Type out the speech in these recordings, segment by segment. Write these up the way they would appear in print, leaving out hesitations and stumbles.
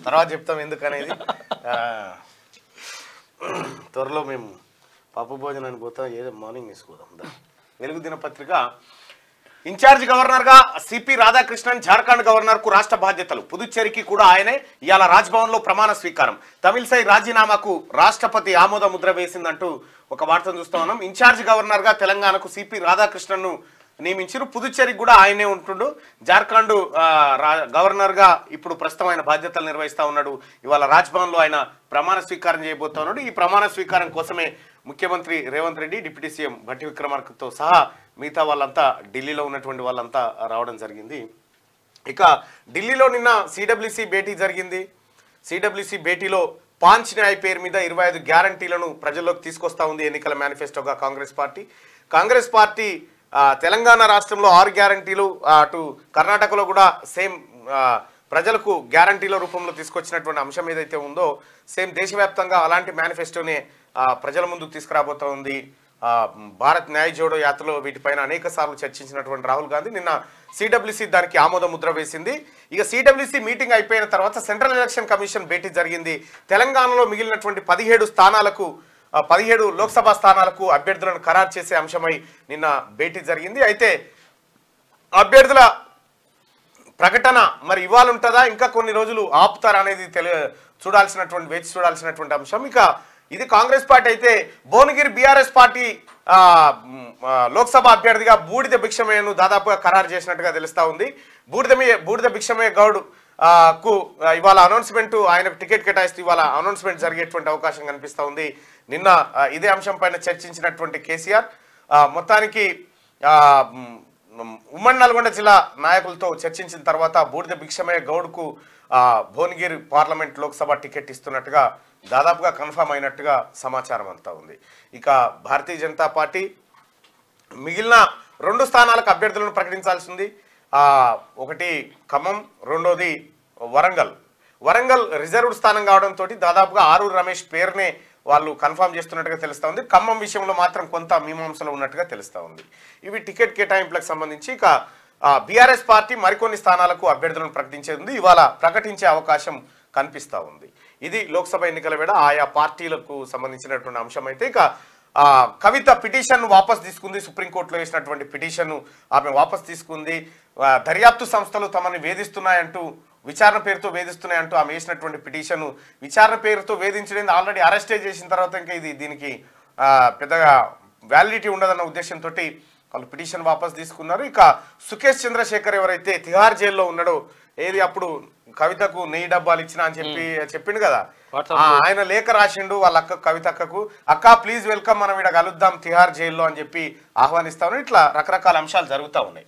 తర్వాత చెప్తాం ఎందుకనేది. త్వరలో మేము పప్పు భోజనానికి పోతాం, ఏదో మార్నింగ్ తీసుకోదాం. వెలుగు దినపత్రిక ఇన్ఛార్జ్ గవర్నర్గా సిపి రాధాకృష్ణన్, జార్ఖండ్ గవర్నర్కు రాష్ట్ర బాధ్యతలు. పుదుచ్చేరికి కూడా ఆయనే. ఇవాళ రాజ్భవన్లో ప్రమాణ స్వీకారం. తమిళసై రాజీనామాకు రాష్ట్రపతి ఆమోద ముద్ర వేసిందంటూ ఒక వార్తను చూస్తా ఉన్నాం. ఇన్ఛార్జ్ గవర్నర్గా తెలంగాణకు సిపి రాధాకృష్ణన్ను నియమించారు. పుదుచ్చేరికి కూడా ఆయనే ఉంటుండు. జార్ఖండ్ గవర్నర్గా ఇప్పుడు ప్రస్తుతం ఆయన బాధ్యతలు నిర్వహిస్తూ ఉన్నాడు. ఇవాళ రాజ్భవన్లో ఆయన ప్రమాణ స్వీకారం చేయబోతా ఉన్నాడు. ఈ ప్రమాణ స్వీకారం కోసమే ముఖ్యమంత్రి రేవంత్ రెడ్డి, డిప్యూటీ సీఎం భట్టి విక్రమార్కతో సహా మిగతా వాళ్ళంతా ఢిల్లీలో ఉన్నటువంటి వాళ్ళంతా రావడం జరిగింది. ఇక ఢిల్లీలో నిన్న సిడబ్ల్యూసి భేటీ జరిగింది. సిడబ్ల్యూసి భేటీలో పాంచ్ న్యాయ్ పేరు మీద 25 గ్యారంటీలను ప్రజల్లోకి తీసుకొస్తా ఉంది ఎన్నికల మేనిఫెస్టోగా కాంగ్రెస్ పార్టీ తెలంగాణ రాష్ట్రంలో 6 గ్యారంటీలు, అటు కర్ణాటకలో కూడా సేమ్ ప్రజలకు గ్యారంటీల రూపంలో తీసుకొచ్చినటువంటి అంశం ఏదైతే ఉందో సేమ్ దేశవ్యాప్తంగా అలాంటి మేనిఫెస్టోనే ప్రజల ముందుకు తీసుకురాబోతా ఉంది. భారత్ న్యాయ జోడో యాత్రలో వీటిపైన అనేక సార్లు చర్చించినటువంటి రాహుల్ గాంధీ నిన్న సిడబ్ల్యూసి దానికి ఆమోద ముద్ర వేసింది. ఇక సిడబ్ల్యూసి మీటింగ్ అయిపోయిన తర్వాత సెంట్రల్ ఎలక్షన్ కమిషన్ భేటీ జరిగింది. తెలంగాణలో మిగిలినటువంటి 17 లోక్సభ స్థానాలకు అభ్యర్థులను ఖరారు చేసే అంశమై నిన్న భేటీ జరిగింది. అయితే అభ్యర్థుల ప్రకటన మరి ఇవాళ ఉంటుందా, ఇంకా కొన్ని రోజులు ఆపుతారా అనేది వేచి చూడాల్సినటువంటి అంశం. ఇక ఇది కాంగ్రెస్ పార్టీ అయితే భువనగిరి బీఆర్ఎస్ పార్టీ లోక్సభ అభ్యర్థిగా బూడిద భిక్షమయ్యను దాదాపుగా ఖరారు చేసినట్టుగా తెలుస్తా ఉంది. బూడిద భిక్షమయ్య గౌడ్ కు ఇవాళ అనౌన్స్మెంట్, ఆయనకు టికెట్ కేటాయిస్తూ ఇవాళ అనౌన్స్మెంట్ జరిగేటువంటి అవకాశం కనిపిస్తూ ఉంది. నిన్న ఇదే అంశం పైన చర్చించినటువంటి కేసీఆర్ మొత్తానికి ఉమ్మడి నల్గొండ జిల్లా నాయకులతో చర్చించిన తర్వాత బూడిద భిక్షమయ్య గౌడ్కు భువనగిరి పార్లమెంట్ లోక్సభ టికెట్ ఇస్తున్నట్టుగా దాదాపుగా కన్ఫర్మ్ అయినట్టుగా సమాచారం అంతా ఉంది. ఇక భారతీయ జనతా పార్టీ మిగిలిన 2 స్థానాలకు అభ్యర్థులను ప్రకటించాల్సి ఉంది. ఒకటి ఖమ్మం, రెండోది వరంగల్ రిజర్వ్డ్ స్థానం కావడంతో దాదాపుగా ఆరూరు రమేష్ పేరునే వాళ్ళు కన్ఫర్మ్ చేస్తున్నట్టుగా తెలుస్తూ ఉంది. ఖమ్మం విషయంలో మాత్రం కొంత మీమాంసలో ఉన్నట్టుగా తెలుస్తూ ఉంది. ఇవి టికెట్ కేటాయింపులకు సంబంధించి. ఇక బీఆర్ఎస్ పార్టీ మరికొన్ని స్థానాలకు అభ్యర్థులను ప్రకటించేది ఉంది. ఇవాళ ప్రకటించే అవకాశం కనిపిస్తూ ఉంది. ఇది లోక్సభ ఎన్నికల వేళ ఆయా పార్టీలకు సంబంధించినటువంటి అంశం. అయితే ఇక కవిత పిటిషన్ను వాపస్ తీసుకుంది. సుప్రీంకోర్టులో వేసినటువంటి పిటిషన్ను ఆమె వాపస్ తీసుకుంది. దర్యాప్తు సంస్థలు తమని వేధిస్తున్నాయంటూ, విచారణ పేరుతో వేధిస్తున్నాయంటూ ఆమె వేసినటువంటి పిటిషన్ విచారణ పేరుతో వేధించడం ఆల్రెడీ అరెస్టే చేసిన తర్వాత ఇంకా దీనికి పెద్దగా వ్యాలిడిటీ ఉండదన్న ఉద్దేశంతో వాళ్ళు పిటిషన్ వాపస్ తీసుకున్నారు. ఇక సుకేష్ చంద్రశేఖర్ ఎవరైతే తిహార్ జైల్లో ఉన్నాడో, ఏది అప్పుడు కవితకు 1000 డబ్బాలు ఇచ్చినా అని చెప్పిండు కదా, ఆయన లేఖ రాసిండు వాళ్ళ అక్క కవితక్కకు, అక్క ప్లీజ్ వెల్కమ్, మనం ఇక్కడ కలుద్దాం తిహార్ జైల్లో అని చెప్పి ఆహ్వానిస్తాను. ఇట్లా రకరకాల అంశాలు జరుగుతూ ఉన్నాయి.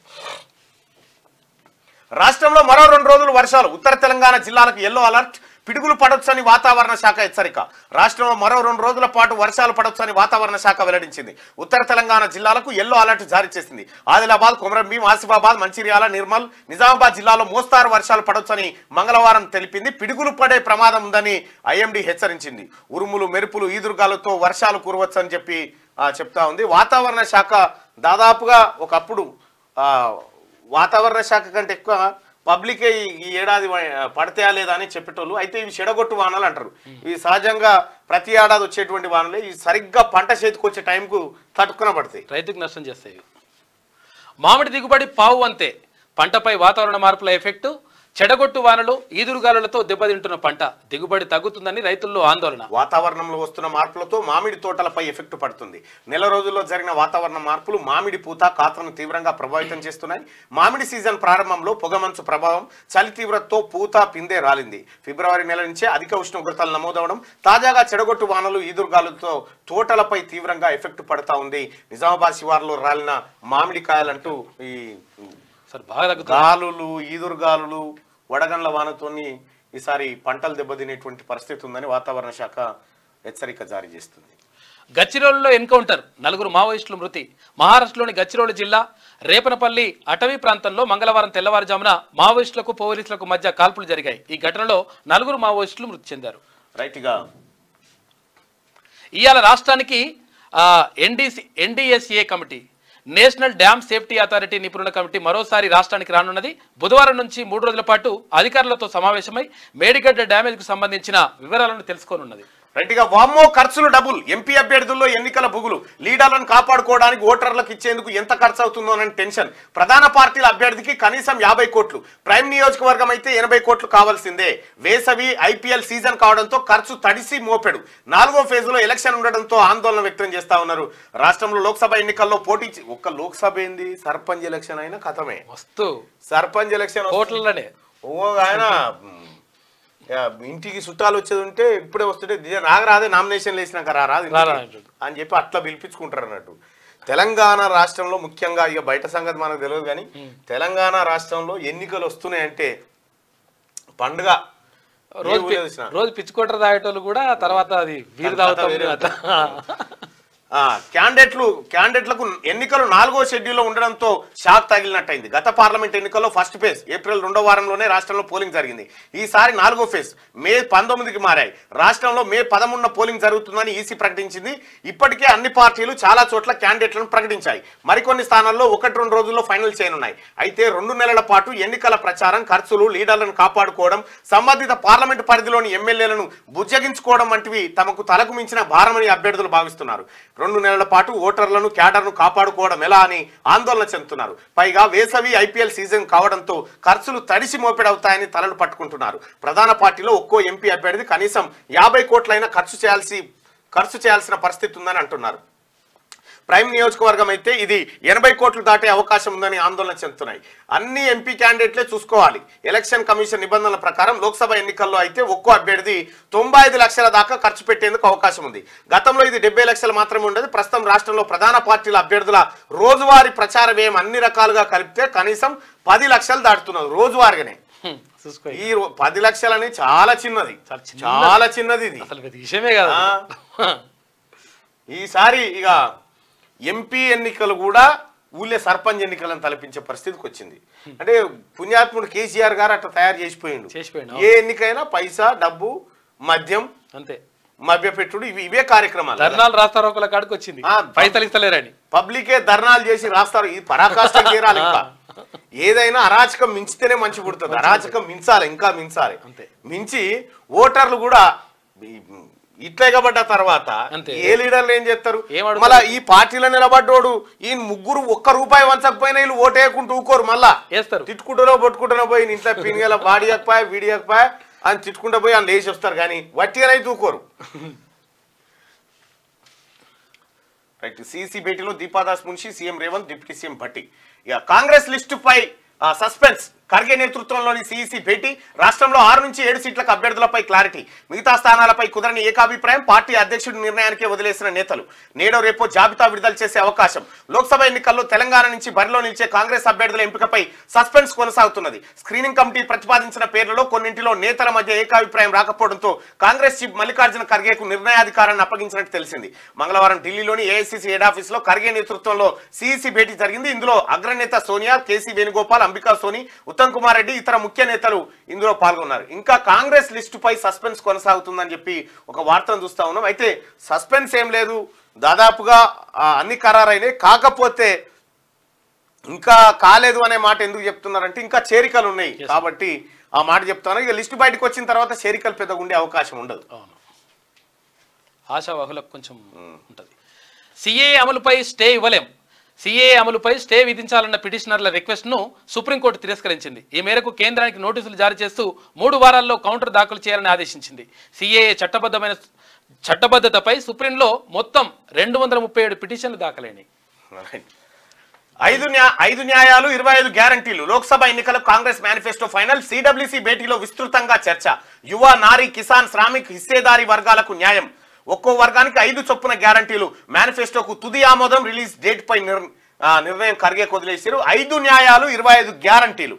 రాష్ట్రంలో మరో 2 రోజులు వర్షాలు. ఉత్తర తెలంగాణ జిల్లాలకు ఎల్లో అలర్ట్. పిడుగులు పడొచ్చని వాతావరణ శాఖ హెచ్చరిక. రాష్ట్రంలో మరో 2 రోజుల పాటు వర్షాలు పడొచ్చని వాతావరణ శాఖ వెల్లడించింది. ఉత్తర తెలంగాణ జిల్లాలకు ఎల్లో అలర్ట్ జారీ చేసింది. ఆదిలాబాద్, కొమరంభీం, ఆసిఫాబాద్, మంచిర్యాల, నిర్మల్, నిజామాబాద్ జిల్లాలో మోస్తారు వర్షాలు పడొచ్చని మంగళవారం తెలిపింది. పిడుగులు పడే ప్రమాదం ఉందని ఐఎండీ హెచ్చరించింది. ఉరుములు, మెరుపులు, ఈదురుగాలతో వర్షాలు కురవచ్చని చెప్పి చెప్తా ఉంది. వాతావరణ శాఖ దాదాపుగా ఒకప్పుడు వాతావరణ శాఖ కంటే ఎక్కువ పబ్లికే ఈ ఏడాది పడతాయా లేదా అని చెప్పేటోళ్ళు. అయితే ఇవి చెడగొట్టు వానలు అంటారు. ఇవి సహజంగా ప్రతి ఏడాది వచ్చేటువంటి వానలే. ఇవి సరిగ్గా పంట చేతికి వచ్చే టైంకు తట్టుకున పడతాయి, రైతుకు నష్టం చేస్తాయి. మామిడి దిగుబడి పావు అంతే. పంటపై వాతావరణ మార్పుల ఎఫెక్టు. చెడగొట్టు వానలు, ఈదురుగాలులతో దెబ్బతింటున్న పంట దిగుబడి తగ్గుతుందని రైతుల్లో ఆందోళన. వాతావరణంలో వస్తున్న మార్పులతో మామిడి తోటలపై ఎఫెక్ట్ పడుతుంది. నెల రోజుల్లో జరిగిన వాతావరణ మార్పులు మామిడి పూత, కాతను తీవ్రంగా ప్రభావితం చేస్తున్నాయి. మామిడి సీజన్ ప్రారంభంలో పొగమంచు ప్రభావం, చలి తీవ్రతతో పూత, పిందె రాలింది. ఫిబ్రవరి నెల నుంచే అధిక ఉష్ణోగ్రతలు నమోదవడం, తాజాగా చెడగొట్టు వానలు, ఈదురుగాలులతో తోటలపై తీవ్రంగా ఎఫెక్ట్ పడతా ఉంది. నిజామాబాద్ శివార్లో రాలిన మామిడికాయలంటూ ఈ గాలులు, ఈదురుగాలులు, వడగండ్ల వానతోని ఈసారి పంటలు దెబ్బతినేటువంటి పరిస్థితి ఉందని వాతావరణ శాఖ హెచ్చరిక జారీ చేస్తుంది. గచ్చిరోలులో ఎన్కౌంటర్. 4 మావోయిస్టులు మృతి. మహారాష్ట్రలోని గచ్చిరోలు జిల్లా రేపనపల్లి అటవీ ప్రాంతంలో మంగళవారం తెల్లవారుజామున మావోయిస్టులకు పోలీసులకు మధ్య కాల్పులు జరిగాయి. ఈ ఘటనలో 4 మావోయిస్టులు మృతి చెందారు. రైట్గా ఇవాళ రాష్ట్రానికి NDSA committee national dam safety authority నిపుణుల కమిటీ మరోసారి రాష్ట్రానికి రానున్నది. బుధవారం నుంచి 3 రోజుల పాటు అధికారులతో సమావేశమై మేడిగడ్డ డ్యామేజ్ కు సంబంధించిన వివరాలను తెలుసుకోనున్నది. రైట్గా వామ్మో ఖర్చులు డబుల్. ఎంపీ అభ్యర్థుల్లో ఎన్నికల బుగులు. లీడర్లను కాపాడుకోవడానికి ఓటర్లకు ఇచ్చేందుకు ఎంత ఖర్చు అవుతుందో అని టెన్షన్. ప్రధాన పార్టీల అభ్యర్థికి కనీసం 50 కోట్లు, ప్రైమ్ నియోజకవర్గం అయితే 80 కోట్లు కావాల్సిందే. వేసవి ఐపీఎల్ సీజన్ కావడంతో ఖర్చు తడిసి మోపెడు. 4వ ఫేజ్లో ఎలక్షన్ ఉండడంతో ఆందోళన వ్యక్తం చేస్తా ఉన్నారు. రాష్ట్రంలో లోక్సభ ఎన్నికల్లో పోటీ ఒక్క లోక్సభ ఏంది, సర్పంచ్ ఎలక్షన్ అయినా కథమే. వస్తూ సర్పంచ్ ఎలక్షన్ ఓట్లలోనే ఆయన ఇంటికి చుట్టాలు వచ్చేది ఉంటే ఇప్పుడే వస్తుంటే నాగరాదే నామినేషన్ వేసినాక రాదు అని చెప్పి అట్లా పిలిపించుకుంటారు అన్నట్టు. తెలంగాణ రాష్ట్రంలో ముఖ్యంగా ఇక బయట సంగతి మనకు తెలియదు కానీ తెలంగాణ రాష్ట్రంలో ఎన్నికలు వస్తున్నాయంటే పండుగ. రోజు పిచ్చుకోటరు తాగేటోళ్ళు కూడా తర్వాత అది వీరు తాగుతారు. క్యాండిడేట్లకు ఎన్నికలు 4వ షెడ్యూల్లో ఉండడంతో షాక్ తగిలినట్టయింది. గత పార్లమెంట్ ఎన్నికల్లో ఫస్ట్ ఫేజ్ ఏప్రిల్ 2వ వారంలోనే రాష్ట్రంలో పోలింగ్ జరిగింది. ఈసారి 4వ ఫేజ్ మే 19కి మారాయి. రాష్ట్రంలో మే 13న పోలింగ్ జరుగుతుందని ఈసీ ప్రకటించింది. ఇప్పటికే అన్ని పార్టీలు చాలా చోట్ల క్యాండిడేట్లను ప్రకటించాయి. మరికొన్ని స్థానాల్లో 1-2 రోజుల్లో ఫైనల్ చేయనున్నాయి. అయితే 2 నెలల పాటు ఎన్నికల ప్రచారం, ఖర్చులు, లీడర్లను కాపాడుకోవడం, సంబంధిత పార్లమెంటు పరిధిలోని ఎమ్మెల్యేలను బుజ్జగించుకోవడం వంటివి తమకు తలకు మించిన భారమని అభ్యర్థులు భావిస్తున్నారు. 2 నెలల పాటు ఓటర్లను, క్యాడర్ను కాపాడుకోవడం ఎలా అని ఆందోళన చెందుతున్నారు. పైగా వేసవి ఐపీఎల్ సీజన్ కావడంతో ఖర్చులు తడిసి మోపెడవుతాయని తలలు పట్టుకుంటున్నారు. ప్రధాన పార్టీలో ఒక్కో ఎంపీ అభ్యర్థి కనీసం 50 కోట్లైనా ఖర్చు చేయాల్సిన పరిస్థితి ఉందని అంటున్నారు. ప్రైమ్ నియోజకవర్గం అయితే ఇది 80 కోట్లు దాటే అవకాశం ఉందని ఆందోళన చెందుతున్నాయి. అన్ని ఎంపీ క్యాండిడేట్లే చూసుకోవాలి. ఎలక్షన్ కమిషన్ నిబంధనల ప్రకారం లోక్సభ ఎన్నికల్లో అయితే ఒక్కో అభ్యర్థి 95 లక్షల దాకా ఖర్చు పెట్టేందుకు అవకాశం ఉంది. గతంలో ఇది 70 లక్షలు మాత్రమే ఉండేది. ప్రస్తుతం రాష్ట్రంలో ప్రధాన పార్టీల అభ్యర్థుల రోజువారీ ప్రచార వ్యయం అన్ని రకాలుగా కలిపితే కనీసం 10 లక్షలు దాటుతున్నది రోజువారీగానే. ఈ 10 లక్షలని చాలా చిన్నది, చాలా చిన్నది. ఇది విషయమే కదా. ఈసారి ఇక ఎంపీ ఎన్నికలు కూడా ఊళ్ళే సర్పంచ్ ఎన్నికలను తలపించే పరిస్థితికి వచ్చింది. అంటే పుణ్యాత్ముడు కేసీఆర్ గారు అట్లా తయారు చేసిపోయిండు. ఏ ఎన్నికైనా పైసా, డబ్బు, మద్యం, అంతే, మభ్యపెట్టుడు, ఇవే కార్యక్రమాలు. ధర్నాలు రాస్తారు, ఒకళ్ళ కాడికి వచ్చింది పైసలు ఇస్తలేరని పబ్లికే ధర్నాలు చేసి రాస్తారు. ఇది పరాకాష్ఠ చేరాలి. ఇంకా ఏదైనా అరాచకం మించితేనే మంచి పుడుతుంది. అరాచకం మించాలి, ఇంకా మించాలి. మించి ఓటర్లు కూడా ఇట్లా ఎగబడ్డ తర్వాత ఏ లీడర్లు ఏం చేస్తారు? మళ్ళా ఈ పార్టీలో నిలబడ్డోడు ఈ ముగ్గురు ₹1 వంచకపోయినా వీళ్ళు ఓటేయకుంటూ ఊకోరు. మళ్ళా తిట్టుకుంటారో పట్టుకుంటారో పోయి ఇంట్లో పినిగల బాడీయకపోయా వీడియకపోయా అని తిట్టుకుంటూ పోయి అని లేచి వస్తారు. కానీ వట్టిగానైతే ఊకోరు. రైట్. సిసి భేటీలో Deepa Das Munshi, CM Revanth, deputy CM Bhatti. ఇక కాంగ్రెస్ లిస్టుపై సస్పెన్స్. ఖర్గే నేతృత్వంలోని సిఇసి భేటీ. రాష్ట్రంలో 6 నుంచి 7 సీట్లకు అభ్యర్థులపై క్లారిటీ. మిగతా స్థానాలపై కుదరని ఏకాభిప్రాయం. పార్టీ అధ్యక్షుడి నిర్ణయానికే వదిలేసిన నేతలు. నేడో రేపో జాబితా విడుదల చేసే అవకాశం. లోక్సభ ఎన్నికల్లో తెలంగాణ నుంచి బరిలో నిలిచే కాంగ్రెస్ అభ్యర్థుల ఎంపికపై సస్పెన్స్ కొనసాగుతున్నది. స్క్రీనింగ్ కమిటీ ప్రతిపాదించిన పేర్లలో కొన్నింటిలో నేతల మధ్య ఏకాభిప్రాయం రాకపోవడంతో కాంగ్రెస్ చీఫ్ మల్లికార్జున ఖర్గేకు నిర్ణయాధికారాన్ని అప్పగించినట్టు తెలిసింది. మంగళవారం ఢిల్లీలోని ఏఐసిసి హెడ్ ఆఫీస్ లో ఖర్గే నేతృత్వంలో సిఇసి భేటీ జరిగింది. ఇందులో అగ్రనేత సోనియా, కేసీ వేణుగోపాల్, అంబికా సోని, ఉత్తమ్ కుమార్ రెడ్డి, ఇతర ముఖ్య నేతలు ఇందులో పాల్గొన్నారు. ఇంకా కాంగ్రెస్ లిస్టుపై సస్పెన్స్ కొనసాగుతుందని చెప్పి ఒక వార్తను చూస్తా ఉన్నాం. అయితే సస్పెన్స్ ఏం లేదు, దాదాపుగా అన్ని ఖరారైనాయి. కాకపోతే ఇంకా కాలేదు అనే మాట ఎందుకు చెప్తున్నారంటే ఇంకా చేరికలు ఉన్నాయి కాబట్టి ఆ మాట చెప్తాను. ఇక లిస్టు బయటకు వచ్చిన తర్వాత చేరికలు పెద్దగా ఉండే అవకాశం ఉండదు. ఆశావాహులకు కొంచెం ఉంటుంది. సిఏ అమలుపై స్టే ఇవ్వలేం. సిఏఏ అమలుపై స్టే విధించాలన్న పిటిషనర్ల రిక్వెస్ట్ను సుప్రీంకోర్టు తిరస్కరించింది. ఈ మేరకు కేంద్రానికి నోటీసులు జారీ చేస్తూ 3 వారాల్లో కౌంటర్ దాఖలు చేయాలని ఆదేశించింది. సిఏఏ చట్టబద్ధతపై సుప్రీంలో మొత్తం 237 పిటిషన్లు దాఖలైనాయి. 5 న్యాయాలు 25 గ్యారంటీలు. లోక్సభ ఎన్నికలకు కాంగ్రెస్ మేనిఫెస్టో ఫైనల్. సిడబ్ల్యూసీ భేటీలో విస్తృతంగా చర్చ. యువ, నారీ, కిసాన్, శ్రామిక్, హిస్సేదారీ వర్గాలకు న్యాయం. ఒక్కో వర్గానికి 5 చొప్పున గ్యారంటీలు. మేనిఫెస్టోకు తుది ఆమోదం. రిలీజ్ డేట్ పై నిర్ణయం ఖర్గే వదిలేశారు. 5 న్యాయాలు 25 గ్యారంటీలు.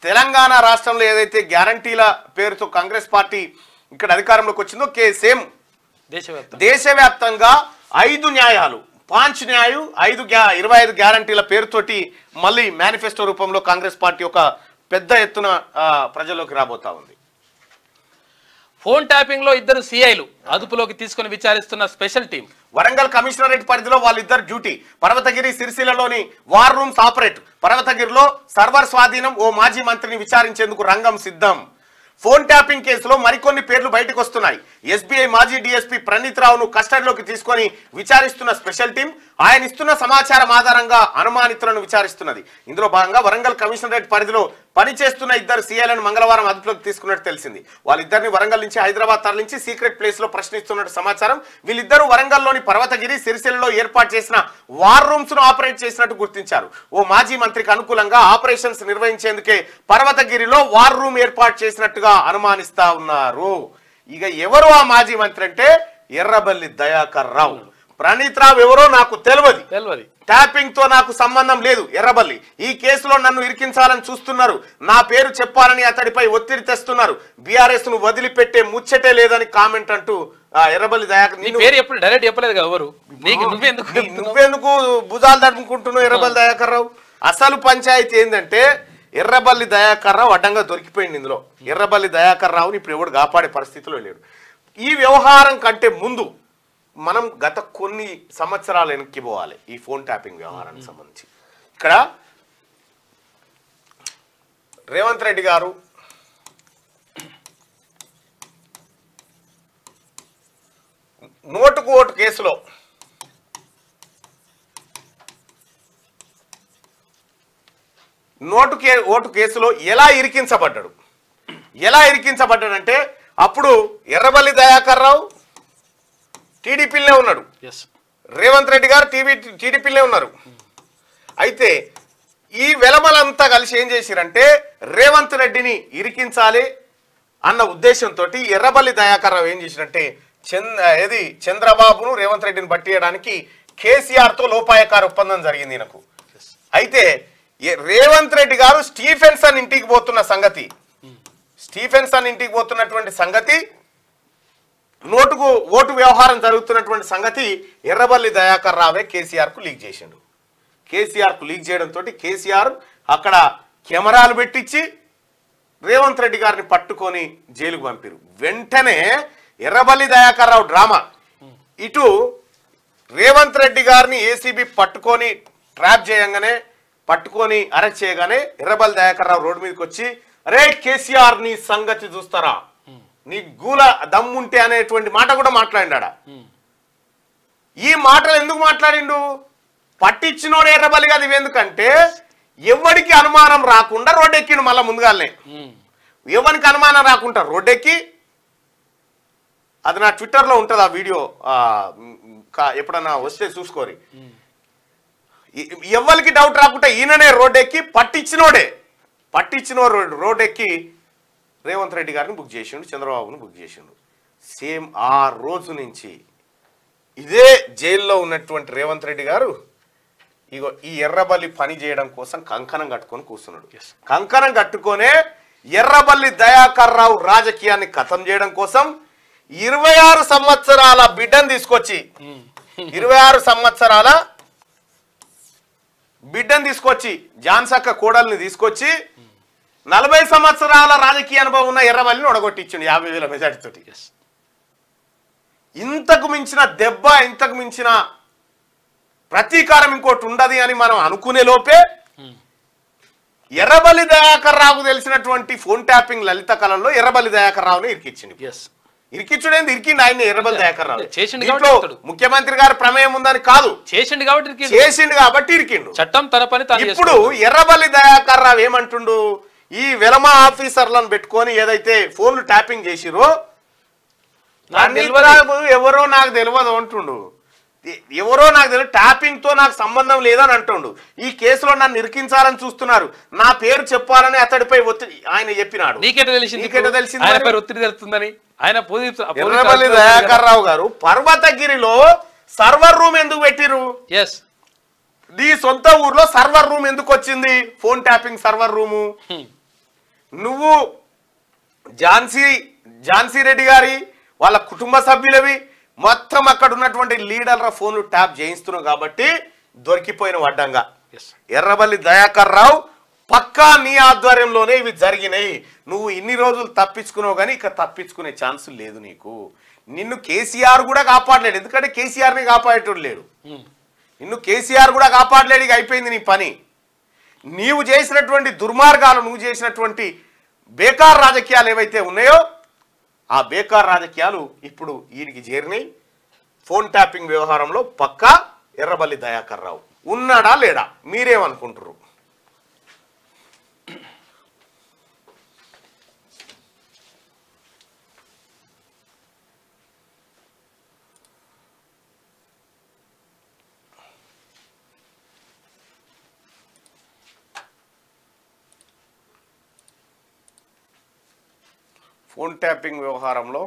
తెలంగాణ రాష్ట్రంలో ఏదైతే గ్యారంటీల పేరుతో కాంగ్రెస్ పార్టీ ఇక్కడ అధికారంలోకి వచ్చిందో సేమ్ దేశవ్యాప్తంగా 5 న్యాయాలు, 5 న్యాయం, 25 గ్యారంటీల పేరుతోటి మళ్ళీ మేనిఫెస్టో రూపంలో కాంగ్రెస్ పార్టీ ఒక పెద్ద ఎత్తున ప్రజల్లోకి రాబోతా ఉంది. ఫోన్ ట్యాపింగ్ లో ఇద్దరు సిఐలు అదుపులోకి తీసుకుని విచారిస్తున్న స్పెషల్ టీం. వరంగల్ కమిషనరేట్ పరిధిలో వాళ్ళిద్దరు డ్యూటీ. పర్వతగిరి సిరిసిల్లలోని వార్ రూమ్స్ ఆపరేట్. పర్వతగిరిలో సర్వర్ స్వాధీనం. ఓ మాజీ మంత్రిని విచారించేందుకు రంగం సిద్ధం. ఫోన్ ట్యాపింగ్ కేసులో మరికొన్ని పేర్లు బయటకు వస్తున్నాయి. ఎస్బీఐ మాజీ డీఎస్పీ ప్రణీత్ రావును కస్టడీలోకి తీసుకొని విచారిస్తున్న స్పెషల్ టీం ఆయన ఇస్తున్న సమాచారం ఆధారంగా అనుమానితులను విచారిస్తున్నది. ఇందులో భాగంగా వరంగల్ కమిషనరేట్ పరిధిలో పనిచేస్తున్న ఇద్దరు సీఐలను మంగళవారం అదుపులోకి తీసుకున్నట్టు తెలిసింది. వాళ్ళిద్దరిని వరంగల్ నుంచి హైదరాబాద్ తరలించి సీక్రెట్ ప్లేస్ లో ప్రశ్నిస్తున్నట్టు సమాచారం. వీళ్ళిద్దరూ వరంగల్లోని పర్వతగిరి సిరిసిల్లలో ఏర్పాటు చేసిన వార్ రూమ్స్ ను ఆపరేట్ చేసినట్టు గుర్తించారు. ఓ మాజీ మంత్రికి అనుకూలంగా ఆపరేషన్స్ నిర్వహించేందుకే పర్వతగిరిలో వార్ రూమ్ ఏర్పాటు చేసినట్టుగా అనుమానిస్తా ఉన్నారు. ఇక ఎవరు ఆ మాజీ మంత్రి అంటే ఎర్రబల్లి దయాకర్ రావు. ప్రణీత్ రావు ఎవరో నాకు తెలియదు. ట్యాపింగ్ తో నాకు సంబంధం లేదు. ఎర్రబల్లి ఈ కేసులో నన్ను ఇరికించాలని చూస్తున్నారు. నా పేరు చెప్పాలని అతడిపై ఒత్తిడి తెస్తున్నారు. బీఆర్ఎస్ ను వదిలిపెట్టే ముచ్చటే లేదని కామెంట్ అంటూ ఎర్రబల్లి దయాకర్ డైరెక్ట్ చెప్పలేదు ఎవరు నువ్వెందుకు భుజాలు తడుముకుంటున్నావు ఎర్రబల్లి దయాకర్ రావు. అసలు పంచాయతీ ఏంటంటే ఎర్రబల్లి దయాకర్ రావు అడ్డంగా దొరికిపోయింది. ఇందులో ఎర్రబల్లి దయాకర్ రావుని ఇప్పుడు ఎవడు కాపాడే పరిస్థితిలో లేడు. ఈ వ్యవహారం కంటే ముందు మనం గత కొన్ని సంవత్సరాలు వెనక్కి పోవాలి. ఈ ఫోన్ ట్యాపింగ్ వ్యవహారానికి సంబంధించి ఇక్కడ రేవంత్ రెడ్డి గారు నోటుకు ఓటు కేసులో ఓటు కేసులో ఎలా ఇరికించబడ్డాడంటే అప్పుడు ఎర్రబల్లి దయాకర్ రావు టీడీపీలోనే ఉన్నాడు. రేవంత్ రెడ్డి గారు టీడీపీలోనే ఉన్నారు. అయితే ఈ వెలమలంతా కలిసి ఏం చేసిరంటే రేవంత్ రెడ్డిని ఇరికించాలి అన్న ఉద్దేశంతో ఎర్రబల్లి దయాకర్ రావు ఏం చేసిరంటే చంద్రబాబును రేవంత్ రెడ్డిని బట్టియడానికి కేసీఆర్ తో లోపాయకార ఒప్పందం జరిగింది ఈయనకు. అయితే రేవంత్ రెడ్డి గారు స్టీఫెన్సన్ ఇంటికి పోతున్నటువంటి సంగతి ఓటు వ్యవహారం జరుగుతున్నటువంటి సంగతి ఎర్రబల్లి దయాకర్ రావే కేసీఆర్ కు లీక్ చేసిండు. కేసీఆర్ కు లీక్ చేయడంతో కేసీఆర్ అక్కడ కెమెరాలు పెట్టించి రేవంత్ రెడ్డి గారిని పట్టుకొని జైలుకు పంపారు. వెంటనే ఎర్రబల్లి దయాకర్ రావు డ్రామా ఇటు రేవంత్ రెడ్డి గారిని ఏసీబీ పట్టుకొని అరెస్ట్ చేయగానే ఎర్రబల్లి దయాకర్ రావు రోడ్డు మీదకి వచ్చి అరే కేసీఆర్ నీ సంగతి చూస్తారా, నీ గూల దమ్ముంటే అనేటువంటి మాట కూడా మాట్లాడిండా. ఈ మాటలు ఎందుకు మాట్లాడిండు? పట్టించినోడు ఎర్రబల్లి కాదు. ఇవెందుకంటే ఎవరికి అనుమానం రాకుండా రోడ్డెక్కిండు. మళ్ళా ముందుగానే ఎవరికి అనుమానం రాకుండా రోడ్డెక్కి అది నా ట్విట్టర్లో ఉంటుంది ఆ వీడియో, ఎప్పుడన్నా వస్తే చూసుకోరి. ఎవరికి డౌట్ రాకుండా ఈయననే రోడ్డెక్కి పట్టించిన రోడ్డెక్కి రేవంత్ రెడ్డి గారిని బుక్ చేసిండు, చంద్రబాబును బుక్ చేసిండు. సేమ్ ఆ రోజు నుంచి ఇదే జైల్లో ఉన్నటువంటి రేవంత్ రెడ్డి గారు ఇగో ఈ ఎర్రబల్లి పని చేయడం కోసం కంకణం కట్టుకొని కూర్చున్నాడు. కంకణం కట్టుకొనే ఎర్రబల్లి దయాకర్ రావు రాజకీయాన్ని ఖతం చేయడం కోసం 26 సంవత్సరాల బిడ్డను తీసుకొచ్చి 26 సంవత్సరాల బిడ్డను తీసుకొచ్చి జాన్సక్క కోడల్ని తీసుకొచ్చి 40 సంవత్సరాల రాజకీయ అనుభవం ఉన్న ఎర్రబల్లిని ఒడగొట్టించండి 50,000 మెజార్టీతోటి. ఇంతకు మించిన దెబ్బ, ఇంతకు మించిన ప్రతీకారం ఇంకోటి ఉండదు అని మనం అనుకునే లోపే ఎర్రబల్లి దయాకర్ రావుకు తెలిసినటువంటి ఫోన్ ట్యాపింగ్ లలిత కళల్లో ఎర్రబల్లి దయాకర్ రావుని ఇరికిచ్చింది. ఇరికించుడేంది ఇరికిండి ఆయన ఎర్రబల్లి దయాకర్ రావు. దీంట్లో ముఖ్యమంత్రి గారి ప్రమేయం ఉందని కాదు, చేసిండు కాబట్టి ఇరికిండు. చట్టం తన పని. ఇప్పుడు ఎర్రబల్లి దయాకర్ రావు ఏమంటుండు, ఈ వెలమా ఆఫీసర్లను పెట్టుకొని ఏదైతే ఫోన్లు ట్యాపింగ్ చేసిరో ఎవరో నాకు తెలియదు అంటుండు. ఎవరో నాకు తెలియదు, ట్యాపింగ్ తో నాకు సంబంధం లేదని అంటుండు. ఈ కేసులో నన్ను ఇరికించాలని చూస్తున్నారు, నా పేరు చెప్పాలని అతడిపై ఒత్తిడి ఆయన చెప్పినాడు. ఎర్రబల్లి దయాకర్ రావు గారు పర్వతగిరిలో సర్వర్ రూమ్ ఎందుకు పెట్టిరు? నీ సొంత ఊర్లో సర్వర్ రూమ్ ఎందుకు వచ్చింది? Phone tapping server room. నువ్వు ఝాన్సీ రెడ్డి గారి వాళ్ళ కుటుంబ సభ్యులవి మొత్తం అక్కడ ఉన్నటువంటి లీడర్ల ఫోన్లు ట్యాప్ చేయిస్తున్నావు కాబట్టి దొరికిపోయిన అడ్డంగా. ఎర్రబల్లి దయాకర్ రావు పక్కా నీ ఆధ్వర్యంలోనే ఇవి జరిగినాయి. నువ్వు ఇన్ని రోజులు తప్పించుకున్నావు కానీ ఇక తప్పించుకునే ఛాన్స్ లేదు నీకు. నిన్ను కేసీఆర్ కూడా కాపాడలేడు, ఎందుకంటే కేసీఆర్ని కాపాడేటోడు లేడు. నిన్ను కేసీఆర్ కూడా కాపాడలేడు. ఇక అయిపోయింది నీ పని. నీవు చేసినటువంటి దుర్మార్గాలు, నువ్వు చేసినటువంటి బేకార్ రాజకీయాలు ఏవైతే ఉన్నాయో ఆ బేకార్ రాజకీయాలు ఇప్పుడు వీడికి చేరినాయి. ఫోన్ ట్యాపింగ్ వ్యవహారంలో పక్కా ఎర్రబల్లి దయాకర్ రావు ఉన్నాడా లేడా మీరేమనుకుంటారు? ఫోన్ ట్యాపింగ్ వ్యవహారంలో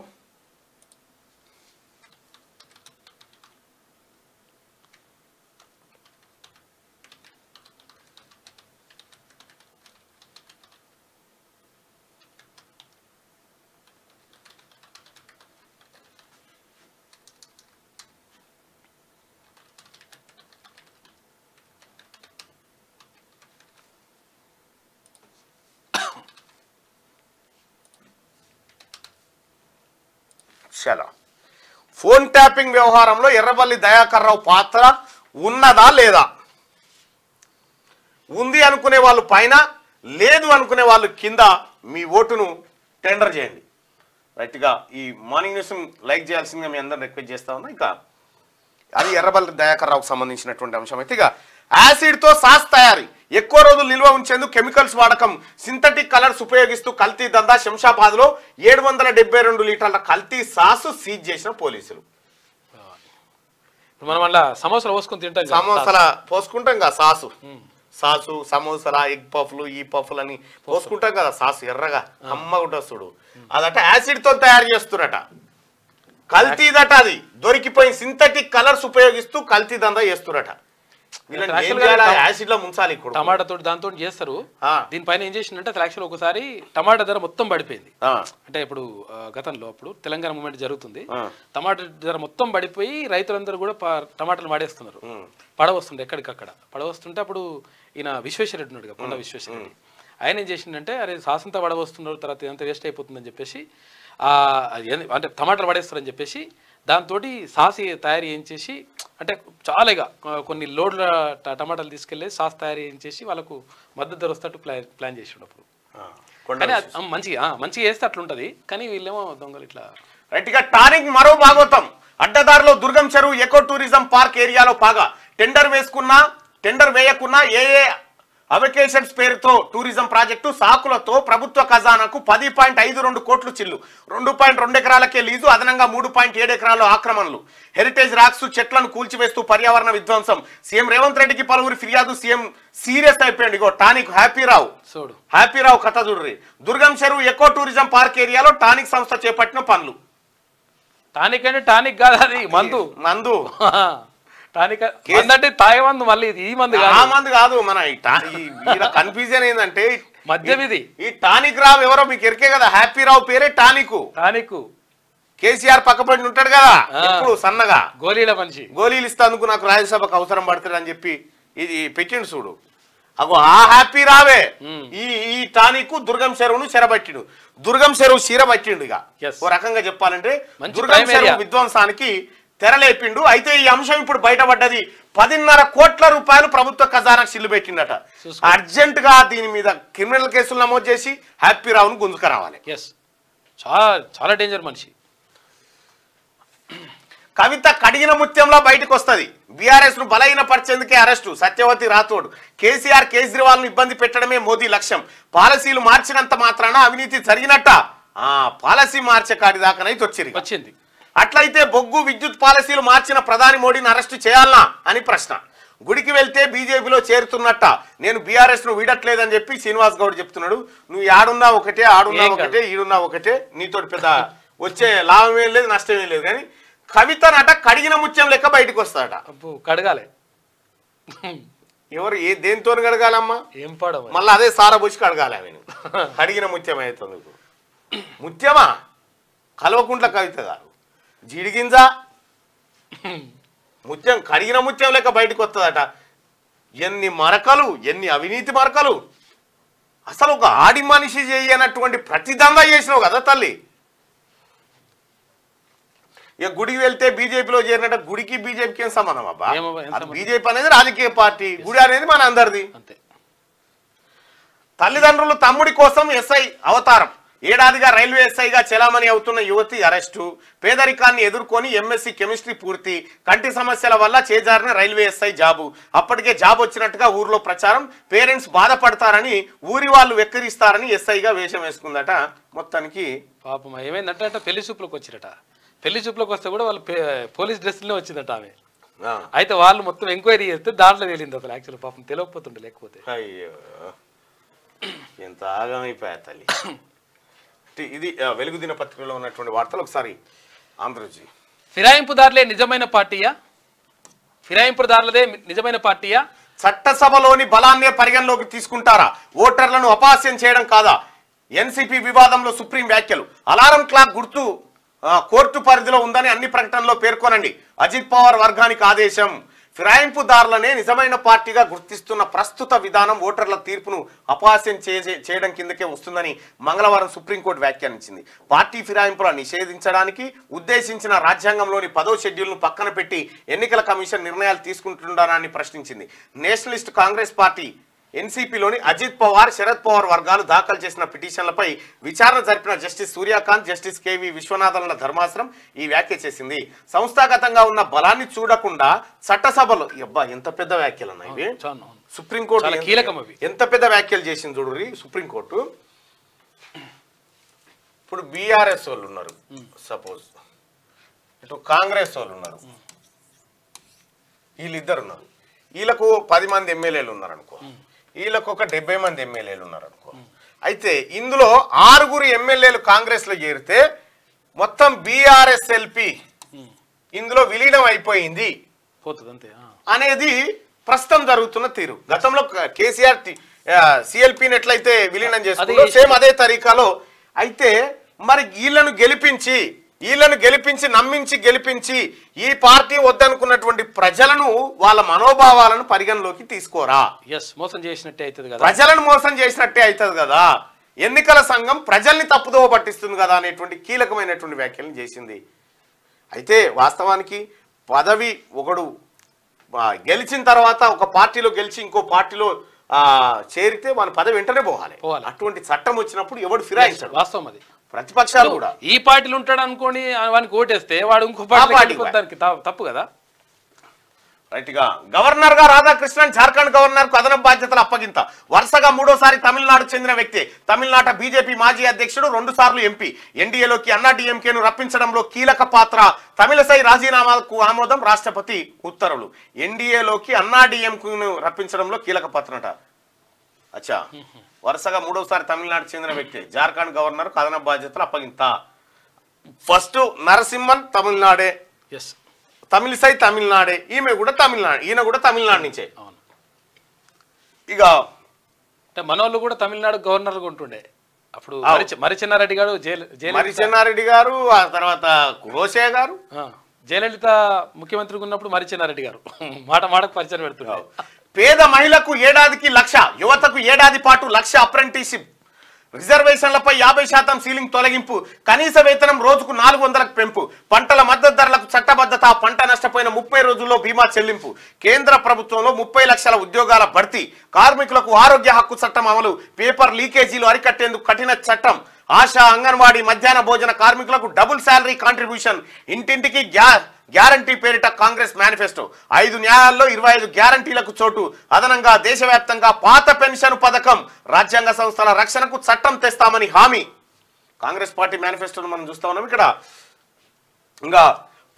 చాలా ఫోన్ ట్యాపింగ్ వ్యవహారంలో ఎర్రబల్లి దయాకర్ రావు పాత్ర ఉన్నదా లేదా? ఉంది అనుకునే వాళ్ళు పైన, లేదు అనుకునే వాళ్ళు కింద మీ ఓటును టెండర్ చేయండి. రైట్గా ఈ మార్నింగ్ న్యూస్ లైక్ చేయాల్సిందిగా మీ అందరిని రిక్వెస్ట్ చేస్తా ఉన్నా. ఇంకా అది ఎర్రబల్లి దయాకర్ రావుకు సంబంధించినటువంటి అంశం అయితే ఇక యాసిడ్తో సాస్ తయారీ, ఎక్కువ రోజులు నిల్వ ఉంచేందుకు కెమికల్స్ వాడకం, సింథటిక్ కలర్స్ ఉపయోగిస్తూ కల్తీ దందా. శంషాబాద్లో 772 లీటర్ల కల్తీ సాసు సీజ్ చేసిన పోలీసులు. మనం అలా సమోసాలు పోసుకుని తింటాం, సమోసాల పోసుకుంటాం కదా సాసు, సాసు సమోసాల ఎగ్ పఫ్లు ఈ పఫ్లు అని పోసుకుంటాం కదా సాసు, ఎర్రగా అమ్మగుంట చూడు. అదట యాసిడ్తో తయారు చేస్తున్నట, కల్తీదట. అది దొరికిపోయి సింథటిక్ కలర్స్ ఉపయోగిస్తూ కల్తీ దందా చేస్తున్నట. టమాటా తోటి దాంతో చేస్తారు. దీనిపైన ఏం చేసిందంటే అసలు యాక్చువల్ ఒకసారి టమాటా ధర మొత్తం పడిపోయింది. అంటే ఇప్పుడు గతంలో అప్పుడు తెలంగాణ మూమెంట్ జరుగుతుంది, టమాటా ధర మొత్తం పడిపోయి రైతులందరూ కూడా టమాటాలు వాడేస్తున్నారు. పడవస్తుండే ఎక్కడికక్కడ పడవస్తుంటే అప్పుడు ఈయన విశ్వేశ్వరరెడ్డి ఉన్నాడు, కొండ విశ్వేశ్వరరెడ్డి, ఆయన ఏం చేసిందంటే అరే సాసంతా పడవస్తున్నారు, తర్వాత ఇదంతా వేస్ట్ అయిపోతుందని చెప్పేసి అంటే టమాటాలు పడేస్తారని చెప్పేసి దాంతో సాస్ తయారు చేయించేసి, అంటే చాలా ఇక కొన్ని లోడ్ల టమాటాలు తీసుకెళ్ళి సాస్ తయారు చేయించేసి వాళ్ళకు మద్దతు ధర వస్తట్టు ప్లాన్ చేసినప్పుడు. కానీ మంచిగా వేస్తే అట్లుంటది, కానీ వీళ్ళేమో దొంగలు ఇట్లా. రైట్గా టానిక్ మరో భాగవతం. అడ్డదారిలో దుర్గం చెరువు ఎకో టూరిజం పార్క్ ఏరియాలో పాగా టెండర్ వేయకున్నా ఏ అవకేషన్స్ పేరుతో టూరిజం ప్రాజెక్టు సాకులతో ప్రభుత్వ ఖజానాకు 10.52 కోట్లు చిల్లు. 2.2 ఎకరాలకే లీజు, అదనంగా 3.7 ఎకరాల్లో ఆక్రమణలు. హెరిటేజ్ రాక్స్ చెట్లను కూల్చివేస్తూ పర్యావరణ విధ్వంసం. సీఎం రేవంత్ రెడ్డికి పలువురు ఫిర్యాదు, సీఎం సీరియస్ అయిపోయింది. ఇగో టానిక్ హ్యాపీరావు కథ చూడ్రి. దుర్గం చెరువు ఎకో టూరిజం పార్క్ ఏరియాలో టానిక్ సంస్థ చేపట్టిన పనులు. టానిక్ అంటే టానిక్ కాదు, అది మందు. టానిక్ అంటే తాగే మందు, మళ్ళీ ఇది ఈ మందు కాదు, ఆ మందు కాదు. మన కన్ఫ్యూజన్ ఏంటంటే మద్యం ఇది. ఈ టానిక్ రావు ఎవరో మీకు ఎరికే కదా, హ్యాపీరావు పేరే టానిక్. కేసీఆర్ పక్కపడి ఉంటాడు కదా ఇప్పుడు సన్నగా, గోళీల మనిషి, గోళీలు ఇస్తాందుకు నాకు రాజ్యసభకు అవసరం పడుతుంది అని చెప్పి ఇది పెట్టిండు చూడు. అగో ఆ హ్యాపీ రావే ఈ టానిక్ దుర్గం చెరువును చెరబట్టిండు. దుర్గం చెరువు చీరబట్టిండు. ఇక ఓ రకంగా చెప్పాలంటే దుర్గం చెరువు విధ్వంసానికి తెరలేపిండు. అయితే ఈ అంశం ఇప్పుడు బయటపడ్డది. 10.5 కోట్ల రూపాయలు ప్రభుత్వ ఖజానాకు చిల్లు పెట్టిండట. అర్జెంట్ గా దీని మీద క్రిమినల్ కేసులు నమోదు చేసి హ్యాపీరావును గుంజుకరావాలి. చాలా డేంజర్ మనిషి. కవిత కడిగిన ముత్యంలో బయటకు వస్తుంది. బీఆర్ఎస్ ను బలహీనపరిచేందుకే అరెస్టు. సత్యవతి రాథోడ్. కేసీఆర్ కేజ్రీవాల్ ను ఇబ్బంది పెట్టడమే మోదీ లక్ష్యం. పాలసీలు మార్చినంత మాత్రాన అవినీతి జరిగినట్ట. పాలసీ మార్చే కాడి దాకానైతే వచ్చింది. అట్లయితే బొగ్గు విద్యుత్ పాలసీలు మార్చిన ప్రధాని మోడీని అరెస్టు చేయాలనా అని ప్రశ్న. గుడికి వెళ్తే బీజేపీలో చేరుతున్నట్ట. నేను బీఆర్ఎస్ ను వీడట్లేదని చెప్పి శ్రీనివాస్ గౌడ్ చెప్తున్నాడు. నువ్వు ఆడున్నా ఒకటే, ఈడున్నా ఒకటే, నీతో పెద్ద వచ్చే లాభం ఏం లేదు, నష్టం ఏం లేదు. కానీ కవితనట కడిగిన ముత్యం లెక్క బయటకు వస్తాడట. కడగాలి. ఎవరు దేనితో కడగాలమ్మా? ఏం పడవ మళ్ళీ అదే సారా పోసి కడగాలి. ఆమె కడిగిన ముత్యం అవుతుంది. ముత్యమా? కల్వకుంట్ల కవిత గారు జిడిగింజ ముత్యం, కడిగిన ముత్యం లెక్క బయటకు వస్తుందట. ఎన్ని మరకలు, ఎన్ని అవినీతి మరకలు. అసలు ఒక ఆడి మనిషి చేయనటువంటి ప్రతిదంగా చేసినావు కదా తల్లి. ఇక గుడికి వెళ్తే బీజేపీలో చేరినట్టు గుడికి బీజేపీకి ఏం సంబంధం అబ్బా? బీజేపీ అనేది రాజకీయ పార్టీ, గుడి అనేది మన అందరిది. తల్లిదండ్రులు తమ్ముడి కోసం ఎస్ఐ అవతారం. ఏడాదిగా రైల్వే ఎస్ఐగా చెలామణి అవుతున్న యువతి అరెస్టు. పేదరికాన్ని ఎదుర్కొని ఎంఎస్సీ కెమిస్ట్రీ పూర్తి. కంటి సమస్యల వల్ల చేజారిన రైల్వే ఎస్ఐ జాబు. అప్పటికే జాబ్ వచ్చినట్టుగా ఊర్లో ప్రచారం. పేరెంట్స్ బాధపడతారని, ఊరి వాళ్ళు వెక్కిరిస్తారని ఎస్ఐగా వేషం వేసుకుందట. మొత్తానికి పాపం ఏమైందంటే అంటే పెళ్లి చూపులకు వచ్చిరట. పెళ్లి చూపులకు వస్తే కూడా వాళ్ళు పోలీస్ డ్రెస్లో వచ్చిందట ఆమె. అయితే వాళ్ళు మొత్తం ఎంక్వైరీ చేస్తే దాంట్లో తేలింది అసలు. యాక్చువల్ పాపం తెలియకపోతుండే, లేకపోతే అయ్యో ఎంత ఆగమైపోయా తల్లి. ఇది వెలుగు దినపత్రికలో ఉన్నటువంటి వార్తలు. ఒకసారి ఆంధ్రజ్యోతి. ఫిరాయింపుదారులే నిజమైన పార్టీయా? ఫిరాయింపుదారులదే నిజమైన పార్టీయా? చట్టసభలోని బలాన్నే పరిగణలోకి తీసుకుంటారా? ఓటర్లను అపహాస్యం చేయడం కాదా? ఎన్సీపీ వివాదంలో సుప్రీం వ్యాఖ్యలు. అలారం క్లాక్ గుర్తు కోర్టు పరిధిలో ఉందని అన్ని ప్రకటనలో పేర్కొనండి. అజిత్ పవార్ వర్గానికి ఆదేశం. ఫిరాయింపుదారులనే నిజమైన పార్టీగా గుర్తిస్తున్న ప్రస్తుత విధానం ఓటర్ల తీర్పును అపహాస్యం చేయడం కిందకే వస్తుందని మంగళవారం సుప్రీంకోర్టు వ్యాఖ్యానించింది. పార్టీ ఫిరాయింపులను నిషేధించడానికి ఉద్దేశించిన రాజ్యాంగంలోని 10వ షెడ్యూల్ను పక్కన పెట్టి ఎన్నికల కమిషన్ నిర్ణయాలు తీసుకుంటున్నారని ప్రశ్నించింది. నేషనలిస్ట్ కాంగ్రెస్ పార్టీ, ఎన్సీపీలోని అజిత్ పవార్, శరద్ పవార్ వర్గాలు దాఖలు చేసిన పిటిషన్లపై విచారణ జరిపిన జస్టిస్ సూర్యకాంత్, జస్టిస్ కేవి విశ్వనాథన్ల ధర్మాసనం ఈ వ్యాఖ్య చేసింది. సంస్థాగతంగా ఉన్న బలాన్ని చూడకుండా చట్టసభలో, అబ్బా ఎంత పెద్ద వ్యాఖ్యలు అన్నా ఇవి. సుప్రీంకోర్టు కీలకం ఎంత పెద్ద వ్యాఖ్యలు చేసింది చూడు సుప్రీంకోర్టు. ఇప్పుడు బీఆర్ఎస్ వాళ్ళు ఉన్నారు, సపోజ్ ఇటు కాంగ్రెస్ వాళ్ళు ఉన్నారు, వీళ్ళిద్దరు ఉన్నారు. వీళ్ళకు 10 మంది ఎమ్మెల్యేలు ఉన్నారు అనుకో, వీళ్ళకు ఒక 70 మంది ఎమ్మెల్యేలు ఉన్నారు అనుకో. అయితే ఇందులో 6 ఎమ్మెల్యేలు కాంగ్రెస్ లో చేరితే మొత్తం బీఆర్ఎస్ఎల్పి ఇందులో విలీనం అయిపోయింది అనేది ప్రస్తుతం జరుగుతున్న తీరు. గతంలో కేసీఆర్ సిఎల్పిని ఎట్లయితే విలీనం చేస్తుందో సేమ్ అదే తరీకాలో. అయితే మరి వీళ్ళను గెలిపించి నమ్మించి గెలిపించి ఈ పార్టీ వద్దనుకున్నటువంటి ప్రజలను, వాళ్ళ మనోభావాలను పరిగణలోకి తీసుకోరా? మోసం చేసినట్టే అవుతుంది కదా, ప్రజలను మోసం చేసినట్టే అవుతుంది కదా. ఎన్నికల సంఘం ప్రజల్ని తప్పుదోవ పట్టిస్తుంది కదా అనేటువంటి కీలకమైనటువంటి వ్యాఖ్యలను చేసింది. అయితే వాస్తవానికి పదవి ఒకడు గెలిచిన తర్వాత ఒక పార్టీలో గెలిచి ఇంకో పార్టీలో చేరితే మన పదవి వెంటనే పోవాలి. అటువంటి చట్టం వచ్చినప్పుడు ఎవడు ఫిరాయించాడు. వాస్తవం అది. ప్రతిపక్షాలు కూడా ఈ పార్టీలు ఉంటాడు అనుకోని వానికి ఓటేస్తే వాడు ఇంకో పార్టీ తప్పు కదా. రైట్ గా గవర్నర్ గా రాధాకృష్ణన్ జార్ఖండ్ గవర్నర్ కు అదనపు బాధ్యతలు అప్పగింత. వరుసగా 3వసారి తమిళనాడు చెందిన వ్యక్తి. తమిళనాట బీజేపీ మాజీ అధ్యక్షుడు, 2 సార్లు ఎంపీ. ఎన్డీఏలోకి అన్నా డీఎంకేను రప్పించడంలో కీలక పాత్ర. తమిళసై రాజీనామాకు ఆమోదం, రాష్ట్రపతి ఉత్తర్వులు. ఎన్డీఏలోకి అన్నా డీఎంకేను రప్పించడంలో కీలక పాత్రట. అచ్చా, వరుసగా 3వసారి తమిళనాడు చెందిన వ్యక్తి. జార్ఖండ్ గవర్నర్ కు అదనపు బాధ్యతలు అప్పగింత. ఫస్ట్ నరసింహన్ తమిళనాడే, తమిళసై తమిళనాడే, ఈమె కూడా తమిళనాడు, ఈయన కూడా తమిళనాడు నుంచే. ఇక మనోళ్ళు కూడా తమిళనాడు గవర్నర్ ఉంటుండే అప్పుడు. మరిచెన్నారెడ్డి గారు, మరిచెన్నారెడ్డి గారు, ఆ తర్వాత రోషయ్య గారు, జయలలిత ముఖ్యమంత్రిగా ఉన్నప్పుడు మరిచెన్నారెడ్డి గారు మాటకు పరిచయం పెడుతున్నారు. పేద మహిళకు ఏడాదికి 1,00,000, యువతకు ఏడాది పాటు 1,00,000 అప్రెంటిస్షిప్. రిజర్వేషన్లపై 50% సీలింగ్ తొలగింపు. కనీస వేతనం రోజుకు 400కు పెంపు. పంటల మద్దతు ధరలకు చట్టబద్ధత. పంట నష్టపోయిన 30 రోజుల్లో బీమా చెల్లింపు. కేంద్ర ప్రభుత్వంలో 30 లక్షల ఉద్యోగాల భర్తీ. కార్మికులకు ఆరోగ్య హక్కు చట్టం అమలు. పేపర్ లీకేజీలు అరికట్టేందుకు కఠిన చట్టం. ఆశా, అంగన్వాడీ, మధ్యాహ్న భోజన కార్మికులకు డబుల్ శాలరీ కాంట్రిబ్యూషన్. ఇంటింటికి గ్యారంటీ పేరిట కాంగ్రెస్ మేనిఫెస్టో. 5 న్యాయాల్లో 25 గ్యారంటీలకు చోటు. అదనంగా దేశవ్యాప్తంగా పాత పెన్షన్ పథకం. రాజ్యాంగ సంస్థల రక్షణకు చట్టం తెస్తామని హామీ. కాంగ్రెస్ పార్టీ మేనిఫెస్టోను మనం చూస్తా ఉన్నాం ఇక్కడ. ఇంకా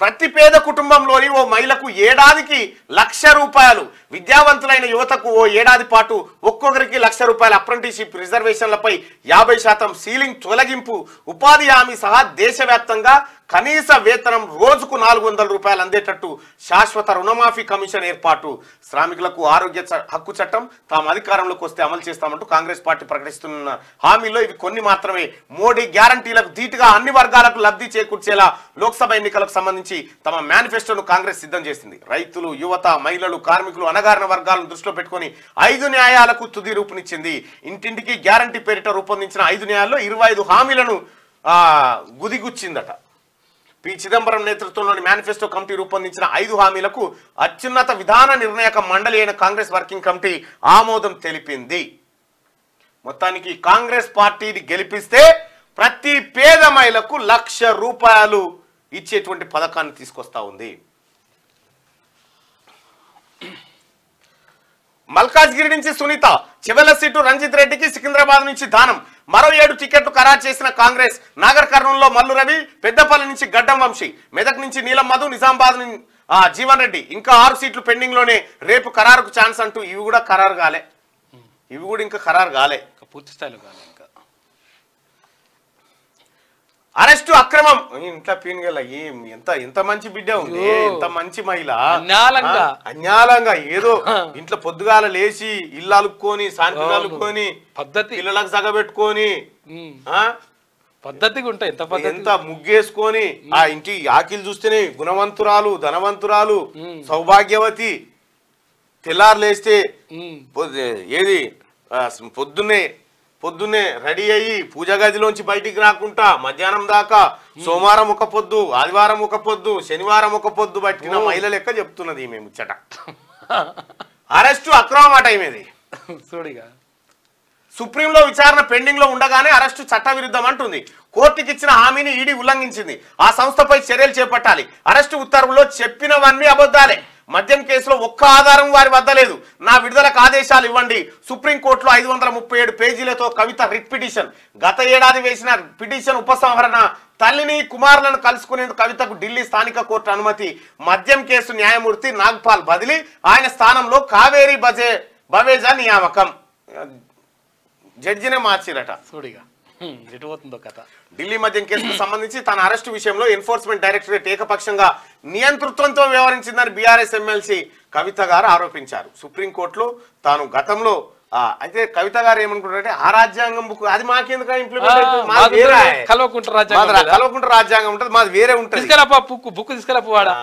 ప్రతి పేద కుటుంబంలోని ఓ మహిళకు ఏడాదికి 1,00,000 రూపాయలు. విద్యావంతులైన యువతకు ఓ ఏడాది పాటు ఒక్కొక్కరికి 1,00,000 రూపాయల అప్రెంటిస్షిప్. రిజర్వేషన్లపై 50% సీలింగ్ తొలగింపు. ఉపాధి హామీ సహా దేశవ్యాప్తంగా కనీస వేతనం రోజుకు 400 రూపాయలు అందేటట్టు శాశ్వత రుణమాఫీ కమిషన్ ఏర్పాటు. శ్రామికులకు ఆరోగ్య హక్కు చట్టం తాము అధికారంలోకి వస్తే అమలు చేస్తామంటూ కాంగ్రెస్ పార్టీ ప్రకటిస్తున్న హామీల్లో ఇవి కొన్ని మాత్రమే. మోడీ గ్యారంటీలకు ధీటుగా అన్ని వర్గాలకు లబ్ధి చేకూర్చేలా లోక్సభ ఎన్నికలకు సంబంధించి నుంచి తమ మేనిఫెస్టోను కాంగ్రెస్ సిద్ధం చేసింది. రైతులు, యువత, మహిళలు, కార్మికులు, అణగారిన వర్గాలను దృష్టిలో పెట్టుకుని 5 న్యాయాలకు తుది రూపునిచ్చింది. ఇంటింటికి గ్యారంటీ పేరిట రూపొందించిన 5 న్యాయాల్లో 25 హామీలను గుదిగుచ్చిందట. పి చిదంబరం నేతృత్వంలోని మేనిఫెస్టో కమిటీ రూపొందించిన 5 హామీలకు అత్యున్నత విధాన నిర్ణాయక మండలి అయిన కాంగ్రెస్ వర్కింగ్ కమిటీ ఆమోదం తెలిపింది. మొత్తానికి కాంగ్రెస్ పార్టీని గెలిపిస్తే ప్రతి పేద మహిళకు ₹1,00,000 ఇచ్చేటువంటి పథకాన్ని తీసుకొస్తా ఉంది. మల్కాజ్గిరి నుంచి సునీత, చివరి సీటు రంజిత్ రెడ్డికి సికింద్రాబాద్ నుంచి దానం. మరో 7 టికెట్లు ఖరారు చేసిన కాంగ్రెస్. నాగర్ కర్నూలులో మల్లు రవి, పెద్దపల్లి నుంచి గడ్డం వంశీ, మెదక్ నుంచి నీలం మధు, నిజామాబాద్ జీవన్ రెడ్డి. ఇంకా 6 సీట్లు పెండింగ్ లోనే. రేపు ఖరారుకు ఛాన్స్ అంటూ ఇవి కూడా ఖరారు కాలే. ఇంకా ఖరారు కాలే, పూర్తి స్థాయిలో కాలే. ఇంకా అరెస్టు అక్రమం. ఇంట్లో పీనుగల ఎంత మంచి బిడ్డ ఉంది, ఎంత మంచి మహిళ. అన్యాలంగా ఏదో ఇంట్లో పొద్దుగాల లేచి ఇల్లు అలుక్కొని, శాంతి అలుక్కొని, పద్ధతి పిల్లలకు సగబెట్టుకొని, పద్ధతిగా ఉంటాయి. ఎంత ముగ్గేసుకొని ఆ ఇంటి ఆకిలు చూస్తేనే గుణవంతురాలు, ధనవంతురాలు, సౌభాగ్యవతి. తెల్లారు లేస్తే ఏది పొద్దున్నే రెడీ అయ్యి పూజ గదిలోంచి బయటికి రాకుండా మధ్యాహ్నం దాకా సోమవారం ఒక పొద్దు, ఆదివారం ఒక పొద్దు, శనివారం ఒక పొద్దు పట్టిన మహిళ లెక్క చెప్తున్నది ఈమె ముచ్చట. అరెస్టు అక్రమం అట ఈమెది. సుప్రీంలో విచారణ పెండింగ్ లో ఉండగానే అరెస్టు చట్టవిరుద్ధం అంటుంది. కోర్టుకి ఇచ్చిన హామీని ఈడీ ఉల్లంఘించింది. ఆ సంస్థపై చర్యలు చేపట్టాలి. అరెస్టు ఉత్తర్వుల్లో చెప్పినవన్నీ అబద్ధాలే. మద్యం కేసులో ఒక్క ఆధారం వారి వద్ద లేదు. నా విడుదలకు ఆదేశాలు ఇవ్వండి. సుప్రీంకోర్టులో 537 పేజీలతో కవిత రిట్ పిటిషన్. గత ఏడాది వేసిన పిటిషన్ ఉపసంహరణ. తల్లిని, కుమారులను కలుసుకునేందుకు కవితకు ఢిల్లీ స్థానిక కోర్టు అనుమతి. మద్యం కేసు న్యాయమూర్తి నాగ్పాల్ బదిలీ. ఆయన స్థానంలో కావేరీ బవేజా నియామకం. జడ్జినే మార్చిరట. ఢిల్లీ మద్యం కేసుకు సంబంధించి తన అరెస్టు విషయంలో ఎన్ఫోర్స్మెంట్ డైరెక్టరేట్ ఏకపక్షంగా నియంతృత్వంతో వ్యవహరించిందని బీఆర్ఎస్ ఎమ్మెల్సీ కవిత గారు ఆరోపించారు. సుప్రీంకోర్టులో తాను గతంలో అయితే కవిత గారు ఏమనుకుంటారంటే ఆ రాజ్యాంగం బుక్ అది మాకెందుకు ఇంప్లిమెంట్ కలవకుంట రాజ్యాంగం ఉంటుంది, మాది వేరే ఉంటుంది. బుక్ తీసుకెళ్ళపోవాడా.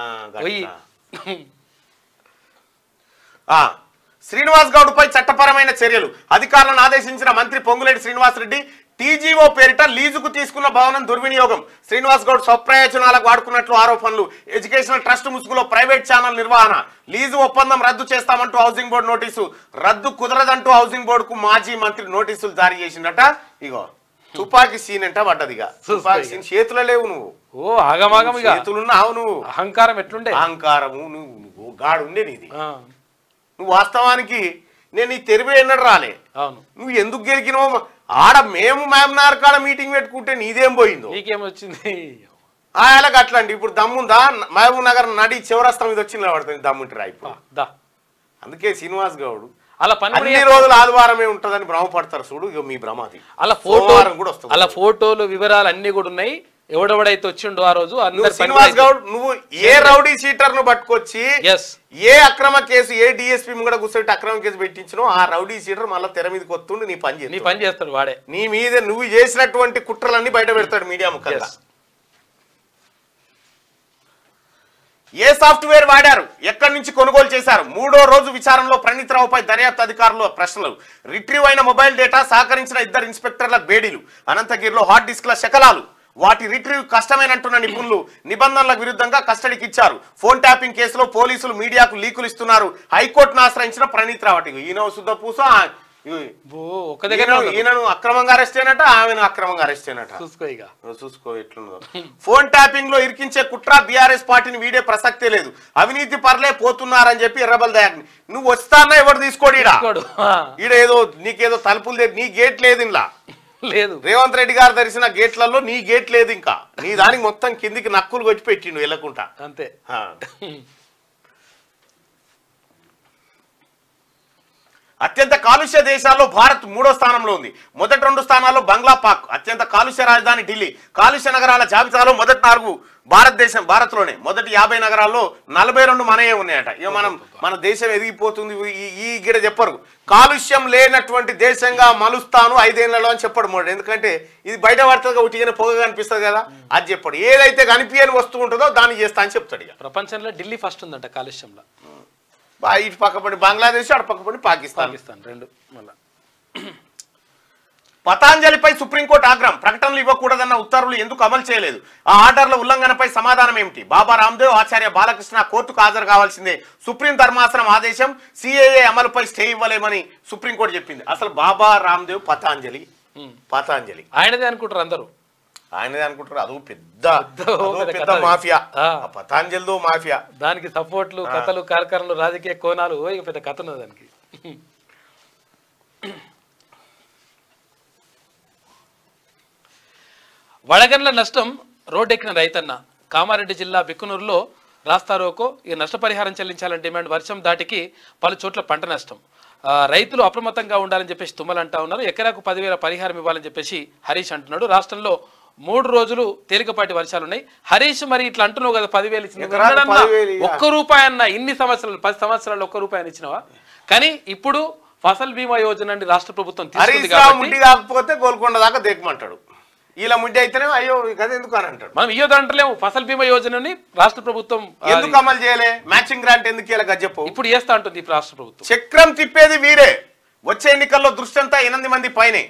శ్రీనివాస్ గౌడ్ పై చట్టపరమైన చర్యలు. అధికారులను ఆదేశించిన మంత్రి పొంగులేటి శ్రీనివాసరెడ్డి. టీజీఓ పేరిట లీజుకు తీసుకున్న భవనం దుర్వినియోగం. శ్రీనివాస్ గౌడ్ స్వప్రయోజనాలకు వాడుకున్నట్లు ఆరోపణలు. ఎడ్యుకేషనల్ ట్రస్ట్ ముసుగులో ప్రైవేట్ ఛానల్ నిర్వహణ. లీజు ఒప్పందం రద్దు చేస్తామంటూ హౌసింగ్ బోర్డు నోటీసు. రద్దు కుదరదంటూ హౌసింగ్ బోర్డుకు మాజీ మంత్రి నోటీసులు జారీ చేసిందట. ఇగో తుపాకి సీన్ అంట పడ్డదిగా. తుపాకి సీన్ చేతులు లేవు, నువ్వు చేతులున్నావు, నువ్వు అహంకారం ఎట్లుండే అహంకారము నువ్వు గాడు ఉండే నీది. నువ్వు వాస్తవానికి నేను ఈ తెరివే ఎన్నడు రాలే. నువ్వు ఎందుకు గెలికినావు? ఆడ మేము మహబూబ్నగర్ కాడ మీటింగ్ పెట్టుకుంటే నీదేం పోయిందో, నీకేమొచ్చింది? ఆయనకు అట్లాంటి ఇప్పుడు దమ్ముందా? మహబూబ్ నగర్ నడి చివరస్తం మీద వచ్చి నిలబడుతుంది దమ్ముంటే రాయిపో. అందుకే శ్రీనివాస్ గౌడ్ అలా అన్ని రోజులు ఆదివారమే ఉంటదని భ్రమపడతారు చూడు. ఇక మీ భ్రమాది. అలా ఫోటోలు వివరాలు అన్ని కూడా ఉన్నాయి. ఎవడెవడైతే వచ్చిండో ఆ రోజు శ్రీనివాస్ గౌడ్ నువ్వు ఏ రౌడీ షీటర్ ను పట్టుకొచ్చి ఏ అక్రమ కేసు, ఏ డిఎస్పీ కూడా కూర్చోబెట్టి అక్రమ కేసు పెట్టించినో ఆ రౌడీ షీటర్ మళ్ళీ తెర మీదకి వస్తుండు నీ పని చేస్తాడు. వాడే నీ మీద నువ్వు చేసినటువంటి కుట్రలన్నీ బయట పెడతాడు మీడియా ముఖంగా. ఏ సాఫ్ట్వేర్ వాడారు, ఎక్కడి నుంచి కొనుగోలు చేశారు? 3వ రోజు విచారణలో ప్రణీత్ రావుపై దర్యాప్తు అధికారులు ప్రశ్నలు. రిట్రీవ్ అయిన మొబైల్ డేటా, సహకరించిన 2 ఇన్స్పెక్టర్ల బేడీలు. అనంతగిరిలో హార్డ్ డిస్క్ల శకలాలు. వాటి రిట్రీవ్ కష్టమైనంటున్న నిపుణులు నిబంధనలకు విరుద్ధంగా కస్టడీకి ఇచ్చారు. ఫోన్ ట్యాపింగ్ కేసులో పోలీసులు మీడియాకు లీకులు ఇస్తున్నారు. హైకోర్టును ఆశ్రయించిన ప్రణీత్ రావు. ఈయన శుద్ధ పూస. ఈయనను అక్రమంగా అరెస్ట్ అయినట్ట, ఆమెను అక్రమంగా అరెస్ట్ అయినట్ట. చూసుకో ఎట్లుందో. ఫోన్ ట్యాపింగ్ లో ఇరికించే కుట్ర. బీఆర్ఎస్ పార్టీని వీడే ప్రసక్తే లేదు. అవినీతి పర్లే పోతున్నారని చెప్పి ఎర్రబల్ దయాన్ని నువ్వు వస్తానా ఎవరు తీసుకోడు. ఈడేదో నీకేదో తలుపులు నీ గేట్ లేదు ఇలా లేదు. రేవంత్ రెడ్డి గారు ధరిసిన గేట్లలో నీ గేట్ లేదు. ఇంకా నీ దానికి మొత్తం కిందికి నక్కులు కొట్టి పెట్టిండు వెళ్ళకుంటా అంతే. అత్యంత కాలుష్య దేశాల్లో భారత్ 3వ స్థానంలో ఉంది. మొదటి 2 స్థానాల్లో బంగ్లా, పాక్. అత్యంత కాలుష్య రాజధాని ఢిల్లీ. కాలుష్య నగరాల జాబితాలో మొదటి 4 భారత్లోనే. మొదటి 50 నగరాల్లో 42 మనయే ఉన్నాయట. ఇక మన దేశం ఎదిగిపోతుంది ఈ గిడ చెప్పరు. కాలుష్యం లేనటువంటి దేశంగా మలుస్తాను 5 ఏళ్లలో అని చెప్పడు మోడీ. ఎందుకంటే ఇది బయట పడుతుంది, ఉట్టిగానే పొగ కనిపిస్తుంది కదా, అది చెప్పడు. ఏదైతే కనిపించని వస్తువు ఉంటుందో దాన్ని చేస్తా అని చెప్తాడు. ఇక ప్రపంచంలో ఢిల్లీ ఫస్ట్ ఉందంట కాలుష్యంలో. ఇటు పక్కపడి బంగ్లాదేశ్, అటు పక్కపడి పాకిస్తాన్ రెండు. మళ్ళీ పతాంజలిపై సుప్రీంకోర్టు ఆగ్రహం. ప్రకటనలు ఇవ్వకూడదన్న ఉత్తర్వులు ఎందుకు అమలు చేయలేదు? ఆ ఆర్డర్ల ఉల్లంఘనపై సమాధానం ఏమిటి? బాబా రామ్దేవ్, ఆచార్య బాలకృష్ణ కోర్టుకు హాజరు కావాల్సిందే. సుప్రీం ధర్మాసనం ఆదేశం. సిఏఏ అమలుపై స్టే ఇవ్వలేమని సుప్రీంకోర్టు చెప్పింది. అసలు బాబా రామ్దేవ్ పతాంజలి ఆయనదే అనుకుంటారు అందరూ. ఆయనదే అనుకుంటారు. అదో పెద్ద మాఫియా, పతాంజలిదో మాఫియా. దానికి సపోర్ట్లు, కథలు, కార్యక్రమాలు, రాజకీయ కోణాలు, ఇక పెద్ద కథ ఉన్నది దానికి. వడగండ్ల నష్టం రోడ్డెక్కిన రైతన్న. కామారెడ్డి జిల్లా బిక్కునూరులో రాస్తారోకో. ఈ నష్టపరిహారం చెల్లించాలని డిమాండ్. వర్షం దాటికి పలు చోట్ల పంట నష్టం. రైతులు అప్రమత్తంగా ఉండాలని చెప్పేసి తుమ్మలు అంటా ఉన్నారు. ఎకరాకు 10,000 పరిహారం ఇవ్వాలని చెప్పేసి హరీష్ అంటున్నాడు. రాష్ట్రంలో 3 రోజులు తేలికపాటి వర్షాలు ఉన్నాయి. హరీష్, మరి ఇట్లా అంటున్నావు కదా, 10,000 ఇచ్చిన ₹1 అన్న ఇన్ని సంవత్సరాలు, 10 సంవత్సరాలు ₹1 ఇచ్చినవా? కానీ ఇప్పుడు ఫసల్ బీమా యోజన రాష్ట్ర ప్రభుత్వం కాకపోతే గోల్కొండ దాకా దేకమంటాడు. ఇలా ముడ్డి అయితేనే అయ్యో కదా ఎందుకు అని అంటాడు. మనం ఇయ్యో అంటలేము. ఫసల్ బీమా యోజనని రాష్ట్ర ప్రభుత్వం ఎందుకు అమలు చేయలే? మ్యాచింగ్ గ్రాంట్ ఎందుకు ఇలా చెప్పు. ఇప్పుడు చేస్తా ఉంటుంది రాష్ట్ర ప్రభుత్వం. చక్రం తిప్పేది వీరే. వచ్చే ఎన్నికల్లో దృష్టి అంతా 8 మంది పైనే.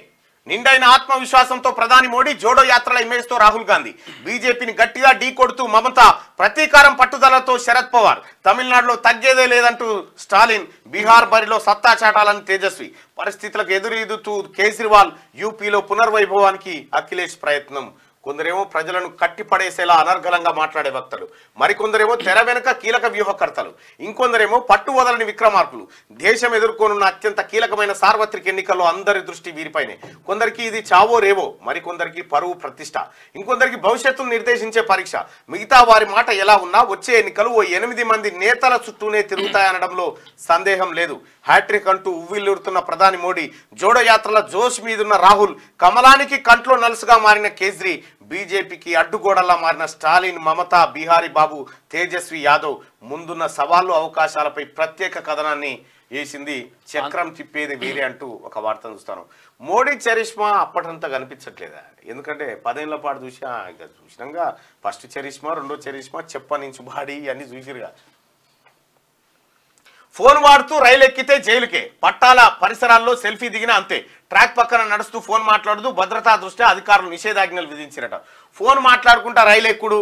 నిండైన ఆత్మవిశ్వాసంతో ప్రధాని మోడీ, జోడో యాత్రల ఇమేజ్ తో రాహుల్ గాంధీ, బీజేపీని గట్టిగా ఢీ కొడుతూ మమత, ప్రతీకారం పట్టుదలతో శరద్ పవార్, తమిళనాడులో తగ్గేదే లేదంటూ స్టాలిన్, బీహార్ బరిలో సత్తా చాటాలని తేజస్వి, పరిస్థితులకు ఎదురీదుతూ కేజ్రీవాల్, యూపీలో పునర్వైభవానికి అఖిలేష్ ప్రయత్నం. కొందరేమో ప్రజలను కట్టిపడేసేలా అనర్గళంగా మాట్లాడే వక్తలు, మరికొందరేమో తెర వెనుక కీలక వ్యూహకర్తలు, ఇంకొందరేమో పట్టు వదలని విక్రమార్కులు. దేశం ఎదుర్కొనున్న అత్యంత కీలకమైన సార్వత్రిక ఎన్నికల్లో అందరి దృష్టి వీరిపైనే. కొందరికి ఇది చావో రేవో, మరికొందరికి పరువు ప్రతిష్ట, ఇంకొందరికి భవిష్యత్తును నిర్దేశించే పరీక్ష. మిగతా వారి మాట ఎలా ఉన్నా వచ్చే ఎన్నికలు ఓ 8 మంది నేతల చుట్టూనే తిరుగుతాయనడంలో సందేహం లేదు. హ్యాట్రిక్ అంటూ ఉవ్విల్లుడుతున్న ప్రధాని మోడీ, జోడో యాత్రల జోష్ మీదున్న రాహుల్, కమలానికి కంట్లో నలుసుగా మారిన కేజ్రీ, బీజేపీకి అడ్డుగోడల్లా మారిన స్టాలిన్, మమత, బీహారీ బాబు, తేజస్వి యాదవ్ ముందున్న సవాళ్లు, అవకాశాలపై ప్రత్యేక కథనాన్ని వేసింది. చక్రం తిప్పేది వీరే అంటూ ఒక వార్తను చూస్తాను. మోడీ చరిష్మా అప్పటంతా కనిపించట్లేదా? ఎందుకంటే 10 ఏళ్ల పాటు చూసినాక ఫస్ట్ చరిష్మా, రెండో చరిష్మా, చెప్పనించు బాడీ అన్ని చూసిరుగా. ఫోన్ వాడుతూ రైలు ఎక్కితే జైలుకే. పట్టాల పరిసరాల్లో సెల్ఫీ దిగినా అంతే. ట్రాక్ పక్కన నడుస్తూ ఫోన్ మాట్లాడుతూ భద్రతా దృష్ట్యా అధికారులు నిషేధాజ్ఞలు విధించిరట. ఫోన్ మాట్లాడుకుంటా రైలు ఎక్కుడు,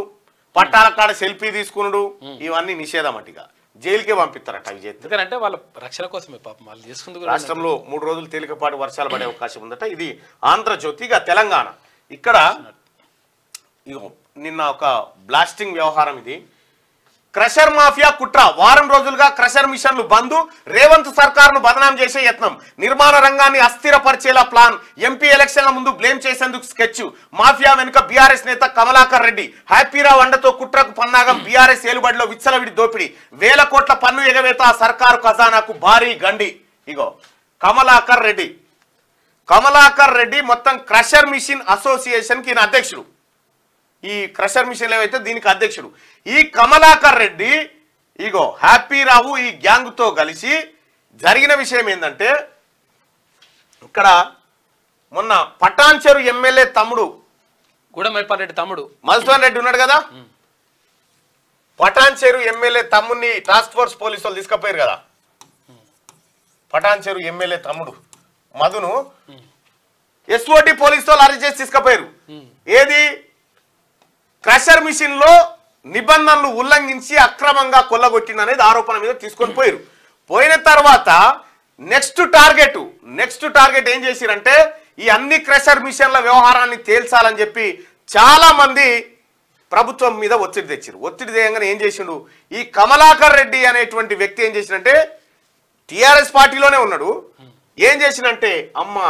పట్టాల కాడ సెల్ఫీ తీసుకునుడు, ఇవన్నీ నిషేధం అటుగా. జైలుకే పంపిస్తారట. అవి చేస్తే వాళ్ళ రక్షణ కోసమే పాపం వాళ్ళు చేసుకుంది. రాష్ట్రంలో 3 రోజులు తేలికపాటి వర్షాలు పడే అవకాశం ఉందట. ఇది ఆంధ్రజ్యోతిగా తెలంగాణ. ఇక్కడ నిన్న ఒక బ్లాస్టింగ్ వ్యవహారం. ఇది క్రషర్ మాఫియా కుట్ర. వారం రోజులుగా క్రషర్ మిషన్లు బంద్. రేవంత్ సర్కార్ను బదనాం చేసే యత్నం. నిర్మాణ రంగాన్ని అస్థిరపరిచేలా ప్లాన్. ఎంపీ ఎలక్షన్ల ముందు బ్లేమ్ చేసేందుకు స్కెచ్. మాఫియా వెనుక బీఆర్ఎస్ నేత కమలాకర్ రెడ్డి. హ్యాపీరావు అండతో కుట్రకు పన్నాగం. బీఆర్ఎస్ ఏలుబడిలో విచ్చలవిడి దోపిడీ. 1000 కోట్ల పన్ను ఎగవేత సర్కారు ఖజానాకు భారీ గండి. ఇగో కమలాకర్ రెడ్డి మొత్తం క్రషర్ మిషన్ అసోసియేషన్ కి అధ్యక్షుడు. ఈ క్రషర్ మిషన్ ఏవైతే దీనికి అధ్యక్షుడు. ఈ కమలాకర్ రెడ్డి ఇగో హ్యాపీరావు ఈ గ్యాంగ్ తో కలిసి జరిగిన విషయం ఏంటంటే, ఇక్కడ మొన్న పటాన్చెరు ఎమ్మెల్యే తమ్ముడు గూడెంరెడ్డి తమ్ముడు మధుసూదన్ రెడ్డి ఉన్నాడు కదా, పటాన్చెరు ఎమ్మెల్యే తమ్ముడిని టాస్క్ ఫోర్స్ పోలీసు వాళ్ళు తీసుకుపోయారు కదా. పటాన్చెరు ఎమ్మెల్యే తమ్ముడు మధును ఎస్ఓటి పోలీసు వాళ్ళు అరెస్ట్ చేసి తీసుకుపోయారు. ఏది క్రషర్ మిషన్ లో నిబంధనలు ఉల్లంఘించి అక్రమంగా కొల్లగొట్టిందనేది ఆరోపణ మీద తీసుకొని పోయారు. పోయిన తర్వాత నెక్స్ట్ టార్గెట్ ఏం చేసిరంటే, ఈ అన్ని క్రషర్ మిషన్ల వ్యవహారాన్ని తేల్చాలని చెప్పి చాలా మంది ప్రభుత్వం మీద ఒత్తిడి తెచ్చారు. ఒత్తిడి తెయంగానే ఏం చేసిండు, ఈ కమలాకర్ రెడ్డి అనేటువంటి వ్యక్తి ఏం చేసినంటే, టిఆర్ఎస్ పార్టీలోనే ఉన్నాడు. ఏం చేసినంటే, అమ్మా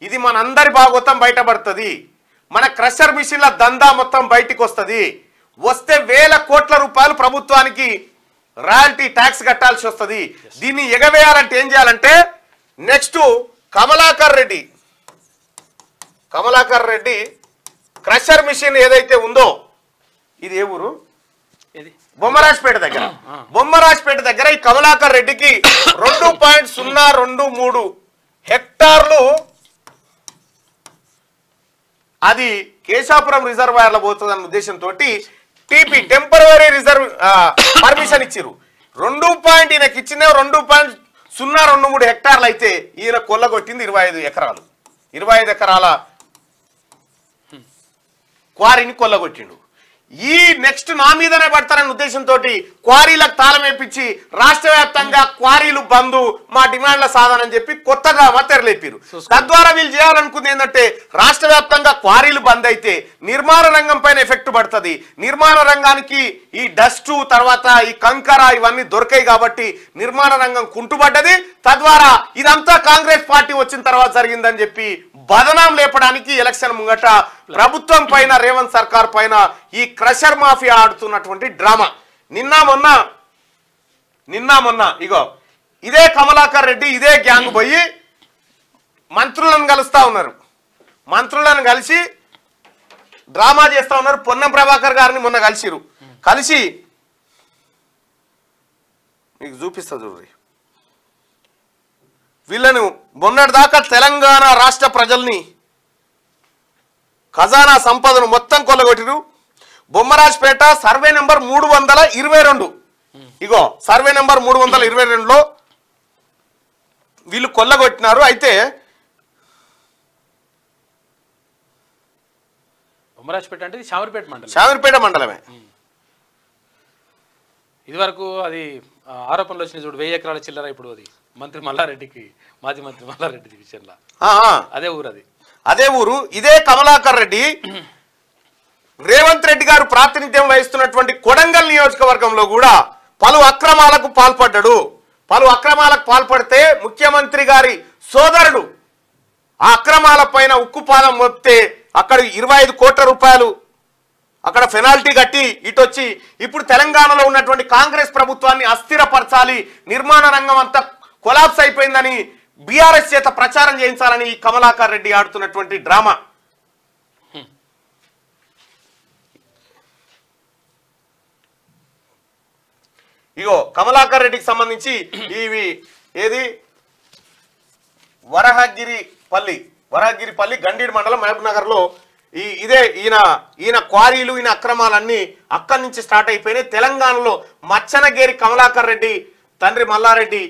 ఇది మనందరి భాగోతం బయటపడుతుంది, మన క్రషర్ మిషన్ల దందా మొత్తం బయటికి వస్తుంది, వస్తే 1000 కోట్ల రూపాయలు ప్రభుత్వానికి రాయల్టీ ట్యాక్స్ కట్టాల్సి వస్తుంది. దీన్ని ఎగవేయాలంటే ఏం చేయాలంటే, next Kamalakar Reddy crusher machine ఏదైతే ఉందో ఇది ఏ ఊరు? బొమ్మరాజ్పేట దగ్గర ఈ కమలాకర్ రెడ్డికి 2.023 హెక్టార్లు అది కేశాపురం రిజర్వాయర్లో పోతుందన్న ఉద్దేశంతో టీపీ టెంపరరీ రిజర్వ్ పర్మిషన్ ఇచ్చిరు. ఈయనకి ఇచ్చిన 2.023 హెక్టార్లు అయితే ఈయన కొల్లగొట్టింది 25 ఎకరాలు. 25 ఎకరాల క్వారీని కొల్లగొట్టిండు. ఈ నెక్స్ట్ నా మీదనే పడతారన్న ఉద్దేశంతో క్వారీలకు తాళం వేపించి రాష్ట్ర వ్యాప్తంగా క్వారీలు బంధు మా డిమాండ్ల సాధన అని చెప్పి కొత్తగా తెరలేపారు. తద్వారా వీళ్ళు చేయాలనుకుంది ఏంటంటే రాష్ట్ర వ్యాప్తంగా క్వారీలు బంద్ అయితే నిర్మాణ రంగం పైన ఎఫెక్ట్ పడుతుంది. నిర్మాణ రంగానికి ఈ డస్ట్ తర్వాత ఈ కంకర ఇవన్నీ దొరికాయి కాబట్టి నిర్మాణ రంగం కుంటుపడ్డది. తద్వారా ఇదంతా కాంగ్రెస్ పార్టీ వచ్చిన తర్వాత జరిగిందని చెప్పి బదనాం లేపడానికి ఎలక్షన్ ముంగట ప్రభుత్వం పైన రేవంత్ సర్కార్ పైన ఈ క్రషర్ మాఫియా ఆడుతున్నటువంటి డ్రామా. నిన్న మొన్న ఇగో ఇదే కమలాకర్ రెడ్డి ఇదే గ్యాంగ్ పోయి మంత్రులను కలుస్తా ఉన్నారు. మంత్రులను కలిసి డ్రామా చేస్తా ఉన్నారు. పొన్నం ప్రభాకర్ గారిని మొన్న కలిసి మీకు చూపిస్తా చూడండి. వీళ్ళను మొన్నటిదాకా తెలంగాణ రాష్ట్ర ప్రజల్ని ఖజానా సంపదను మొత్తం కొల్లగొట్టిరు. బొమ్మరాజ్పేట సర్వే నెంబర్ 322 ఇగో సర్వే నెంబర్ 322లో వీళ్ళు కొల్లగొట్టినారు. అయితే బొమ్మరాజ్పేట అంటే శామీర్పేట మండలమే. ఇది వరకు అది ఆరోపణలు వచ్చినాయి చూడు 1000 ఎకరాల చిల్లర. ఇప్పుడు అది మంత్రి మల్లారెడ్డికి మాజీ మంత్రి మల్లారెడ్డి విషయంలో అదే ఊరు ఇదే కమలాకర్ రెడ్డి రేవంత్ రెడ్డి గారు ప్రాతినిధ్యం వహిస్తున్నటువంటి కొడంగల్ నియోజకవర్గంలో కూడా పలు అక్రమాలకు పాల్పడితే ముఖ్యమంత్రి గారి సోదరుడు ఆ అక్రమాల పైన ఉక్కుపాదం మోపితే అక్కడ 25 కోట్ల రూపాయలు అక్కడ పెనాల్టీ కట్టి ఇటొచ్చి ఇప్పుడు తెలంగాణలో ఉన్నటువంటి కాంగ్రెస్ ప్రభుత్వాన్ని అస్థిరపరచాలి, నిర్మాణ రంగం అంతా కొలాప్స్ అయిపోయిందని బీఆర్ఎస్ చేత ప్రచారం చేయించాలని కమలాకర్ రెడ్డి ఆడుతున్నటువంటి డ్రామా. ఇగో కమలాకర్ రెడ్డికి సంబంధించి ఇవి ఏది వరహగిరిపల్లి గండీడ్ మండలం మహబూబ్ నగర్ లో ఇదే ఈయన క్వారీలు ఈయన అక్రమాలన్నీ అక్కడి నుంచి స్టార్ట్ అయిపోయినాయి. తెలంగాణలో మచ్చనగేరి కమలాకర్ రెడ్డి తండ్రి మల్లారెడ్డి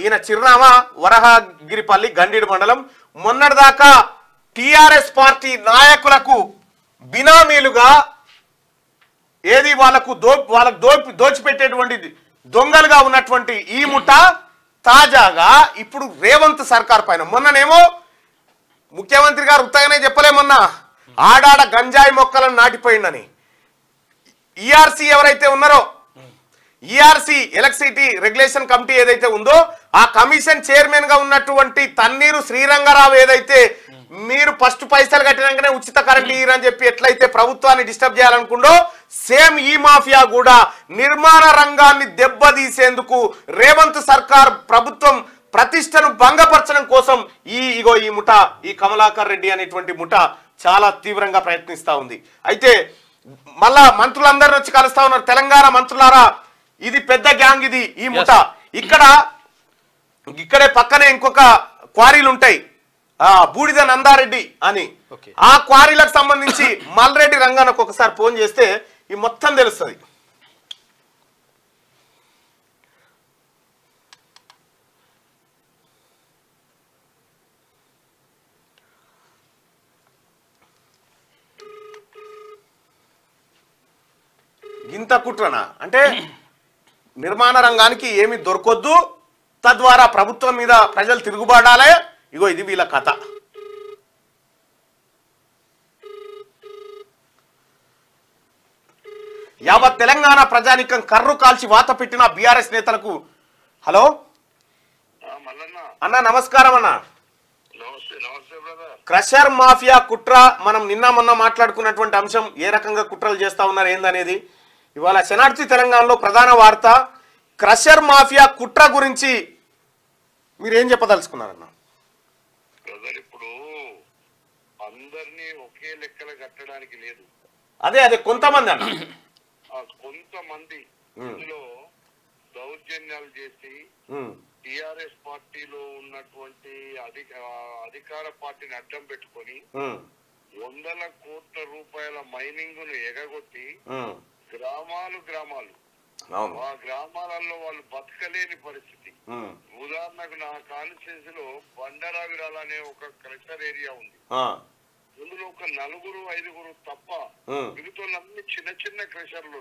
ఈయన చిరునామా వరహగిరిపల్లి గండీడ్ మండలం. మొన్నటిదాకా టిఆర్ఎస్ పార్టీ నాయకులకు బినామీలుగా ఏది వాళ్ళకు దోచిపెట్టేటువంటి దొంగలుగా ఉన్నటువంటి ఈ ముఠ తాజాగా ఇప్పుడు రేవంత్ సర్కార్ పైన మొన్ననేమో ముఖ్యమంత్రి గారు ఉత్తగానే చెప్పలేమన్నా ఆడాడ గంజాయి మొక్కలను నాటిపోయిందని. ఈఆర్సీ ఎవరైతే ఉన్నారో ఈఆర్సీ ఎలక్ట్రిసిటీ రెగ్యులేషన్ కమిటీ ఏదైతే ఉందో ఆ కమిషన్ చైర్మన్ గా ఉన్నటువంటి తన్నీరు శ్రీరంగరావు ఏదైతే మీరు ఫస్ట్ పైసలు కట్టినాకనే ఉచిత కరెంట్ ఇయ్యరని చెప్పి ఎట్లయితే ప్రభుత్వాన్ని డిస్టర్బ్ చేయాలనుకుందో సేమ్ ఈ మాఫియా కూడా నిర్మాణ రంగాన్ని దెబ్బతీసేందుకు రేవంత్ సర్కార్ ప్రభుత్వం ప్రతిష్టను భంగపరచడం కోసం ఈ ముఠ ఈ కమలాకర్ రెడ్డి అనేటువంటి ముఠ చాలా తీవ్రంగా ప్రయత్నిస్తా ఉంది. అయితే మళ్ళా మంత్రులందరిని వచ్చి కలుస్తా ఉన్నారు. తెలంగాణ మంత్రులారా ఇది పెద్ద గ్యాంగ్ ఇది ఈ ముఠ. ఇక్కడే పక్కనే ఇంకొక క్వారీలు ఉంటాయి బూడిద నందారెడ్డి అని. ఆ క్వారీలకు సంబంధించి మల్రెడ్డి రంగానికి ఒకసారి ఫోన్ చేస్తే ఈ మొత్తం తెలుస్తుంది. ఇంత కుట్రనా అంటే నిర్మాణ రంగానికి ఏమి దొరకొద్దు, తద్వారా ప్రభుత్వం మీద ప్రజలు తిరుగుబాటాలే. ఇగో ఇది వీళ్ళ కథ. యావత్ తెలంగాణ ప్రజానికం కర్రు కాల్చి వాత పెట్టిన బీఆర్ఎస్ నేతలకు హలో అన్న నమస్కారం అన్న. క్రషర్ మాఫియా కుట్ర మనం నిన్న మొన్న మాట్లాడుకున్నటువంటి అంశం ఏ రకంగా కుట్రలు చేస్తా ఉన్నారు ఏందనేది ఇవాళ శనార్థి తెలంగాణలో ప్రధాన వార్త. క్రషర్ మాఫియా కుట్ర గురించి మీరేం చెప్పదలుచుకున్నారన్న? బ్రదర్, ఇప్పుడు అందరినీ ఒకే లెక్కల కట్టడానికి లేదు. అదే కొంతమంది అన్న, కొంతమంది ఇందులో దౌర్జన్యాలు చేసి టిఆర్ఎస్ పార్టీలో ఉన్నటువంటి అధికార పార్టీని అడ్డం పెట్టుకొని వందల కోట్ల రూపాయల మైనింగ్ ను ఎగగొట్టి గ్రామాలు ఆ గ్రామాలలో వాళ్ళు బతకలేని పరిస్థితి. ఉదాహరణకు నా కాన్స్టిట్యూన్సీ లో బండరావిరాల అనే ఒక క్రషర్ ఏరియా ఉంది. ఇందులో ఒక 4-5 తప్ప మిగతా చిన్న చిన్న క్రషర్లు.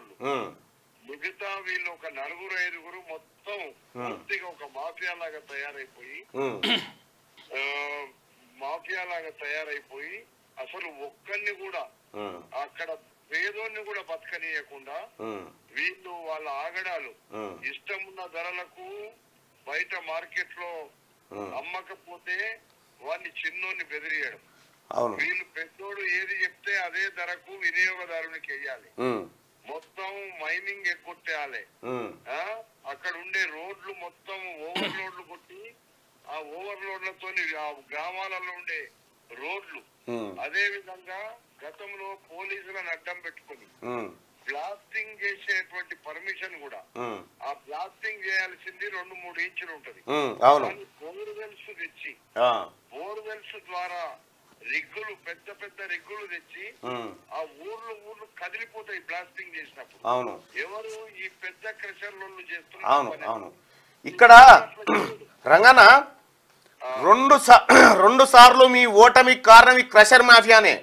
మిగతా వీళ్ళు ఒక 4-5 మొత్తం పూర్తిగా ఒక మాఫియా లాగా తయారైపోయి అసలు ఒక్కరిని కూడా అక్కడ పేదోన్ని కూడా బతకనీయకుండా వీళ్ళు వాళ్ళ ఆగడాలు ఇష్టమున్న ధరలకు బయట మార్కెట్ లో అమ్మకపోతే వాడిని చిన్నోన్ని బెదిరియడం. వీళ్ళు పెద్దోడు ఏది చెప్తే అదే ధరకు వినియోగదారునికి వెయ్యాలి. మొత్తం మైనింగ్ ఎక్కొట్టేయాలి. అక్కడ ఉండే రోడ్లు మొత్తం ఓవర్లోడ్లు కొట్టి ఆ ఓవర్లోడ్లతో ఆ గ్రామాలలో ఉండే రోడ్లు అదే విధంగా గతంలో పోలీసులను అడ్డం పెట్టుకుని బ్లాస్టింగ్ చేసేటువంటి పర్మిషన్ కూడా ఆ బ్లాస్టింగ్ చేయాల్సింది 2-3 ఇంచులు ఉంటది. బోర్వెల్స్ తెచ్చి బోర్వెల్స్ ద్వారా రిగ్గులు పెద్ద రిగ్గులు తెచ్చి ఆ ఊర్లు కదిలిపోతాయి బ్లాస్టింగ్ చేసినప్పుడు. ఎవరు ఈ పెద్ద క్రషర్లు చేస్తున్నారు. ఇక్కడ రంగన్న 2 సార్లు మీ ఓటమికి కారణం ఈ క్రషర్ మాఫియానే.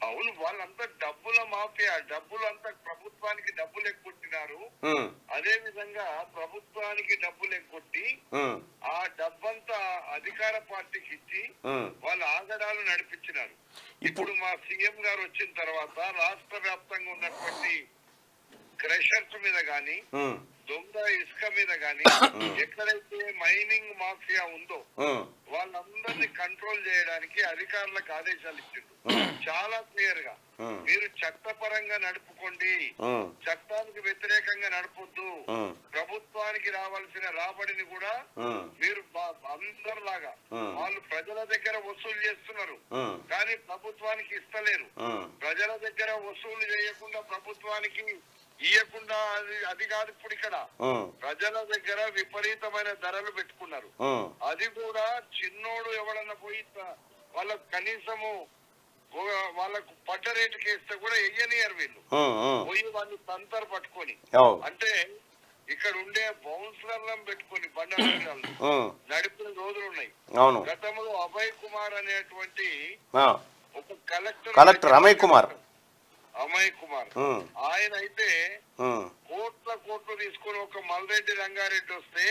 అవును, వాళ్ళంతా డబ్బుల మాఫియా. డబ్బులు అంతా ప్రభుత్వానికి డబ్బులు ఎక్కొట్టినారు. అదే విధంగా ప్రభుత్వానికి డబ్బులు ఎక్కొట్టి ఆ డబ్బంతా అధికార పార్టీకి ఇచ్చి వాళ్ళ ఆగడాలు నడిపించినారు. ఇప్పుడు మా సీఎం గారు వచ్చిన తర్వాత రాష్ట్ర వ్యాప్తంగా ఉన్నటువంటి క్రషర్స్ మీద గాని దొంగ ఇసుక మీద గాని ఎక్కడైతే మైనింగ్ మాఫియా ఉందో వాళ్ళందరినీ కంట్రోల్ చేయడానికి అధికారులకు ఆదేశాలు ఇచ్చిండు. చాలా క్లియర్ గా మీరు చట్టపరంగా నడుపుకోండి, చట్టానికి వ్యతిరేకంగా నడపొద్దు, ప్రభుత్వానికి రావాల్సిన రాబడిని కూడా మీరు అందరిలాగా వాళ్ళు ప్రజల దగ్గర వసూలు చేస్తున్నారు కానీ ప్రభుత్వానికి ఇస్తలేరు. ప్రజల దగ్గర వసూలు చేయకుండా ప్రభుత్వానికి ఇయ్యకుండా అది కాదు. ఇప్పుడు ఇక్కడ ప్రజల దగ్గర విపరీతమైన ధరలు పెట్టుకున్నారు. అది కూడా చిన్నోడు ఎవడన్నా పోయి వాళ్ళకు కనీసము వాళ్ళకు పడ్డ రేటుకి వేస్తే కూడా వెయ్యనియరు వీళ్ళు. పోయి వాళ్ళు సంతర్ పట్టుకొని అంటే ఇక్కడ ఉండే బౌన్సర్లను పెట్టుకొని బండారాలు నడిపిన రోజులు ఉన్నాయి. గతంలో అభయ్ కుమార్ అనేటువంటి ఒక కలెక్టర్ అమయ్ కుమార్ ఆయన అయితే కోట్లు తీసుకుని ఒక మల్రెడ్డి రంగారెడ్డి వస్తే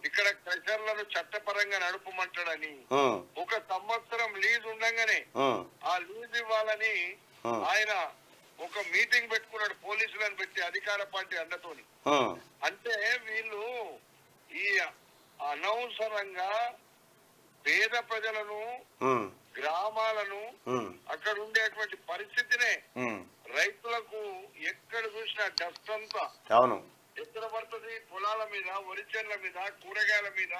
ఇక్కడ క్రషర్లను చట్టపరంగా నడుపమంటాడని 1 సంవత్సరం లీజ్ ఉండగానే ఆ లీజ్ ఇవ్వాలని ఆయన ఒక మీటింగ్ పెట్టుకున్నాడు పోలీసులను పెట్టి అధికార పార్టీ అండతోని. అంటే వీళ్ళు ఈ అనవసరంగా పేద ప్రజలను గ్రామాలను అక్కడ ఉండేటువంటి పరిస్థితినే రైతులకు ఎక్కడ చూసినా డస్ట్ అంతా ఎక్కడ పడుతుంది పొలాల మీద, వరిచేళ్ల మీద, కూరగాయల మీద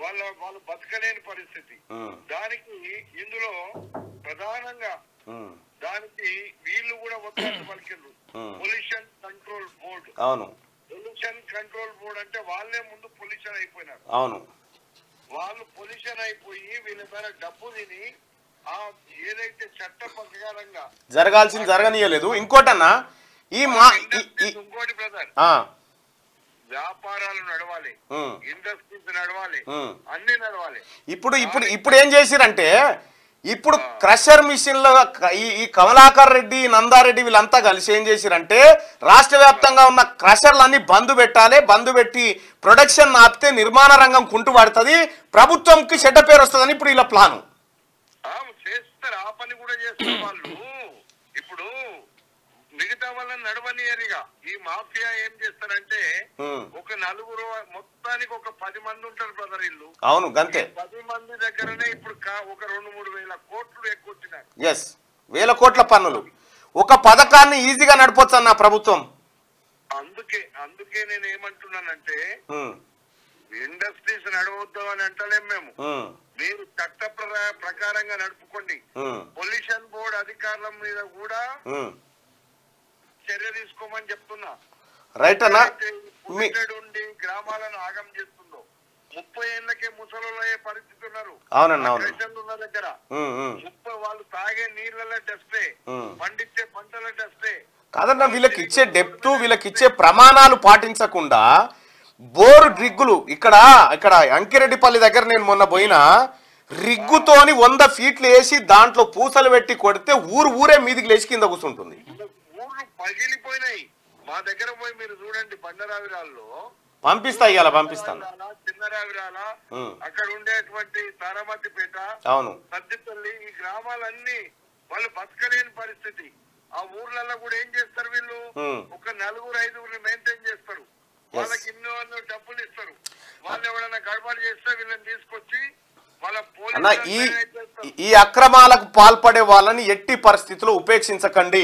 వాళ్ళు బతకలేని పరిస్థితి. దానికి ఇందులో ప్రధానంగా దానికి వీళ్ళు కూడా ఒత్తిడి పలికిండ్రు. Pollution control board. Pollution control board అంటే వాళ్ళే ముందు పొల్యూషన్ అయిపోయినారు. వాళ్ళు పొల్యూషన్ అయిపోయి వీళ్ళ మీద డబ్బు తిని ఏదైతే చట్ట ప్రకారంగా జరగాల్సింది జరగనీయలేదు. ఇంకోటన్నా ఇంకోటి బ్రదర్, వ్యాపారాలు నడవాలి, ఇండస్ట్రీస్ నడవాలి, అన్ని నడవాలి. ఇప్పుడు ఏం చేసిరంటే ఇప్పుడు క్రషర్ మిషన్లో ఈ కమలాకర్ రెడ్డి, నందారెడ్డి వీళ్ళంతా కలిసి ఏం చేసిరంటే రాష్ట్ర వ్యాప్తంగా ఉన్న క్రషర్లన్నీ బంద్ పెట్టాలి. బంద్ పెట్టి ప్రొడక్షన్ ఆపితే నిర్మాణ రంగం కుంటుపడుతుంది, ప్రభుత్వంకి చెడ్డ పేరు వస్తుందని ఇప్పుడు ఇలా ప్లాను చేస్తారు. ఆ పని కూడా చేస్తారు వాళ్ళు. ఇప్పుడు మిగతా వాళ్ళని నడవనియరిగా ఈ మాఫియా ఏం చేస్తారంటే ఒక 4 మొత్తానికి ఒక 10 మంది ఉంటారు బ్రదర్ ఇల్లు. అవును గంతే. 10 మంది దగ్గరనే ఇప్పుడు ఒక 2-3 వేల కోట్లు ఎక్కువచ్చినారు. 1000 కోట్ల పన్నులు ఒక పథకాన్ని ఈజీగా నడపొచ్చు అన్న ప్రభుత్వం. అందుకే నేను ఏమంటున్నానంటే ఇండస్ట్రీస్ నడవద్దు అని అంటలేం మేము. మీరు చట్ట ప్రకారంగా నడుపుకోండి. పొల్యూషన్ బోర్డు అధికారుల మీద కూడా చర్య తీసుకోమని చెప్తున్నా. రైట్ అన్నా. ఉండి గ్రామాలను ఆగం చేస్తుందో 30 ఏళ్లకే ముసలయ్యే పరిస్థితి ఉన్నారు. అవునన్నా ఉన్న దగ్గర 30 వాళ్ళు తాగే నీళ్ళ డస్టే, పండించే పంటల డస్టే. కాదన్నా, వీళ్ళకి ఇచ్చే డెప్త్, వీళ్ళకి ఇచ్చే ప్రమాణాలు పాటించకుండా బోరు రిగ్గులు ఇక్కడ అంకిరెడ్డిపల్లి దగ్గర నేను మొన్న పోయినా రిగ్గుతోని 100 ఫీట్లు వేసి దాంట్లో పూసలు పెట్టి కొడితే ఊరే మీదికి లేచి కింద కూర్చుంటుంది. ఊర్లు పగిలిపోయినాయి. మా దగ్గర పోయి మీరు చూడండి, బండరావిరాల్లో పంపిస్తా, ఇవాళ పంపిస్తాను. చిన్నరావిరాల, అక్కడ ఉండేటువంటి తారామతిపేట, అవును, సద్దిపల్లి, ఈ గ్రామాలన్నీ వాళ్ళు బతకలేని పరిస్థితి. ఆ ఊర్లలో కూడా ఏం చేస్తారు వీళ్ళు, ఒక 4-5 మెయింటైన్ చేస్తారు. వాళ్ళకి ఇన్నో డబ్బులు ఇస్తారు. వాళ్ళు ఎవరైనా గడబడి చేస్తే వీళ్ళని తీసుకొచ్చి వాళ్ళ ఈ అక్రమాలకు పాల్పడే వాళ్ళని ఎట్టి పరిస్థితుల్లో ఉపేక్షించకండి.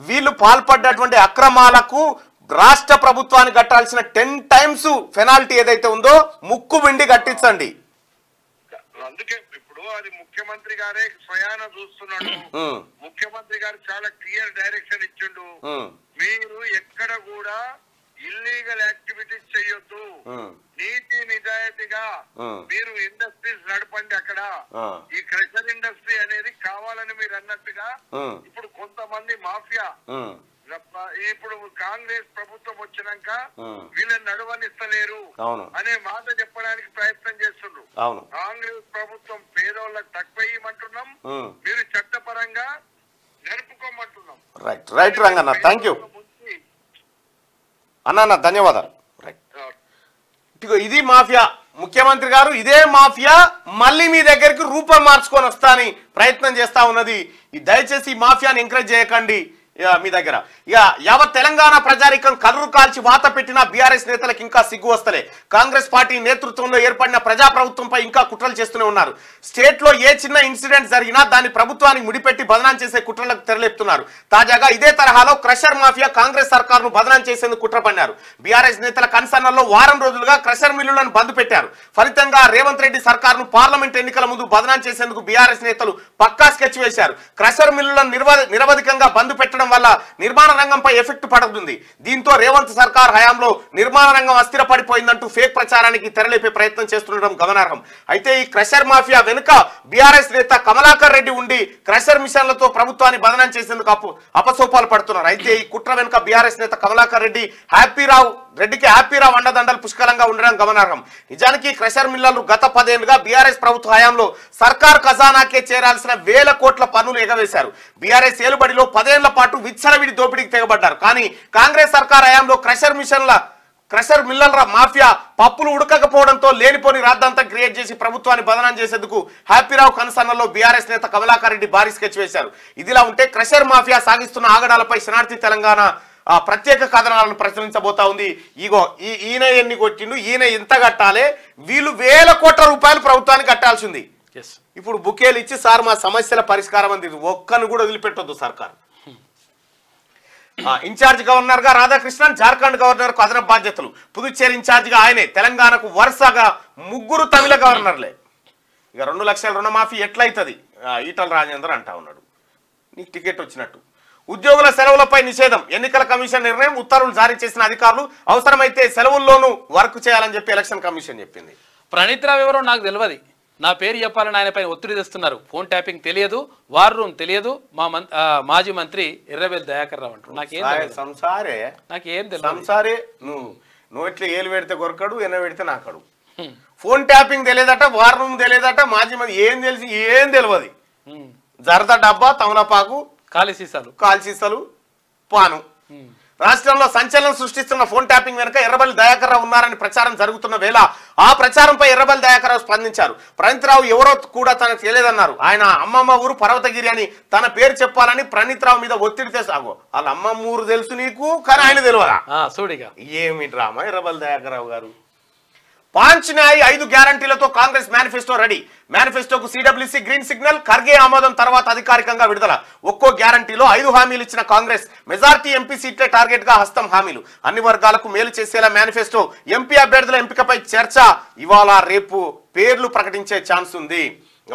వీళ్ళు పాల్పడ్డటువంటి అక్రమాలకు రాష్ట్ర ప్రభుత్వానికి కట్టాల్సిన 10 times పెనాల్టీ ఏదైతే ఉందో ముక్కు విండి కట్టించండి. అందుకే ఇప్పుడు అది ముఖ్యమంత్రి గారే స్వయాన చూస్తున్నాడు. ముఖ్యమంత్రి గారు చాలా క్లియర్ డైరెక్షన్ ఇచ్చిండు. మీరు ఎక్కడ కూడా ఇల్లీగల్ యాక్టివిటీస్ చేయొద్దు, నీతి నిజాయితీగా మీరు ఇండస్ట్రీస్ నడపండి. అక్కడ ఈ క్రషర్ ఇండస్ట్రీ అనేది కావాలని మీరు అన్నట్టుగా ఇప్పుడు కొంతమంది మాఫియా, ఇప్పుడు కాంగ్రెస్ ప్రభుత్వం వచ్చినాక వీళ్ళని నడవనిస్తలేరు అనే మాట చెప్పడానికి ప్రయత్నం చేస్తుండ్రు. కాంగ్రెస్ ప్రభుత్వం పేదోళ్ళకి తక్కువ ఇవ్వమంటున్నాం, మీరు చట్టపరంగా నడుపుకోమంటున్నాం. రైట్ రంగన్న, థ్యాంక్ యూ అన్న, ధన్యవాదాలు. రైట్, ఇది మాఫియా. ముఖ్యమంత్రి గారు ఇదే మాఫియా మళ్ళీ మీ దగ్గరికి రూపం మార్చుకొని వస్తా అని ప్రయత్నం చేస్తా ఉన్నది. దయచేసి ఈ మాఫియాని ఎంకరేజ్ చేయకండి. మీ దగ్గర ఇక యావత్ తెలంగాణ ప్రజారికం కర్రు కాల్చి వాత పెట్టిన బీఆర్ఎస్ నేతలకు ఇంకా సిగ్గు వస్తలే. కాంగ్రెస్ పార్టీ నేతృత్వంలో ఏర్పడిన ప్రజాప్రభుత్వంపై ఇంకా కుట్రలు చేస్తూనే ఉన్నారు. స్టేట్ లో ఏ చిన్న ఇన్సిడెంట్ జరిగినా దాన్ని ప్రభుత్వానికి ముడిపెట్టి బదనాం చేసే కుట్రలకు తెరలేపుతున్నారు. తాజాగా ఇదే తరహాలో క్రషర్ మాఫియా కాంగ్రెస్ సర్కారును బదనాం చేసేందుకు కుట్ర పన్నారు. బీఆర్ఎస్ నేతల కన్సర్నల్లో వారం రోజులుగా క్రషర్ మిల్లులను బంద్ పెట్టారు. ఫలితంగా రేవంత్ రెడ్డి సర్కారును పార్లమెంట్ ఎన్నికల ముందు బదనాం చేసేందుకు బీఆర్ఎస్ నేతలు పక్కా స్కెచ్ వేశారు. క్రషర్ మిల్లులను నిరవధికంగా బంద్ పెట్టడం వల్ల నిర్మాణ రంగంపై ఎఫెక్ట్ పడుతుంది. దీంతో రేవంత్ సర్కార్ హయాంలో నిర్మాణ రంగం అస్థిరపడిపోయిందంటూ ఫేక్ ప్రచారానికి తెరలేపే ప్రయత్నం చేస్తుండడం గమనార్హం. అయితే ఈ క్రషర్ మాఫియా వెనుక బీఆర్ఎస్ నేత కమలాకర్ రెడ్డి ఉండి క్రషర్ మిషన్లతో ప్రభుత్వాన్ని బదనం చేసేందుకు అపసోపాలు పడుతున్నారు. అయితే ఈ కుట్ర వెనుక బీఆర్ఎస్ నేత కమలాకర్ రెడ్డికి హ్యాపీరావు అండదండలు పుష్కలంగా ఉండడం గమనార్హం. నిజానికి క్రషర్ మిల్లర్లు గత 10 ఏళ్లుగా బీఆర్ఎస్ ప్రభుత్వ హయాంలో సర్కార్ ఖజానాకే చేరాల్సిన 1000 కోట్ల పన్నులు ఎగవేశారు. బీఆర్ఎస్ ఏలుబడిలో 10 ఏళ్ల పాటు విచ్చలవిడి దోపిడీకి తెగబడ్డారు. కానీ కాంగ్రెస్ సర్కార్ హయాంలో క్రషర్ మిల్లర్ల మాఫియా పప్పులు ఉడకకపోవడంతో లేనిపోని రాద్ధాంతం క్రియేట్ చేసి ప్రభుత్వాన్ని బదనాం చేసేందుకు హ్యాపీరావు కన్సర్నల్లో బీఆర్ఎస్ నేత కమలాకర్ రెడ్డి భారీ స్కెచ్ వేశారు. ఇదిలా ఉంటే క్రషర్ మాఫియా సాగిస్తున్న ఆగడాలపై శనార్థి తెలంగాణ ప్రత్యేక కథనాలను ప్రచురించబోతా ఉంది. ఈయన ఎన్ని కొట్టిండు, ఈయన ఎంత కట్టాలి, వీళ్ళు 1000 కోట్ల రూపాయలు ప్రభుత్వానికి కట్టాల్సింది. ఇప్పుడు బుకేలు ఇచ్చి సార్ మా సమస్యల పరిష్కారం అంది, ఒక్కను కూడా వదిలిపెట్టొద్దు సర్కార్. ఇన్ఛార్జ్ గవర్నర్ గా రాధాకృష్ణన్, జార్ఖండ్ గవర్నర్ కు అదనపు బాధ్యతలు. పుదుచ్చేరి ఇన్ఛార్జ్ గా ఆయనే. తెలంగాణకు వరుసగా 3 తమిళ గవర్నర్లే. ఇక 2 లక్షల రుణమాఫీ ఎట్లయితుంది ఈటల రాజేందర్ అంటా ఉన్నాడు. నీకు టికెట్ వచ్చినట్టు. ఉద్యోగుల సెలవులపై నిషేధం. ఎన్నికల కమిషన్ నిర్ణయం. ఉత్తర్వులు జారీ చేసిన అధికారులు అవసరమైతే సెలవుల్లోనూ వర్క్ చేయాలని చెప్పి ఎలక్షన్ కమిషన్ చెప్పింది. ప్రణీత్ రావు ఎవరో నాకు తెలియదు. నా పేరు చెప్పాలని ఆయనపై ఒత్తిడి తెస్తున్నారు. ఫోన్ ట్యాపింగ్ తెలియదు, వార్ రూమ్ తెలియదు, మాజీ మంత్రి ఎర్రబెల్లి దయాకర్ రావు అంటారు. నాకేం తెలియదు. సంసారే నువ్వు ఇట్లా ఏలు పెడితే కొరకడు, ఎన్న పెడితే నాకడు. ఫోన్ ట్యాపింగ్ తెలియదట, వార్ రూమ్ తెలియదట, మాజీ మంత్రి ఏం తెలియదు. జరద డబ్బా, తమలపాకు, కాలి సీసాలు, పాను. రాష్ట్రంలో సంచలనం సృష్టిస్తున్న ఫోన్ ట్యాపింగ్ వెనుక ఎర్రబెల్లి దయాకర్ రావు ఉన్నారని ప్రచారం జరుగుతున్న వేళ ఆ ప్రచారంపై ఎర్రబెల్లి దయాకర్ రావు స్పందించారు. ప్రణీత్ రావు ఎవరో కూడా తనకు తెలియదన్నారు. ఆయన అమ్మమ్మ ఊరు పర్వతగిరి అని తన పేరు చెప్పాలని ప్రణీత్ రావు మీద ఒత్తిడి తెసాగో. వాళ్ళ అమ్మమ్మ ఊరు తెలుసు నీకు, కానీ ఆయన తెలియదా? ఏమి డ్రామా ఎర్రబెల్లి దయాకర్ రావు గారు. పాంచ్ న్యాయ్ 5 గ్యారంటీలతో కాంగ్రెస్ మేనిఫెస్టో రెడీ. మేనిఫెస్టోకు సిడబ్ల్యూసీ గ్రీన్ సిగ్నల్, ఖర్గే ఆమోదం తర్వాత అధికారికంగా విడుదల. ఒక్కో గ్యారంటీలో 5 హామీలు ఇచ్చిన కాంగ్రెస్. మెజార్టీ ఎంపీ సీట్లే టార్గెట్ గా హస్తం హామీలు. అన్ని వర్గాలకు మేలు చేసేలా మేనిఫెస్టో. ఎంపీ అభ్యర్థుల ఎంపికపై చర్చ. ఇవాళ రేపు పేర్లు ప్రకటించే ఛాన్స్ ఉంది.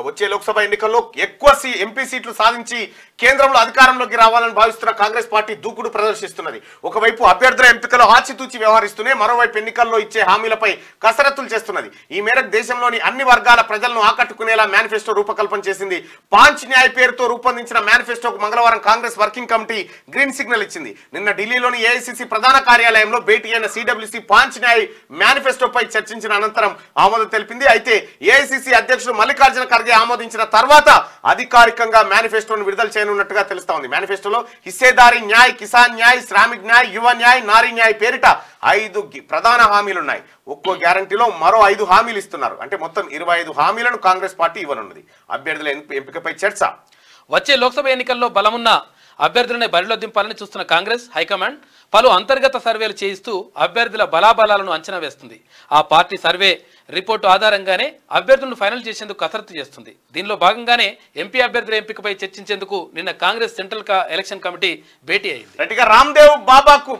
వచ్చే లోక్సభ ఎన్నికల్లో ఎక్కువ ఎంపీ సీట్లు సాధించి కేంద్రంలో అధికారంలోకి రావాలని భావిస్తున్న కాంగ్రెస్ పార్టీ దూకుడు ప్రదర్శిస్తున్నది. ఒకవైపు అభ్యర్థుల ఎంపికలో ఆచితూచి వ్యవహరిస్తూనే మరోవైపు ఎన్నికల్లో ఇచ్చే హామీలపై కసరత్తులు చేస్తున్నది. ఈ మేరకు దేశంలోని అన్ని వర్గాల ప్రజలను ఆకట్టుకునేలా మేనిఫెస్టో రూపకల్పన చేసింది. పాంచ్ న్యాయ్ పేరుతో రూపొందించిన మేనిఫెస్టోకు మంగళవారం Congress working committee green signal ఇచ్చింది. నిన్న ఢిల్లీలోని ఏఐసిసి ప్రధాన కార్యాలయంలో భేటీ అయిన సిడబ్ల్యూసి పాంచ్ న్యాయ్ మేనిఫెస్టోపై చర్చించిన అనంతరం ఆమోదం తెలిపింది. అయితే ఏఐసిసి అధ్యక్షుడు మల్లికార్జున ఖర్గే ఆమోదించిన తర్వాత అధికారికంగా మేనిఫెస్టోను విడుదల చేయనున్నట్టుగా తెలుస్తా ఉంది. మేనిఫెస్టోలో హిస్సేదారీ న్యాయ్, కిసాన్ న్యాయ్, శ్రామిక్ న్యాయ్, యువ న్యాయ్, నారీ న్యాయ్ పేరిట 5 ప్రధాన హామీలున్నాయి. ఒక్కో గ్యారంటీలో మరో 5 హామీలు ఇస్తున్నారు. అంటే మొత్తం 25 హామీలను కాంగ్రెస్ పార్టీ ఇవ్వనున్నది. అభ్యర్థుల ఎంపికపై చర్చ. వచ్చే లోక్సభ ఎన్నికల్లో బలమున్న అభ్యర్థులనే బరిలో దింపాలని చూస్తున్న కాంగ్రెస్ హైకమాండ్ పలు అంతర్గత సర్వేలు చేయిస్తూ అభ్యర్థుల బలాబలాలను అంచనా వేస్తుంది. ఆ పార్టీ సర్వే రిపోర్టు ఆధారంగానే అభ్యర్థులను ఫైనల్ చేసేందుకు కసరత్తు చేస్తుంది. దీనిలో భాగంగానే ఎంపీ అభ్యర్థుల ఎంపికపై చర్చించేందుకు నిన్న కాంగ్రెస్ సెంట్రల్ ఎలక్షన్ కమిటీ భేటీ అయింది. గట్టిగా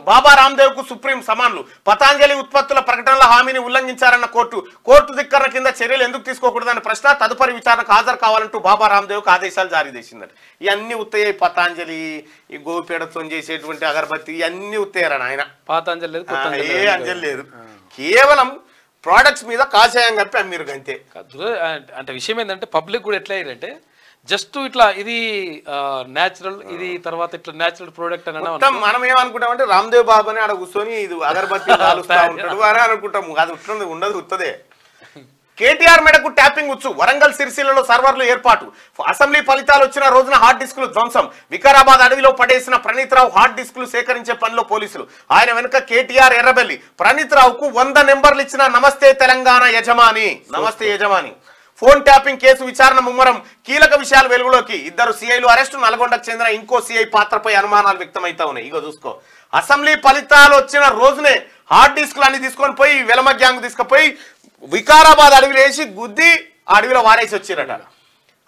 బాబా రామ్దేవ్ కు సుప్రీం సమాన్లు. పతాంజలి ఉత్పత్తుల ప్రకటనల హామీని ఉల్లంఘించారన్న కోర్టు ధిక్కరణ కింద చర్యలు ఎందుకు తీసుకోకూడదన్న ప్రశ్న తదుపరి విచారణకు హాజరు కావాలంటూ బాబా రామ్దేవ్ కు ఆదేశాలు జారీ చేసిందట. ఇవన్నీ ఉత్తయ్యాయి. పతాంజలి, ఈ గోపేడతో చేసేటువంటి అగరబత్తి ఇవన్నీ ఉత్తయ్యారని ఆయన. పాతాంజలి లేదు, ఏ అంజలి లేదు. కేవలం ప్రోడక్ట్స్ మీద కాషాయం కప్పి అమ్మిరు అంతే. అంటే విషయం ఏంటంటే పబ్లిక్ కూడా ఎట్లా అయ్యారంటే జస్ట్ ఇట్లా ఇది న్యాచురల్, ఇది తర్వాత ఇట్లా న్యాచురల్ ప్రోడక్ట్ అని మనం ఏమనుకుంటామంటే రామ్దేవ్ బాబు అని ఆడ కూర్చొని ఇది అగరబత్తి కాలుస్తా ఉంటాడు అని అనుకుంటాము. అది ఉండదు, ఉత్తదే. కేటీఆర్ మెడకు ట్యాపింగ్ ఉచ్చు. వరంగల్ సిరిసిల్లలో సర్వర్లు ఏర్పాటు. అసెంబ్లీ ఫలితాలు వచ్చిన రోజున హార్డ్ డిస్కులు ధ్వంసం. వికారాబాద్ అడవిలో పడేసిన ప్రణీత్ రావు హార్డ్ డిస్కులు సేకరించే పనిలో పోలీసులు. ఆయన వెనుక కేటీఆర్, ఎర్రబెల్లి. ప్రణీత్ రావుకు 100 నెంబర్లు ఇచ్చిన నమస్తే తెలంగాణ యజమాని. నమస్తే యజమాని. ఫోన్ ట్యాపింగ్ కేసు విచారణ ముమ్మరం. కీలక విషయాలు వెలుగులోకి. 2 సిఐలు అరెస్టు. నల్గొండకు చెందిన ఇంకో సిఐ పాత్రపై అనుమానాలు వ్యక్తమైతా ఉన్నాయి. ఇగో చూసుకో. అసెంబ్లీ ఫలితాలు వచ్చిన రోజునే హార్డ్ డిస్కులు అన్ని తీసుకొని పోయి వెలమ గ్యాంగ్ తీసుకుపోయి వికారాబాద్ అడవిలో వేసి గుద్ది ఆ అడవిలో వారేసి వచ్చిరట.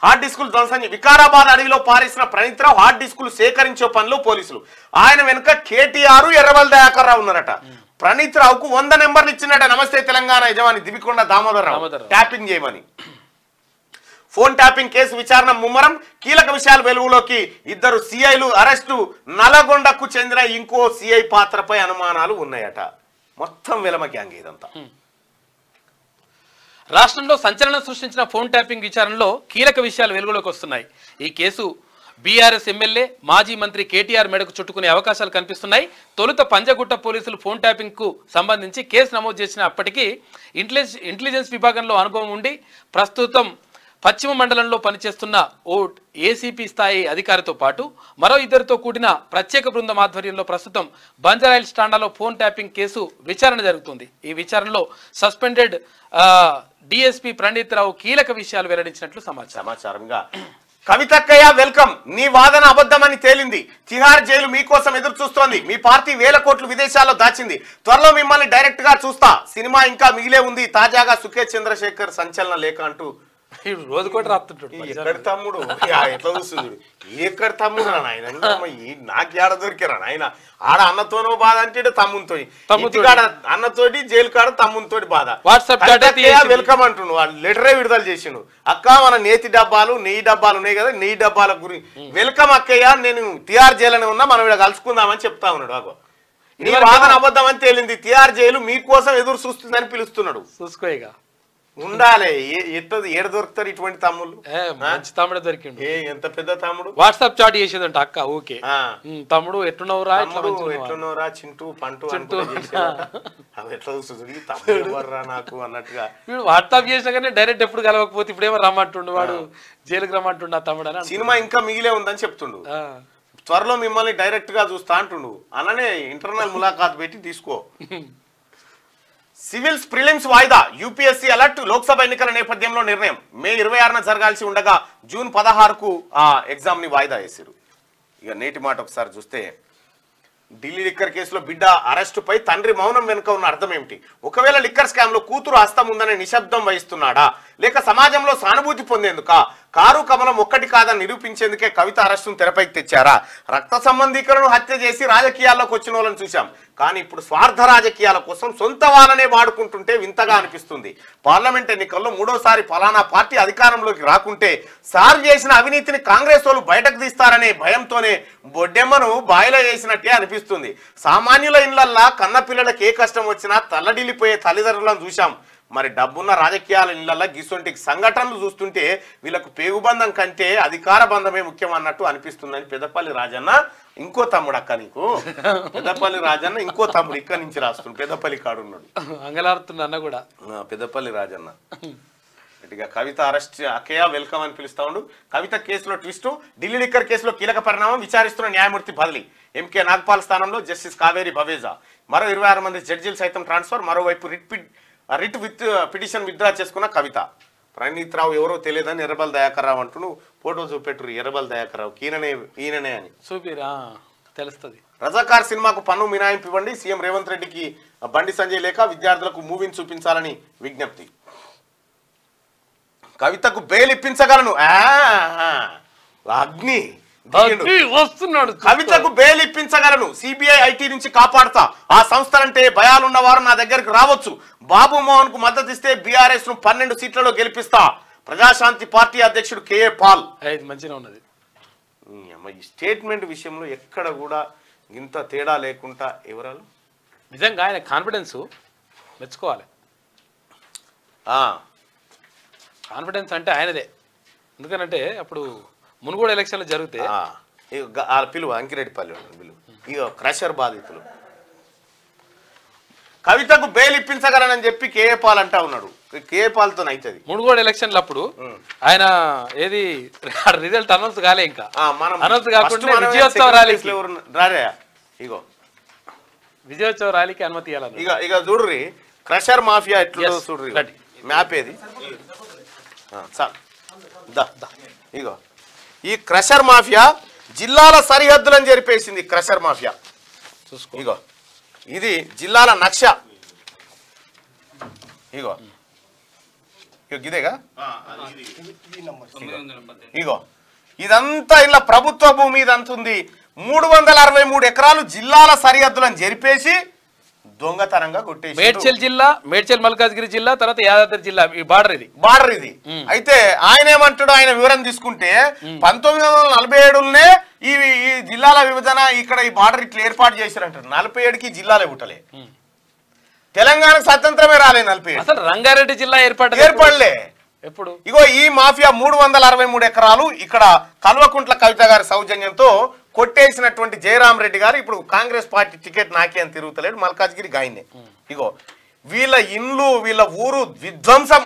హార్డ్ డిస్కులు ధ్వంసం. వికారాబాద్ అడవిలో పారేసిన ప్రణీత్ రావు హార్డ్ డిస్కులు సేకరించే పనిలో పోలీసులు. ఆయన వెనుక కేటీఆర్, ఎర్రవల్ దయాకర్ రావు ఉన్నారట. ప్రణీత్ రావుకు 100 నెంబర్లు ఇచ్చినట నమస్తే తెలంగాణ యజమాని దివికొండ దామోదర్ రావు ట్యాపింగ్ చేయమని. ఫోన్ ట్యాపింగ్ కేసు విచారణ ముమ్మరం. కీలక విషయాలు వెలుగులోకి. 2 సిఐలు అరెస్టు. నల్గొండకు చెందిన ఇంకో సిఐ పాత్రపై అనుమానాలు ఉన్నాయట. మొత్తం వెలమ గ్యాంగ్ ఇదంతా. రాష్ట్రంలో సంచలనం సృష్టించిన ఫోన్ ట్యాపింగ్ విచారణలో కీలక విషయాలు వెలుగులోకి వస్తున్నాయి. ఈ కేసు బీఆర్ఎస్ ఎమ్మెల్యే, మాజీ మంత్రి కేటీఆర్ మెడకు చుట్టుకునే అవకాశాలు కనిపిస్తున్నాయి. తొలుత పంజగుట్ట పోలీసులు ఫోన్ ట్యాపింగ్ కు సంబంధించి కేసు నమోదు చేసిన అప్పటికీ ఇంటెలిజెన్స్ విభాగంలో అనుభవం ఉండి ప్రస్తుతం పశ్చిమ మండలంలో పనిచేస్తున్న ఓ ఏసీపీ స్థాయి అధికారితో పాటు మరో 2తో కూడిన ప్రత్యేక బృందం ఆధ్వర్యంలో ప్రస్తుతం బంజారాయిల్స్ టాండాలో ఫోన్ ట్యాపింగ్ కేసు విచారణ జరుగుతుంది. ఈ విచారణలో సస్పెండెడ్ డిఎస్పీ ప్రణీత్ రావు కీలక విషయాలు వెల్లడించినట్లు సమాచారంగా. కవితక్కయ్య వెల్కమ్. నీ వాదన అబద్ధమని తేలింది. తిహార్ జైలు మీకోసం ఎదురు చూస్తోంది. మీ పార్టీ వేల కోట్లు విదేశాల్లో దాచింది. త్వరలో మిమ్మల్ని డైరెక్ట్ గా చూస్తా. సినిమా ఇంకా మిగిలే ఉంది. తాజాగా సుఖేత్ చంద్రశేఖర్ సంచలన లేఖ అంటూ రోజు కూడా రాస్తుంటాడు. ఎక్కడ తమ్ముడు ఎట్లా చూస్తుంది. ఎక్కడ తమ్ముడు రా నాయన. నాకు ఏడ దొరికారా నాయన. ఆడ అన్నతోనో బాధ అంటే తమ్ముతో, అన్నతోటి జైలు కాడ తమ్ముతోటి బాధ. వెల్కమ్ అంటుండు. వాళ్ళు లెటరే విడుదల చేసిండు. అక్క మన నేతి డబ్బాలు, నెయ్యి డబ్బాలు ఉన్నాయి కదా, నెయ్యి డబ్బాల గురించి వెల్కమ్ అక్కయ్య, నేను తిహార్ జైలునే ఉన్నా, మనం ఇక్కడ కలుసుకుందామని చెప్తా ఉన్నాడు. అగో నీ వాదన అబద్ధం అని తేలింది. తిహార్ జైలు మీకోసం ఎదురు చూస్తుందని పిలుస్తున్నాడు. చూసుకోగా ఉండాలి. ఏడ దొరుకుతారు ఇటువంటి తమ్ముళ్ళు. మంచి తమ్ముడు దొరికిండు. ఎంత పెద్ద తమ్ముడు. వాట్సాప్ చాట్ చేసేదంట అక్క. ఓకే తమ్ముడు ఎట్లున్నవురా, ఎట్లున్నవరా చింటూ పంటూ ఎట్లా చూస్తుంది తమ్ముడు నాకు అన్నట్టుగా. వీడు వాట్సాప్ చేసినా కానీ డైరెక్ట్ ఎప్పుడు కలవకపోతే ఇప్పుడేమో రమ్మంటుండు, వాడు జైలుకి రమ్మంటుండు ఆ తమ్ముడు అని. సినిమా ఇంకా మిగిలే ఉందని చెప్తుండు. త్వరలో మిమ్మల్ని డైరెక్ట్ గా చూస్తా అంటుండు. అలానే ఇంటర్నల్ ములాఖాత్ పెట్టి తీసుకో. సివిల్స్ ప్రిలిమ్స్ వాయిదా. UPSC alert. లోక్సభ ఎన్నికల నేపథ్యంలో నిర్ణయం. మే 26న జరగాల్సి ఉండగా జూన్ 16కు ఆ ఎగ్జామ్ ని వాయిదా వేసారు. ఇక నేటి మాట ఒకసారి చూస్తే ఢిల్లీ లిక్కర్ కేసులో బిడ్డ అరెస్టుపై తండ్రి మౌనం వెనుక ఉన్న అర్థం ఏమిటి? ఒకవేళ లిక్కర్ స్కామ్ లో కూతురు హస్తం ఉందనే నిశ్శబ్దం వహిస్తున్నాడా, లేక సమాజంలో సానుభూతి పొందేందుక? కారు కమలం ఒక్కటి కాదని నిరూపించేందుకే కవిత అరెస్టును తెరపైకి తెచ్చారా? రక్త సంబంధికులను హత్య చేసి రాజకీయాల్లోకి వచ్చిన వాళ్ళని చూశాం, కానీ ఇప్పుడు స్వార్థ రాజకీయాల కోసం సొంత వాళ్ళనే వాడుకుంటుంటే వింతగా అనిపిస్తుంది. పార్లమెంట్ ఎన్నికల్లో మూడోసారి ఫలానా పార్టీ అధికారంలోకి రాకుంటే సార్ చేసిన అవినీతిని కాంగ్రెస్ వాళ్ళు బయటకు తీస్తారనే భయంతోనే బొడ్డెమ్మను బాయిలో వేసినట్టే అనిపిస్తుంది. సామాన్యుల ఇళ్లల్లా కన్న పిల్లలకు ఏ కష్టం వచ్చినా తల్లడిల్లిపోయే తల్లిదండ్రులను చూశాం. మరి డబ్బున్న రాజకీయాల ఇళ్లల్లా గిసొంటి సంఘటనలు చూస్తుంటే వీళ్ళకు పేగుబంధం కంటే అధికార బంధమే ముఖ్యం అన్నట్టు అనిపిస్తుందని పెద్దపల్లి రాజన్న ఇంకో తమ్ముడు అక్క నీకు పెద్దపల్లి రాజన్న ఇంకో తమ్ముడు ఇక్కడ నుంచి రాస్తుంది పెద్దపల్లి కాడున్నాడు అంగలారుతున్నా అన్న కూడా పెద్దపల్లి రాజన్న. ఇక కవిత అరెస్ట్ అక్కయ్య వెల్కమ్ అని పిలుస్తా ఉండు. కవిత కేసులో ట్విస్ట్, ఢిల్లీ లిక్కర్ కేసులో కీలక పరిణామం, విచారిస్తున్న న్యాయమూర్తి బదిలీ. ఎంకే నాగపాల్ స్థానంలో జస్టిస్ కావేరి భవేజా. మరో 26 మంది జడ్జీలు సైతం ట్రాన్స్ఫర్. మరోవైపు రిట్ విత్ పిటిషన్ విత్డ్రా చేసుకున్న కవిత. ప్రణీత్ రావు ఎవరో తెలియదని ఎర్రబల్ దయాకర్ రావు అంటూ ఫోటో చూపెట్టురు. ఎర్రబల్ దయాకర్ రావు ఈయననే అని చూపిరా తెలుస్తుంది. రజాకార్ సినిమాకు పన్ను మినాయింపు ఇవ్వండి. సీఎం రేవంత్ రెడ్డికి బండి సంజయ్ లేఖ. విద్యార్థులకు మూవీని చూపించాలని విజ్ఞప్తి. కవితకు బెయిల్ ఇప్పించగలను అగ్ని వస్తున్నాడు. కవితకు బెయిల్ ఇప్పించగలను. సిబిఐ ఐటీ నుంచి కాపాడుతా. ఆ సంస్థలంటే భయాలున్నవారు నా దగ్గరికి రావచ్చు. బాబు మోహన్ కు మద్దతు ఇస్తే బీఆర్ఎస్ ను 12 సీట్లలో గెలిపిస్తా. ప్రజాశాంతి పార్టీ అధ్యక్షుడు కేఏ పాల్. మంచిగా ఉన్నది. ఈ స్టేట్మెంట్ విషయంలో ఎక్కడ కూడా ఇంత తేడా లేకుండా ఎవరాలు నిజంగా ఆయన కాన్ఫిడెన్స్ మెచ్చుకోవాలి. కాన్ఫిడెన్స్ అంటే ఆయనదే. ఎందుకనంటే అప్పుడు మునుగోడు ఎలక్షన్లు జరిగితే పిలువ అంకిరెడ్డిపల్లి పిలువ ఇక క్రషర్ బాధితులు కవితకు బెయిల్ ఇప్పించగలనని చెప్పి కేఏ పాల్ అంటా ఉన్నాడు. కేఏ పాల్తో అవుతుంది. మునుగోడు ఎలక్షన్లు అప్పుడు ఆయన ఏది రిజల్ట్ అనౌన్స్ కాలే, ఇంకా అనౌన్స్ కాకుండా విజయోత్సవ ర్యాలీకి ఇగో విజయోత్సవ ర్యాలీకి అనుమతి ఇవ్వాలి. ఇక చూడ్రి క్రషర్ మాఫియా ఎట్లా చూడ్రి మ్యాప్ ఏది ఇగో ఈ క్రషర్ మాఫియా జిల్లాల సరిహద్దులను జరిపేసింది. క్రషర్ మాఫియా చూసుకో. ఇగో ఇది జిల్లాల నక్ష. ఇగో ఇదేగా ఇగో ఇదంతా ఇలా ప్రభుత్వ భూమి ఇదంతా ఉంది. 363 ఎకరాలు జిల్లాల సరిహద్దులను జరిపేసి దొంగతనంగా కొట్టేసి మేడ్చల్ జిల్లా, మేడ్చల్ మల్కాజ్గిరి జిల్లా, తర్వాత యాదాద్రి జిల్లా ఈ బార్డర్ ఇది. అయితే ఆయన ఏమంటాడు, ఆయన వివరం తీసుకుంటే 1947 ఈ జిల్లాల విభజన ఇక్కడ ఈ బార్డర్ ఇట్లా ఏర్పాటు చేశారంటారు. 47కి జిల్లాలే పుట్టలే. తెలంగాణకు స్వతంత్రమే రాలే. 47 అసలు రంగారెడ్డి జిల్లా ఏర్పడలే ఎప్పుడు. ఇగో ఈ మాఫియా 363 ఎకరాలు ఇక్కడ కల్వకుంట్ల కవిత గారి సౌజన్యంతో కొట్టేసినటువంటి జయరాం రెడ్డి గారు ఇప్పుడు కాంగ్రెస్ పార్టీ టికెట్ నాకే అని తిరుగుతలేడు. మల్కాజ్గిరి గాయనే. ఇగో వీళ్ళ ఇండ్లు వీళ్ళ ఊరు విధ్వంసం.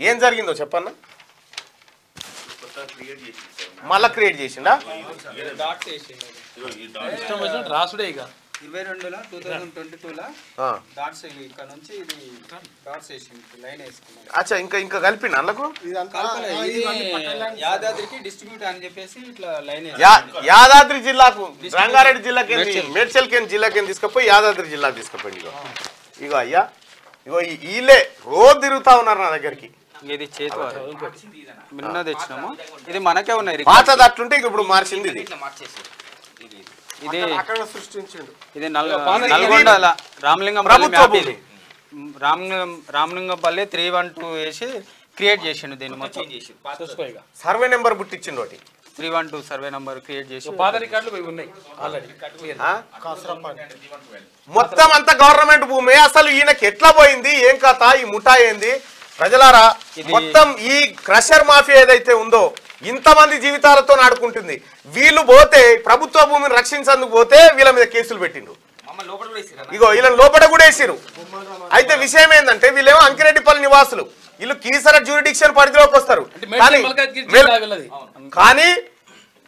ఏం జరిగిందో చెప్పన్నా. మళ్ళా క్రియేట్ చేసిండా రాసుడే. ఇక 2022లో డాట్స్ ఇక్కడ నుంచి ఇది డాట్స్ వేసింది, లైన్ వేసుకున్నాం. అచ్చా ఇంకా కలిపిండి అందుకు. యాదాద్రికి డిస్ట్రిబ్యూట్ అని చెప్పేసి ఇట్లా లైన్ యాదాద్రి జిల్లాకు రంగారెడ్డి జిల్లాకి మేడ్చల్ జిల్లాకి తీసుకుపోయి యాదాద్రి జిల్లాకి తీసుకుపోయింది. ఇగో అయ్యా ఇగో వీళ్ళే రోజు తిరుగుతా ఉన్నారు నా దగ్గరికి. ఇది చేతి నిన్న తెచ్చినాము. ఇది మనకే ఉన్నాయి. పాతది అట్లుంటే ఇప్పుడు మార్చింది. ఇది ఇది ఇది నల్గొండ రామలింగంపల్లి. రామలింగంపల్లి 312 వేసి క్రియేట్ చేసిండు. దీన్ని మొత్తం సర్వే నెంబర్ పుట్టించిండు. 312 సర్వే నెంబర్ క్రియేట్ చేసి మొత్తం అంతా గవర్నమెంట్ భూమి. అసలు ఈయనకి ఎట్లా పోయింది, ఏం కథ, ఈ ముఠా ఏంది ప్రజలారా? మొత్తం ఈ క్రషర్ మాఫియా ఏదైతే ఉందో ఇంతమంది జీవితాలతో ఆడుకుంటుంది. వీళ్ళు పోతే ప్రభుత్వ భూమిని రక్షించేందుకు పోతే వీళ్ళ మీద కేసులు పెట్టిండు. ఇగో వీళ్ళని లోపల కూడా వేసిరు. అయితే విషయం ఏంటంటే వీళ్ళేమో అంకిరెడ్డిపల్లి నివాసులు. వీళ్ళు కీసర జ్యూరిడిక్షన్ పరిధిలోకి వస్తారు. కానీ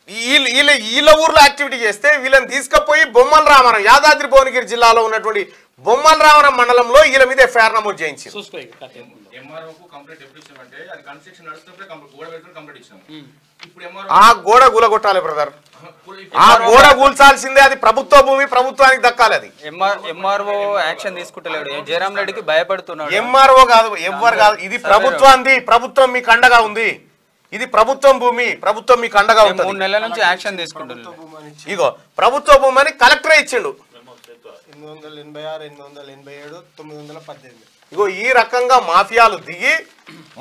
వీళ్ళ ఊర్లో యాక్టివిటీ చేస్తే వీళ్ళని తీసుకుపోయి బొమ్మల రామవరం యాదాద్రి భువనగిరి జిల్లాలో ఉన్నటువంటి బొమ్మల రామవరం మండలంలో వీళ్ళ మీద ఎఫ్ఐఆర్ నమోదు చేయించారు. ఆ గోడ కూలగొట్టాలి బ్రదర్, ఆ గోడ కూల్చాల్సిందే. అది ప్రభుత్వ భూమి, ప్రభుత్వానికి దక్కాలి. అది ఎంఆర్ఓ యాక్షన్ తీసుకుంటలేడు, జయరాం రెడ్డికి భయపడుతున్నాడు. ఎంఆర్ఓ కాదు, ఎవ్వరు కాదు, ఇది ప్రభుత్వానికి. ప్రభుత్వం మీకు అండగా ఉంది. ఇది ప్రభుత్వం భూమి, ప్రభుత్వం మీకు అండగా ఉంటుంది. 3 నెలల నుంచి యాక్షన్ తీసుకుంటున్నారు. ఇగో ప్రభుత్వ భూమి అని కలెక్టరే ఇచ్చిండు. 886, 887, 918. ఇగో ఈ రకంగా మాఫియాలు దిగి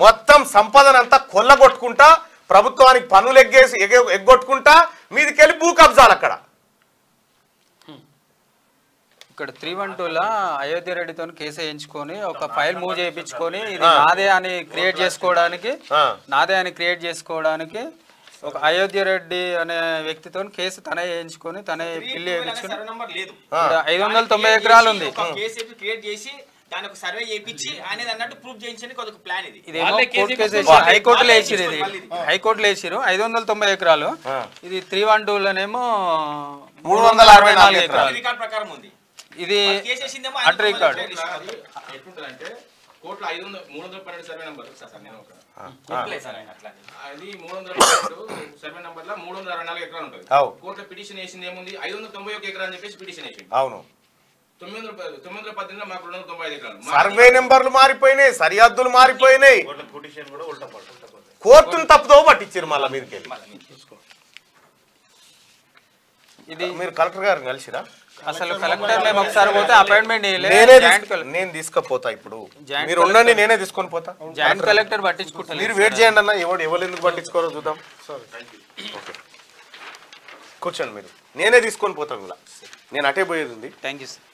మొత్తం సంపదనంతా కొల్లగొట్టుకుంటా, ప్రభుత్వానికి పన్నులు ఎగ్గొట్టుకుంటా మీదికెళ్ళి భూ కబ్జాలు. అక్కడ ఇక్కడ 312లా అయోధ్య రెడ్డితో కేసు వేయించుకొని ఒక ఫైల్ మూవ్ చేయించుకొని ఇది నాదే అని క్రియేట్ చేసుకోవడానికి ఒక అయోధ్య రెడ్డి అనే వ్యక్తితో కేసు తనే వేయించుకొని తనే పిల్లి వేయించుకొని 590 ఎకరాలు ఉంది. దాని ఒక సర్వే చేయించి అనేది అన్నట్టు ప్రూఫ్ చేయించడానికి ఒక ప్లాన్ ఇది. ఇదేమో కోర్టు కేసు వేసి హైకోర్టులో వేసిరు. ఇది హైకోర్టులో వేసిరు 590 ఎకరాలు. ఇది 312లోనేమో 364 ఎకరాలు రికార్డ్ ప్రకారం ఉంది. ఇది అట్ రికార్డ్. ఎట్లుంటదంటే కోర్టులో 312 సర్వే నంబర్ అది 312 సర్వే నంబర్ లో 364 ఎకరాలు ఉంటుంది. కోర్టులో పిటిషన్ వేసింది ఏముంది 591 ఎకరాలు అని చెప్పేసి పిటిషన్ వేసింది. అవును, 918 మాకు 295 ఎకరాలు. సర్వే నెంబర్లు మారిపోయినాయి, సరిహద్దులు మారిపోయినాయి, కోర్టును తప్పుదో పట్టించారు మళ్ళీ మీదకి వెళ్ళి. ఇది మీరు కలెక్టర్ గారు కలిసిరా? అసలు కలెక్టర్ మేము ఒకసారి పోతే అపాయింట్మెంట్ నేను తీసుకుపోతా. ఇప్పుడు మీరు ఉండండి, నేనే తీసుకొని పోతా. జాయింట్ కలెక్టర్ పట్టించుకుంటా. మీరు వెయిట్ చేయండి అన్న, ఎవరు ఎందుకు పట్టించుకోరో చూద్దాం. కూర్చోండి, మీరు నేనే తీసుకొని పోతాను. ఇలా నేను అటే పోయేది ఉంది. Thank you sir.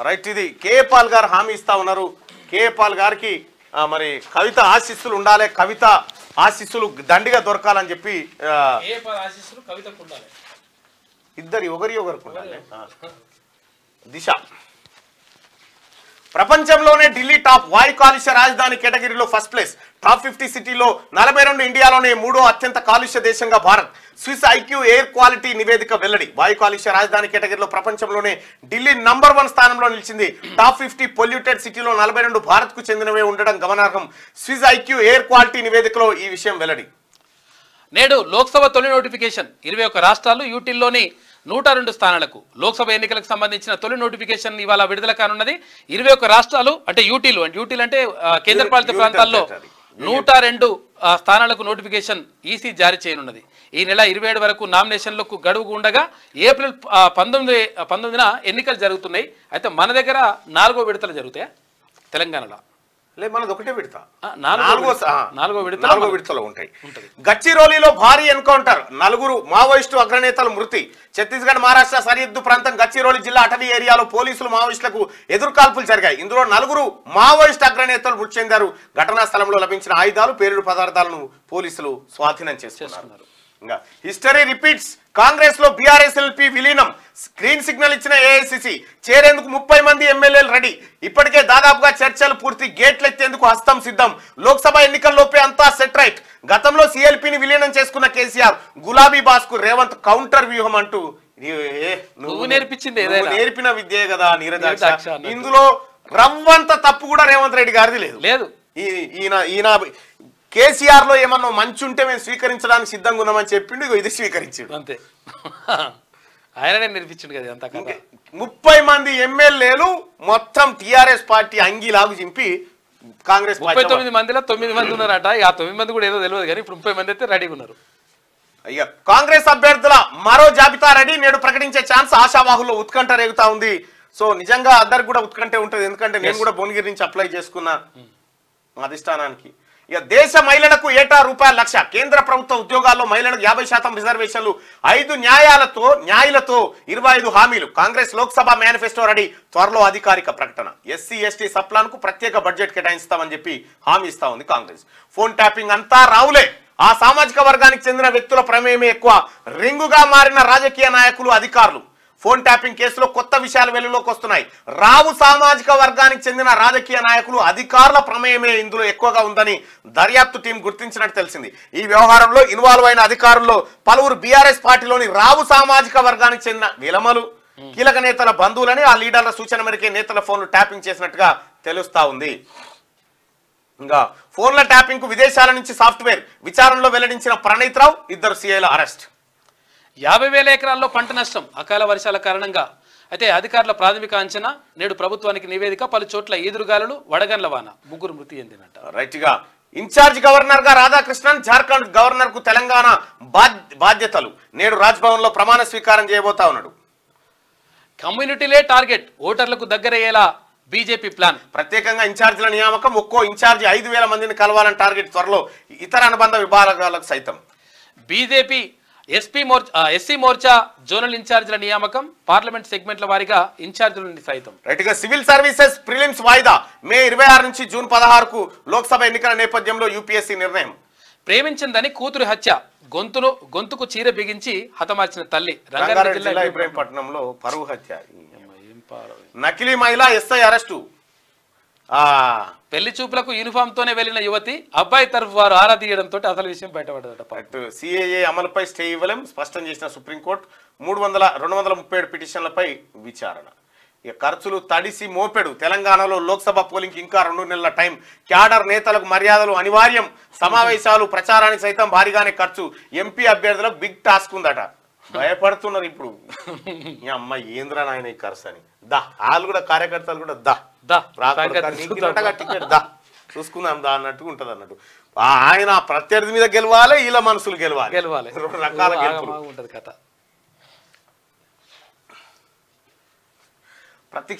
రైట్, ఇది కేఏ పాల్ గారు హామీ ఇస్తా ఉన్నారు. కేఏ పాల్ గారికి మరి కవిత ఆశీస్సులు ఉండాలి, కవిత ఆశీస్సులు దండిగా దొరకాలని చెప్పి ఇద్దరు ఒకరికి ఉండాలి. దిశ ప్రపంచంలోనే ఢిల్లీ టాప్ వాయు కాలుష్య రాజధాని కేటగిరీలో ఫస్ట్ ప్లేస్. టాప్ 50 సిటీలో 42 ఇండియాలోనే 3వ అత్యంత కాలుష్య దేశంగా Bharat. Swiss IQAir quality నివేదిక వెల్లడి. వాయు కాలుష్య రాజధాని కేటగిరీలో ప్రపంచంలోనే ఢిల్లీ నంబర్ 1 స్థానంలో నిలిచింది. టాప్ 50 పొల్యూటెడ్ సిటీలో 42 భారత్ కు చెందినవే ఉండడం గమనార్హం. స్విస్ ఐక్యూ ఎయిర్ క్వాలిటీ నివేదికలో ఈ విషయం వెల్లడి. నేడు లోక్సభ తొలి నోటిఫికేషన్ 21 రాష్ట్రాలు యూటీల్లోని 102 స్థానాలకు. లోక్సభ ఎన్నికలకు సంబంధించిన తొలి నోటిఫికేషన్ ఇవాళ విడుదల కానున్నది. 21 రాష్ట్రాలు అంటే యూటీలు అంటే కేంద్రపాలిత ప్రాంతాల్లో 102 స్థానాలకు నోటిఫికేషన్ ఈసీ జారీ చేయనున్నది. ఈ నెల 27 వరకు నామినేషన్లకు గడువు ఉండగా ఏప్రిల్ 19న ఎన్నికలు జరుగుతున్నాయి. అయితే మన దగ్గర 4వ విడతలు జరుగుతాయా తెలంగాణలో? లేదు, మనది ఒకటే విడత. 4వ విడతలో ఉంటాయి. గచ్చిరోలిలో భారీ ఎన్కౌంటర్, 4 మావోయిస్టు అగ్రనేతలు మృతి. ఛత్తీస్గఢ్ మహారాష్ట్ర సరిహద్దు ప్రాంతం గచ్చిరోలి జిల్లా అటవీ ఏరియాలో పోలీసులు మావోయిస్టులకు ఎదురుకాల్పులు జరిగాయి. ఇందులో 4 మావోయిస్టు అగ్రనేతలు మృతి చెందారు. ఘటనా స్థలంలో లభించిన ఆయుధాలు, పేలుడు పదార్థాలను పోలీసులు స్వాధీనం చేసుకున్నారు. ఇంకా హిస్టరీ రిపీట్స్. కాంగ్రెస్ లో బీఆర్ఎస్ ఎల్పీ విలీనం. గ్రీన్ సిగ్నల్ ఇచ్చిన ఏఐసిసి. చేరేందుకు 30 మంది ఎమ్మెల్యేలు రెడీ. ఇప్పటికే దాదాపుగా చర్చలు పూర్తి. గేట్లు ఎత్తేందుకు హస్తం సిద్ధం. లోక్సభ ఎన్నికల్లోపే అంతా సెట్ రైట్. గతంలో సిఎల్పిని విలీనం చేసుకున్న కేసీఆర్ గులాబీ బాస్ కు రేవంత్ కౌంటర్ వ్యూహం అంటూ నువ్వు నేర్పిన విద్యే కదా నీరజాక్ష. ఇందులో రవ్వంత తప్పు కూడా రేవంత్ రెడ్డి గారిది లేదు. ఈయన కేసీఆర్ లో ఏమన్నా మంచి ఉంటే మేము స్వీకరించడానికి సిద్ధంగా ఉన్నామని చెప్పిండు. ఇది స్వీకరించాడు అంతే. ఆయననే నేర్పించిండు కదా అంత. 30 మంది ఎమ్మెల్యేలు మొత్తం టిఆర్ఎస్ పార్టీ అంగీలాగు చింపి కాంగ్రెస్ 39 మందిలో 9 మంది ఉన్నారట. ఆ 9 మంది కూడా ఏదో తెలియదు కానీ ఇప్పుడు 30 మంది అయితే రెడీగా ఉన్నారు. అయ్యా కాంగ్రెస్ అభ్యర్థుల మరో జాబితా రెడీ. నేడు ప్రకటించే ఛాన్స్ ఆశావాహుల్లో ఉత్కంఠ రేగుతా ఉంది. సో నిజంగా అందరికి కూడా ఉత్కంఠ ఉంటుంది. ఎందుకంటే నేను కూడా భువనగిరి నుంచి అప్లై చేసుకున్నా అధిష్టానానికి. ఇక దేశ మహిళలకు ఏటా ₹1,00,000. కేంద్ర ప్రభుత్వ ఉద్యోగాల్లో మహిళలకు 50% రిజర్వేషన్లు. 5 న్యాయాలతో 25 హామీలు. Congress Lok Sabha manifesto ready. త్వరలో అధికారిక ప్రకటన. ఎస్సీ ఎస్టీ సప్లాన్ కు ప్రత్యేక బడ్జెట్ కేటాయిస్తామని చెప్పి హామీ ఇస్తా ఉంది కాంగ్రెస్. ఫోన్ ట్యాపింగ్ అంతా రావులే. ఆ సామాజిక వర్గానికి చెందిన వ్యక్తుల ప్రమేయమే ఎక్కువ. రింగుగా మారిన రాజకీయ నాయకులు, అధికారులు. ఫోన్ ట్యాపింగ్ కేసులో కొత్త విషయాలు వెలుగులోకి వస్తున్నాయి. రావు సామాజిక వర్గానికి చెందిన రాజకీయ నాయకులు, అధికారుల ప్రమేయమే ఇందులో ఎక్కువగా ఉందని దర్యాప్తు టీం గుర్తించినట్టు తెలిసింది. ఈ వ్యవహారంలో ఇన్వాల్వ్ అయిన అధికారుల్లో పలువురు బీఆర్ఎస్ పార్టీలోని రావు సామాజిక వర్గానికి చెందిన విలమలు, కీలక నేతల బంధువులని, ఆ లీడర్ల సూచన మేరకే నేతల ఫోన్లు ట్యాపింగ్ చేసినట్టుగా తెలుస్తా ఉంది. ఇంకా ఫోన్ల ట్యాపింగ్ కు విదేశాల నుంచి సాఫ్ట్వేర్ విచారణలో వెల్లడించిన ప్రణీత్ రావు, 2 సీఐల అరెస్ట్. 50,000 ఎకరాల్లో పంట నష్టం అకాల వర్షాల కారణంగా. అయితే అధికారుల ప్రాథమిక అంచనా, నేడు ప్రభుత్వానికి నివేదిక, పలు చోట్ల ఈదురుగాలులు, వడగండ్ల వాన, 3 మృతి చెందినట్ట. రైట్ గా ఇన్ఛార్జ్ గవర్నర్ గా రాధాకృష్ణన్, జార్ఖండ్ గవర్నర్ కు తెలంగాణ బాధ్యతలు. నేడు రాజ్భవన్ లో ప్రమాణ స్వీకారం చేయబోతా ఉన్నాడు. కమ్యూనిటీలే టార్గెట్, ఓటర్లకు దగ్గరయ్యేలా బీజేపీ ప్లాన్. ప్రత్యేకంగా ఇన్ఛార్జీల నియామకం, ఒక్కో ఇన్ఛార్జి 5,000 మందిని కలవాలని టార్గెట్. త్వరలో ఇతర అనుబంధ విభాగాలకు సైతం. బీజేపీ ఎస్సీ మోర్చా జోనల్ ఇన్ఛార్జీల నియామకం, పార్లమెంట్ సెగ్మెంట్ల వారీగా ఇన్ఛార్జీల సైతం. రైట్ గా సివిల్ సర్వీసెస్ ప్రిలిమ్స్ వాయిదా మే 26 నుంచి జూన్ 16కు లోక్సభ ఎన్నికల నేపథ్యంలో యూపీఎస్సీ నిర్ణయం. ప్రేమించిందని కూతురు హత్య, గొంతుకు చీర బిగించి హతమార్చిన తల్లి. రంగారెడ్డి జిల్లా ఇబ్రహీంపట్నంలో పరువు హత్య. నకిలీ మహిళ ఎస్ఐ అరెస్టు. పెళ్లి చూపులకు యూనిఫామ్ తోనే వెళ్లిన యువతి, అబ్బాయి తరఫు వారు ఆరా తీయడంతో అసలు విషయం బయటపడ్డట. సిఏఏ అమలుపై స్టే ఇవ్వలేం స్పష్టం చేసిన సుప్రీంకోర్టు. 237 పిటిషన్లపై విచారణ. ఇక ఖర్చులు తడిసి మోపెడు. తెలంగాణలో లోక్సభ పోలింగ్ ఇంకా 2 నెలల టైం. క్యాడర్ నేతలకు మర్యాదలు అనివార్యం. సమావేశాలు, ప్రచారానికి సైతం భారీగానే ఖర్చు. ఎంపీ అభ్యర్థులకు బిగ్ టాస్క్ ఉందట. భయపడుతున్నారు ఇప్పుడు. ఈ అమ్మ ఏంద్రా నాయన ఈ ఖర్చు అని. వాళ్ళు కూడా, కార్యకర్తలు కూడా టికెట్ చూసుకుందాం అన్నట్టుగా ఉంటది అన్నట్టు. ఆయన ప్రత్యర్థి మీద గెలవాలి, వీళ్ళ మనసులు గెలవాలి. 2 రకాల గెలుపులు ఉంటది కథ. ప్రతి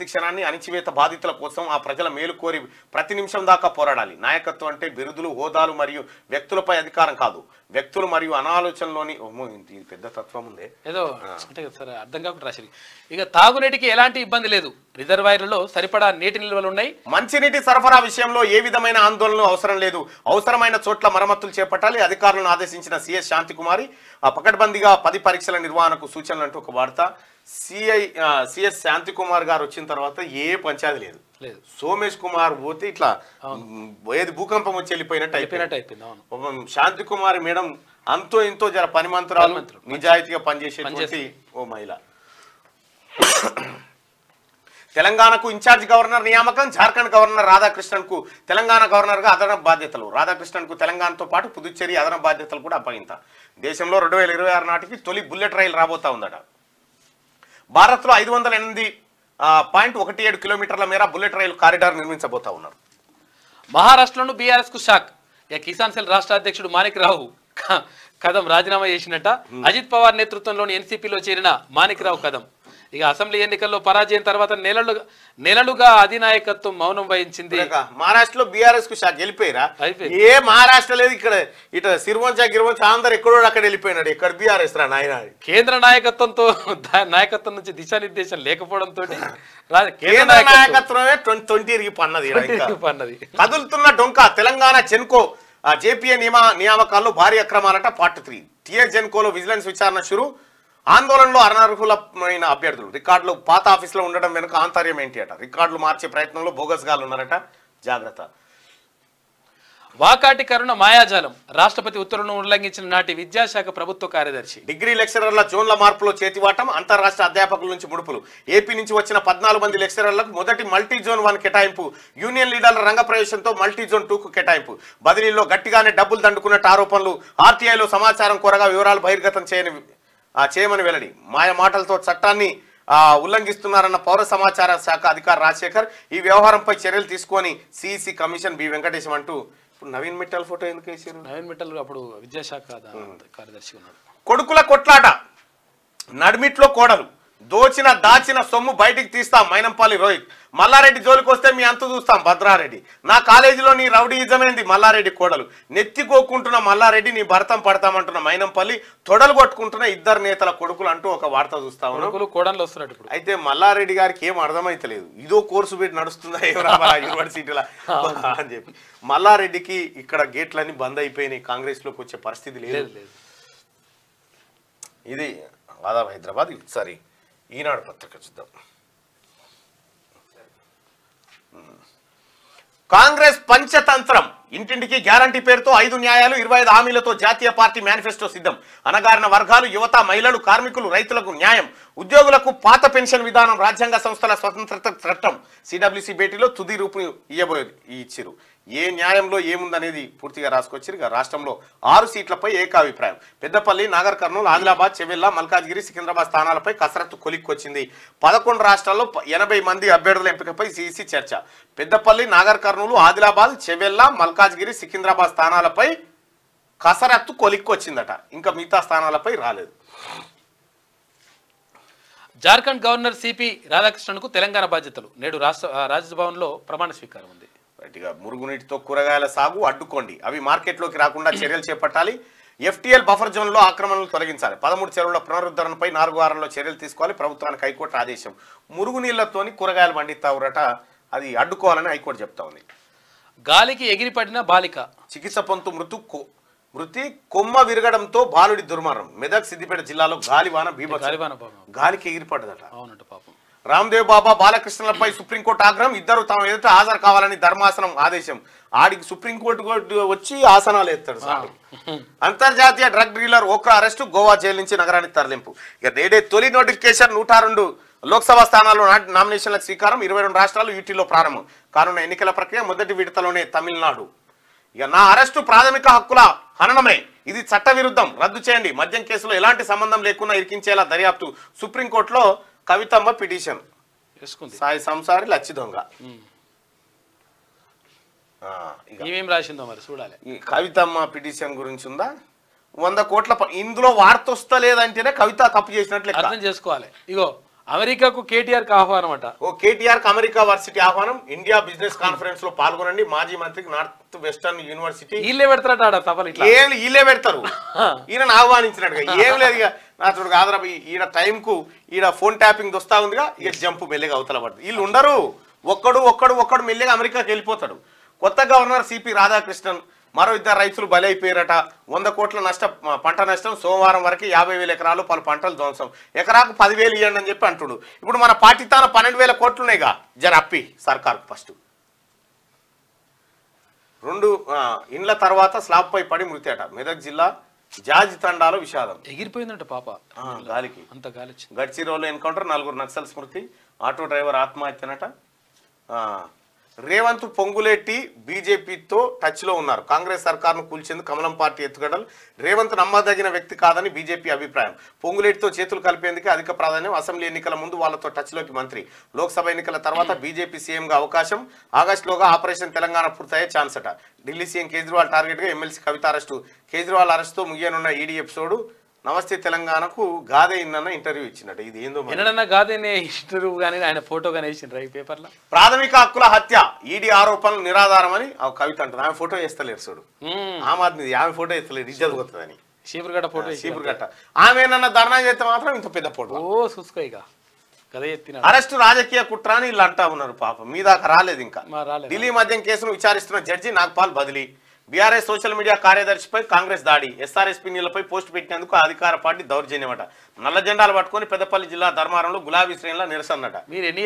క్షణాన్ని అణచివేత బాధితుల కోసం ఆ ప్రజల మేలు కోరి ప్రతి నిమిషం దాకా పోరాడాలి. నాయకత్వం అంటే బిరుదులు, హోదాలు మరియు వ్యక్తులపై అధికారం కాదు, వ్యక్తులు మరియు అనాలోచనలోని. పెద్ద తత్వం ఉందే ఏదో అంటే సరే అర్థం కాకుండా రాశారు. ఇక తాగునీటికి ఎలాంటి ఇబ్బంది లేదు, రిజర్వాయర్లలో సరిపడా నీటి నిల్వలు ఉన్నాయి. మంచినీటి సరఫరా విషయంలో ఏ విధమైన ఆందోళనలు అవసరం లేదు. అవసరమైన చోట్ల మరమ్మతులు చేపట్టాలి. అధికారులను ఆదేశించిన సిఎస్ శాంతికుమారి. పకడ్బందీగా 10 పరీక్షల నిర్వహణకు సూచనలు అంటూ ఒక వార్త. సిఎస్ శాంతికుమార్ గారు వచ్చిన తర్వాత ఏ పంచాయతీ లేదు. సోమేష్ కుమార్ పోతే ఇట్లా ఏది భూకంపం వచ్చి వెళ్ళిపోయినట్టు అయిపోయింది. శాంతి కుమార్ మేడం అంతో ఇంతో జర పనిమంతురాలు, నిజాయితీగా పనిచేసే ఓ మహిళ. తెలంగాణకు ఇన్ఛార్జ్ గవర్నర్ నియామకం. జార్ఖండ్ గవర్నర్ రాధాకృష్ణన్ కు తెలంగాణ గవర్నర్ గా అదనపు బాధ్యతలు. రాధాకృష్ణన్ కు తెలంగాణతో పాటు పుదుచ్చేరి అదనపు బాధ్యతలు కూడా అప్పగింత. దేశంలో 2026 నాటికి తొలి బుల్లెట్ రైలు రాబోతా ఉందట. భారత్లో 508.17 కిలోమీటర్ల మేర బుల్లెట్ రైలు కారిడార్ నిర్మించబోతా ఉన్నారు. మహారాష్ట్రలోను బీఆర్ఎస్ కు షాక్. కిసాన్ సెల్ రాష్ట్ర అధ్యక్షుడు మాణిక్ రావు కదం రాజీనామా చేసినట్ట. అజిత్ పవార్ నేతృత్వంలోని ఎన్సీపీలో చేరిన మాణిక్ రావు కదం ఇక అసెంబ్లీ ఎన్నికల్లో పరాజయం తర్వాత నెలలుగా అధినాయకత్వం మౌనం వహించింది. మహారాష్ట్రలో బీఆర్ఎస్ కు షాక్. వెళ్ళిపోయిరా? ఏ మహారాష్ట్ర లేదు ఇక్కడ. ఇటు సిరివంచ గిరివంచ అందరు ఎక్కడో అక్కడ వెళ్ళిపోయినాడు. ఎక్కడ బీఆర్ఎస్ రా నాయన. కేంద్ర నాయకత్వం నుంచి దిశానిర్దేశం లేకపోవడంతో కేంద్ర నాయకత్వమే 20 పన్నది. కదులుతున్న డొంక. తెలంగాణ జెన్కో జేపీఏ నియామకాల్లో భారీ అక్రమాలట. పార్ట్ 3. టీఎస్ జెన్కోలో విజిలెన్స్ విచారణ షురు. ఆందోళనలో అనర్హులమైన అభ్యర్థులు. రికార్డులు పాత ఆఫీసులో ఉండడం వెనుక ఆంతర్యం ఏంటి అట. రికార్డులు మార్చే ప్రయత్నంలో బోగస్ గాలు ఉన్నారట. జాగ్రత్త. వాకాటి కరుణ మాయాజాలం. రాష్ట్రపతి ఉత్తర్వులను ఉల్లంఘించిన నాటి విద్యాశాఖ ప్రభుత్వ కార్యదర్శి. డిగ్రీ లెక్చరర్ల జోన్ల మార్పులో చేతివాటం. అంతర్రాష్ట్ర అధ్యాపకుల నుంచి ముడుపులు. ఏపీ నుంచి వచ్చిన 14 మంది లెక్చరర్లకు మొదటి మల్టీ జోన్ 1 కేటాయింపు. యూనియన్ లీడర్ల రంగప్రవేశంతో మల్టీ జోన్ 2కు కేటాయింపు. బదిలీలో గట్టిగానే డబ్బులు దండుకున్నట్టు ఆరోపణలు. ఆర్టీఐలో సమాచారం కోరగా వివరాలు బహిర్గతం చేయమని వెల్లడి. మాయ మాటలతో చట్టాన్ని ఉల్లంఘిస్తున్నారన్న పౌర సమాచార శాఖ అధికారి రాజశేఖర్. ఈ వ్యవహారంపై చర్యలు తీసుకొని సిఇసి కమిషన్ బి వెంకటేశం అంటూ. ఇప్పుడు నవీన్ మిట్టల్ ఫోటో ఎందుకు వేసారు? నవీన్ మిట్టల్ అప్పుడు విద్యాశాఖ కార్యదర్శి ఉన్నాడు. కొడుకుల కొట్లాట. నడిమిట్లో కోడలు. దాచిన సొమ్ము బయటికి తీస్తాం మైనంపల్లి రోహిత్. మల్లారెడ్డి జోలికి వస్తే మీ అంత చూస్తాం భద్రారెడ్డి. నా కాలేజీలో నీ రౌడీయిజమైంది మల్లారెడ్డి కోడలు. నెత్తికోకుంటున్న మల్లారెడ్డి నీ భర్తం పడతామంటున్న మైనంపల్లి. తొడలు కొట్టుకుంటున్న 2 నేతల కొడుకులు అంటూ ఒక వార్త చూస్తా ఉన్నాడు. అయితే మల్లారెడ్డి గారికి ఏం అర్థమైతలేదు. ఇదో కోర్సు పెట్టి నడుస్తుందా యూనివర్సిటీలో అని చెప్పి. మల్లారెడ్డికి ఇక్కడ గేట్లన్నీ బంద్ అయిపోయినాయి. కాంగ్రెస్ లోకి వచ్చే పరిస్థితి లేదు. ఇది ఆదాబ్ హైదరాబాద్. సరే, ఈనాడు పత్రిక చూద్దాం. కాంగ్రెస్ పంచతంత్రం, ఇంటింటికి గ్యారంటీ పేరుతో 5 న్యాయాలు 25 హామీలతో జాతీయ పార్టీ మేనిఫెస్టో సిద్ధం. అణగారిన వర్గాలు, యువత, మహిళలు, కార్మికులు, రైతులకు న్యాయం, ఉద్యోగులకు పాత పెన్షన్ విధానం, రాజ్యాంగ సంస్థల స్వతంత్రత చట్టం. సిడబ్ల్యూసీ భేటీలో తుది రూపు ఇచ్చిరు. ఏ న్యాయంలో ఏముందనేది పూర్తిగా రాసుకొచ్చారు. ఇక రాష్ట్రంలో 6 సీట్లపై ఏకాభిప్రాయం. పెద్దపల్లి, నాగర్ కర్నూలు, ఆదిలాబాద్, చెవెల్ల, మల్కాజ్గిరి, సికింద్రాబాద్ స్థానాలపై కసరత్తు కొలిక్కొచ్చింది. 11 రాష్ట్రాల్లో 80 మంది అభ్యర్థుల ఎంపికపై సిఇసి చర్చ. పెద్దపల్లి, నాగర్ కర్నూలు, ఆదిలాబాద్, చెవెల్ల, మల్కాజ్గిరి, సికింద్రాబాద్ స్థానాలపై కసరత్తు కొలిక్కొచ్చిందట. ఇంకా మిగతా స్థానాలపై రాలేదు. జార్ఖండ్ గవర్నర్ సిపి రాధాకృష్ణన్కు తెలంగాణ బాధ్యతలు. నేడు రాజ్భవన్లో ప్రమాణ స్వీకారం ఉంది. రైట్గా, మురుగునీటితో కూరగాయల సాగు అడ్డుకోండి, అవి మార్కెట్లోకి రాకుండా చర్యలు చేపట్టాలి. ఎఫ్టీఎల్ బఫర్ జోన్లో ఆక్రమణలు తొలగించాలి. 13 చెరువుల పునరుద్ధరణపై 4 వారాల్లో చర్యలు తీసుకోవాలి. ప్రభుత్వానికి హైకోర్టు ఆదేశం. మురుగునీళ్లతోని కూరగాయలు పండిస్తావురట, అది అడ్డుకోవాలని హైకోర్టు చెప్తా ఉంది. గాలికి ఎగిరిపడిన బాలిక, చికిత్స పొంతు మృతి, కొమ్మ విరగడంతో బాలుడి దుర్మరణం. మెదక్, సిద్దిపేట జిల్లాలో గాలివాన బీభత్సం. గాలికి ఎగిరిపడ్డదట. అవునంట పాపం. రామ్దేవ్ బాబా బాలకృష్ణలపై సుప్రీంకోర్టు ఆగ్రహం. ఇద్దరు తమ ఎదుట హాజరు కావాలని ధర్మాసనం ఆదేశం. ఆడికి సుప్రీంకోర్టు వచ్చి ఆసనాలు ఎత్తాడు. అంతర్జాతీయ drug dealer okra arrest. Goa jail నుంచి నగరానికి తరలింపు. ఇక నేడే తొలి నోటిఫికేషన్. 102 లోక్సభ స్థానాల్లో నామినేషన్లకు స్వీకారం. 22 రాష్ట్రాలు యూటీలో ప్రారంభం కానున్న ఎన్నికల ప్రక్రియ మొదటి విడతలోనే తమిళనాడు. ఇక నా అరెస్టు ప్రాథమిక హక్కుల హననమే, ఇది చట్టవిరుద్ధం, రద్దు చేయండి. మద్యం కేసులో ఎలాంటి సంబంధం లేకుండా ఇరికించేలా దర్యాప్తు. సుప్రీంకోర్టులో కవితమ్మ పిటిషన్. సాయి సంసారి లచ్చి దొంగ. ఏమేం రాసిందో మరి చూడాలి. ఈ కవితమ్మ పిటిషన్ గురించి ఉందా? 100 కోట్ల ఇందులో వార్త వస్తలేదంటేనే కవిత తప్పు చేసినట్లు అర్థం చేసుకోవాలి. ఇగో అమెరికాకు కేటీఆర్కి ఆహ్వానం అట. కేటీఆర్ కి అమెరికా వర్సిటీ ఆహ్వానం. ఇండియా బిజినెస్ కాన్ఫరెన్స్ లో పాల్గొనండి. మాజీ మంత్రికి నార్త్ వెస్టర్న్ యూనివర్సిటీ. వీళ్ళే పెడతారట తప్పలు. వీళ్ళే పెడతారు. ఈయన ఆహ్వానించినట్టుగా ఏం లేదు. ఇక నాతోడు కాదరా, ఈడ టైంకు ఈడ ఫోన్ ట్యాపింగ్ వస్తా ఉందిగా, ఇక జంపు మెల్లిగా అవతల పడుతుంది. వీళ్ళు ఉండరు. ఒక్కడు మెల్లిగా అమెరికాకి వెళ్ళిపోతాడు. కొత్త గవర్నర్ సిపి రాధాకృష్ణన్. మరో 2 రైతులు బలైపోయారట. 100 కోట్ల పంట నష్టం. సోమవారం వరకు 50,000 ఎకరాలు పలు పంటలు ధ్వంసం. ఎకరాకు 10,000 ఇవ్వండి అని చెప్పి అంటుడు. ఇప్పుడు మన పార్టీ తాన 12,000 కోట్లు ఉన్నాయిగా, జర అప్పి సర్కార్కు ఫస్ట్. 2 ఇండ్ల తర్వాత స్లాబ్ పై పడి మృతి అట. మెదక్ జిల్లా జాజి తండాలో విషాదం. ఎగిరిపోయిందంట పాప గాలికి. అంత గాలి. గడ్చిరోలు ఎన్కౌంటర్. 4 నక్సల్ స్మృతి. ఆటో డ్రైవర్ ఆత్మహత్యనట. రేవంత్ పొంగులేటి బీజేపీతో టచ్లో ఉన్నారు. కాంగ్రెస్ సర్కార్ను కూల్చేందుకు కమలం పార్టీ ఎత్తుగడలు. రేవంత్ నమ్మదగిన వ్యక్తి కాదని బీజేపీ అభిప్రాయం. పొంగులేటితో చేతులు కలిపేందుకే అధిక ప్రాధాన్యం. అసెంబ్లీ ఎన్నికల ముందు వాళ్లతో టచ్లోకి మంత్రి. లోక్సభ ఎన్నికల తర్వాత బీజేపీ సీఎంగా అవకాశం. ఆగస్టులోగా ఆపరేషన్ తెలంగాణ పూర్తయ్యే ఛాన్స్ అట. ఢిల్లీ సీఎం కేజ్రీవాల్ టార్గెట్గా ఎమ్మెల్సీ కవిత అరెస్టు. కేజ్రీవాల్ అరెస్టుతో ముగియనున్న ఈడీ ఎపిసోడు. నమస్తే తెలంగాణకు గాదే ఇన్న ఇంటర్వ్యూ ఇచ్చినట్టు. ఇది ఏందో గాదేనే ఇంటర్వ్యూ కానీ ఆయన ఫోటో కానీ వేసిండ్రు ఈ పేపర్లో. ప్రాథమిక హక్కుల హత్య, ఈడీ ఆరోపణలు నిరాధారమని కవిత అంటుంది. ఆమె ఫోటో వేస్తలేరు చూడు. ఆమ్ ఆద్మీ ఆమె ఫోటో వేస్తలేరు, ఇజ్జత్ పోతుందని. చీపురుగట్ట ఫోటో. చీపురుగట్ట ఆమె ఏమన్నా ధర్నా చేస్తే మాత్రం ఇంత పెద్ద ఫోటో. చూసుకో ఇక కదే ఎత్తిన అరెస్టు రాజకీయ కుట్ర అని వీళ్ళు అంటా ఉన్నారు. పాపం మీ దాకా రాలేదు ఇంకా. ఢిల్లీ మద్యం కేసును విచారిస్తున్న జడ్జి నాగ్పాల్ బదిలీ. బీఆర్ఎస్ సోషల్ మీడియా కార్యదర్శిపై కాంగ్రెస్ దాడి. ఎస్ఆర్ఎస్పీ నీళ్లపై పోస్టు పెట్టినందుకు అధికార పార్టీ దౌర్జన్యమట. నల్ల జెండాలు పట్టుకొని పెద్దపల్లి జిల్లా ధర్మారంలో గులాబీ శ్రేణుల నిరసనట. మీరు ఎన్ని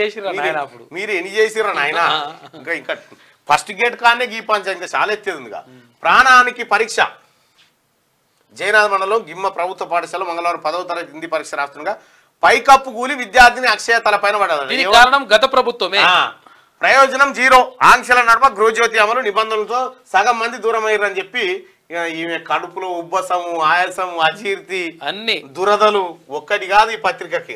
చేసిర్రా నాయన? ఇంకా ఫస్ట్ గేట్ కానే గీ పంచాయతీ ఇంకా చాలా ఎత్తేది ఉందిగా. ప్రాణానికి పరీక్ష. జయనాథ్ మండలం గిమ్మ ప్రభుత్వ పాఠశాల మంగళవారం 10వ తరగతి హిందీ పరీక్ష రాస్తుండగా పైకప్పు కూలి విద్యార్థిని అక్షయ తలపైన పడ్డది. కారణం గత ప్రభుత్వమే. ప్రయోజనం 0. ఆంక్షల నడుమ గృహజ్యోతి అమలు. నిబంధనలతో సగం మంది దూరం అయ్యారని చెప్పి ఈమె కడుపులో ఉబ్బసము, ఆయాసము, అజీర్తి, అన్ని దురదలు ఒక్కటి కాదు ఈ పత్రికకి.